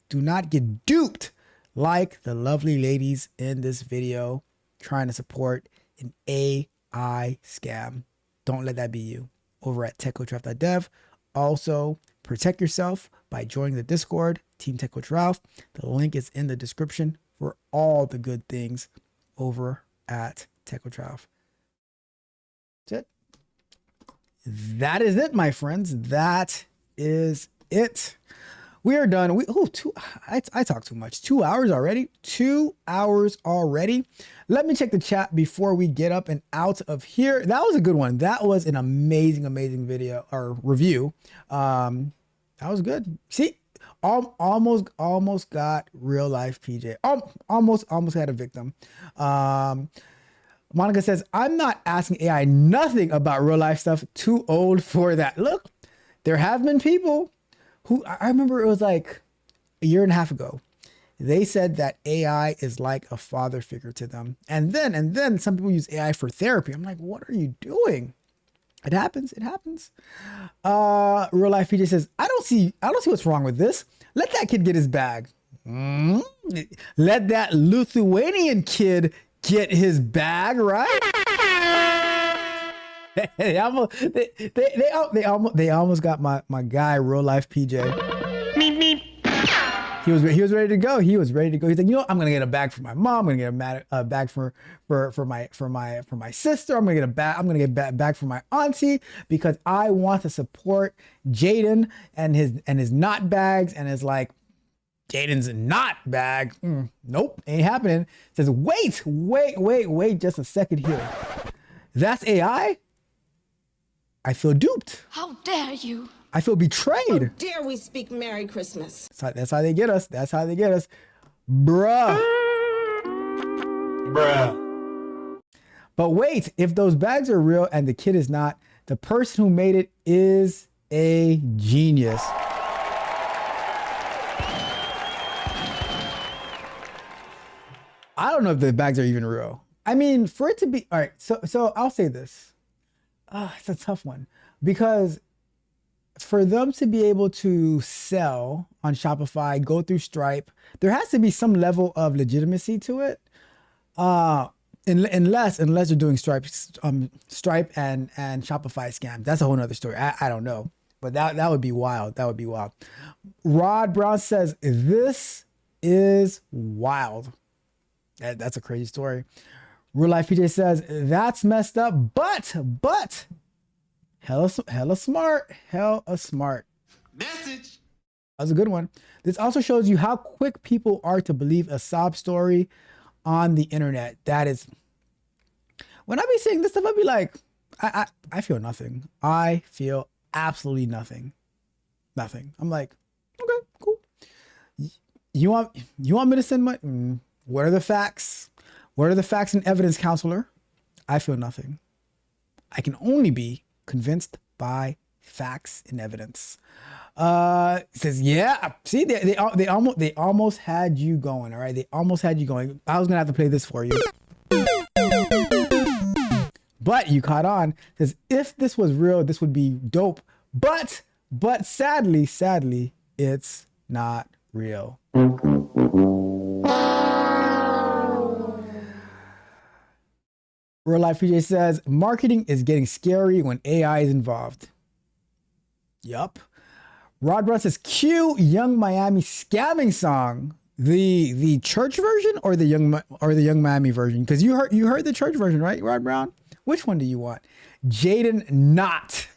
S3: do not get duped like the lovely ladies in this video trying to support an AI scam. Don't let that be you. Over at TechWithRalph.dev. Also, protect yourself by joining the Discord, Team Tech with Ralph. The link is in the description for all the good things over at Tech with Ralph. That's it. That is it, my friends. That is it. We are done. I talked too much. 2 hours already. 2 hours already. Let me check the chat before we get up and out of here. That was a good one. That was an amazing video or review. That was good. See, almost got real life PJ. Almost had a victim. Monica says, I'm not asking AI nothing about real life stuff. Too old for that. Look, there have been people who, I remember it was like a year and a half ago. They said that AI is like a father figure to them. And then some people use AI for therapy. I'm like, what are you doing? It happens. It happens. Real life PJ says, I don't see what's wrong with this. Let that kid get his bag. Let that Lithuanian kid get his bag, right? they almost got my guy, real life PJ. He was ready to go. He was ready to go. He's like, you know what? I'm gonna get a bag for my mom. I'm gonna get a bag for my sister. I'm gonna get a bag for my auntie because I want to support Jaden and his knot bags and his like Jaden's knot bag. Nope, ain't happening. Says wait just a second here. That's AI. I feel duped.
S5: How dare you?
S3: I feel betrayed.
S5: How dare we speak Merry Christmas?
S3: That's how they get us. That's how they get us. Bruh. But wait, if those bags are real and the kid is not, the person who made it is a genius. I don't know if the bags are even real. I mean, for it to be, all right, so I'll say this. It's a tough one because for them to be able to sell on Shopify, go through Stripe, there has to be some level of legitimacy to it. Unless they're doing Stripe and Shopify scams. That's a whole nother story. I don't know, but that would be wild. That would be wild. Rod Brown says, this is wild. That's a crazy story. Real Life PJ says, that's messed up, but hella smart. Message. That was a good one. This also shows you how quick people are to believe a sob story on the internet. That is, when I be saying this stuff, I be like, I feel nothing. I feel absolutely nothing. Nothing. I'm like, okay, cool. You want me to send my, what are the facts? What are the facts and evidence, counselor? I feel nothing. I can only be convinced by facts and evidence. Says, yeah, see, they almost had you going. All right. They almost had you going. I was going to have to play this for you. But you caught on. Says, if this was real, this would be dope. But sadly, it's not real. Real Life PJ says, marketing is getting scary when AI is involved. Yup. Rod Brown says, cue Young Miami scamming song. The church version or the Young Miami version? Because you heard the church version, right, Rod Brown? Which one do you want? Jaden not.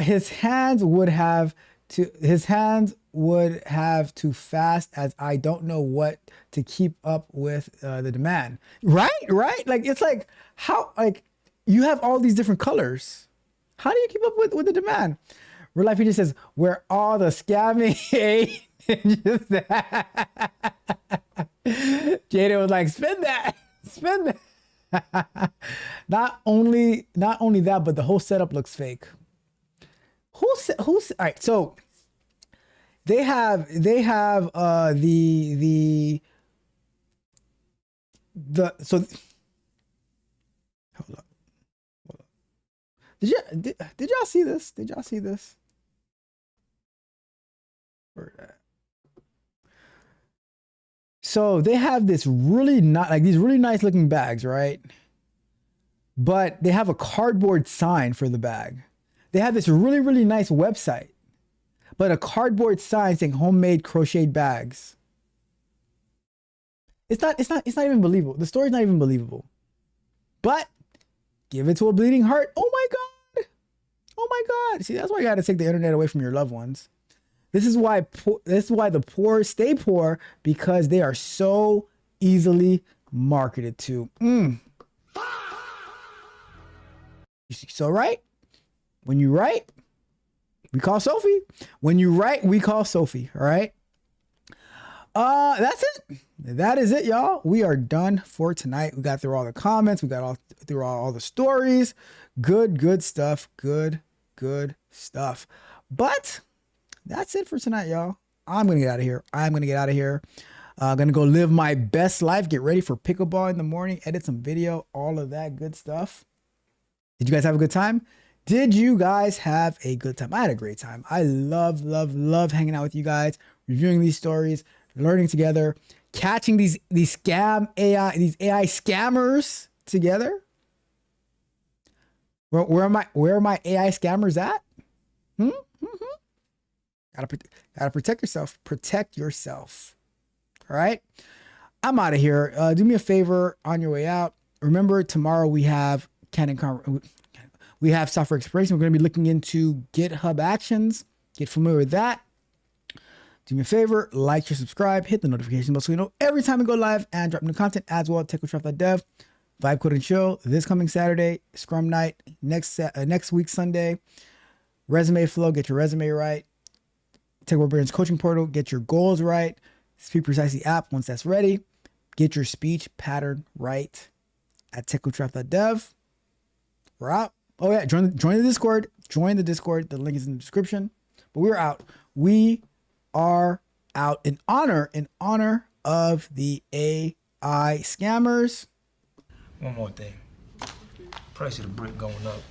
S3: His hands would have to fast as I don't know what to keep up with the demand. Right? Like it's like how you have all these different colors. How do you keep up with the demand? Real Life just says, where all the scamming Jada was like, spend that. Not only that, but the whole setup looks fake. Who's all right? So they have the so hold up. Did y'all see this? Did y'all see this? So they have this really these really nice looking bags, right? But they have a cardboard sign for the bag. They have this really, really nice website, but a cardboard sign saying homemade crocheted bags. It's not even believable. The story's not even believable. But give it to a bleeding heart. Oh my God. See, that's why you got to take the internet away from your loved ones. This is why the poor stay poor, because they are so easily marketed to. You see, so right? When you write, we call Sophie. When you write, we call Sophie. All right. That's it. That is it, y'all. We are done for tonight. We got through all the comments. We got through all the stories. Good stuff. Good stuff. But that's it for tonight, y'all. I'm going to get out of here. I'm going to go live my best life. Get ready for pickleball in the morning. Edit some video. All of that good stuff. Did you guys have a good time? Did you guys have a good time? I had a great time. I love hanging out with you guys, reviewing these stories, learning together, catching these AI scammers together. Where are my AI scammers at? Gotta protect yourself. Protect yourself. All right. I'm out of here. Do me a favor on your way out. Remember, tomorrow we have software exploration. We're going to be looking into GitHub Actions. Get familiar with that. Do me a favor, like, share, subscribe, hit the notification bell so you know every time we go live and drop new content as well. TechWithTruff.dev, Vibe Code and Chill this coming Saturday, Scrum Night next week Sunday. Resume Flow, get your resume right. Tech Barbarians Coaching Portal, get your goals right. Speak Precisely app, once that's ready, get your speech pattern right at TechWithTruff.dev. We're out. Oh yeah, join the Discord. Join the Discord. The link is in the description. But we're out. We are out in honor of the AI scammers.
S23: One more thing. Price of the brick going up.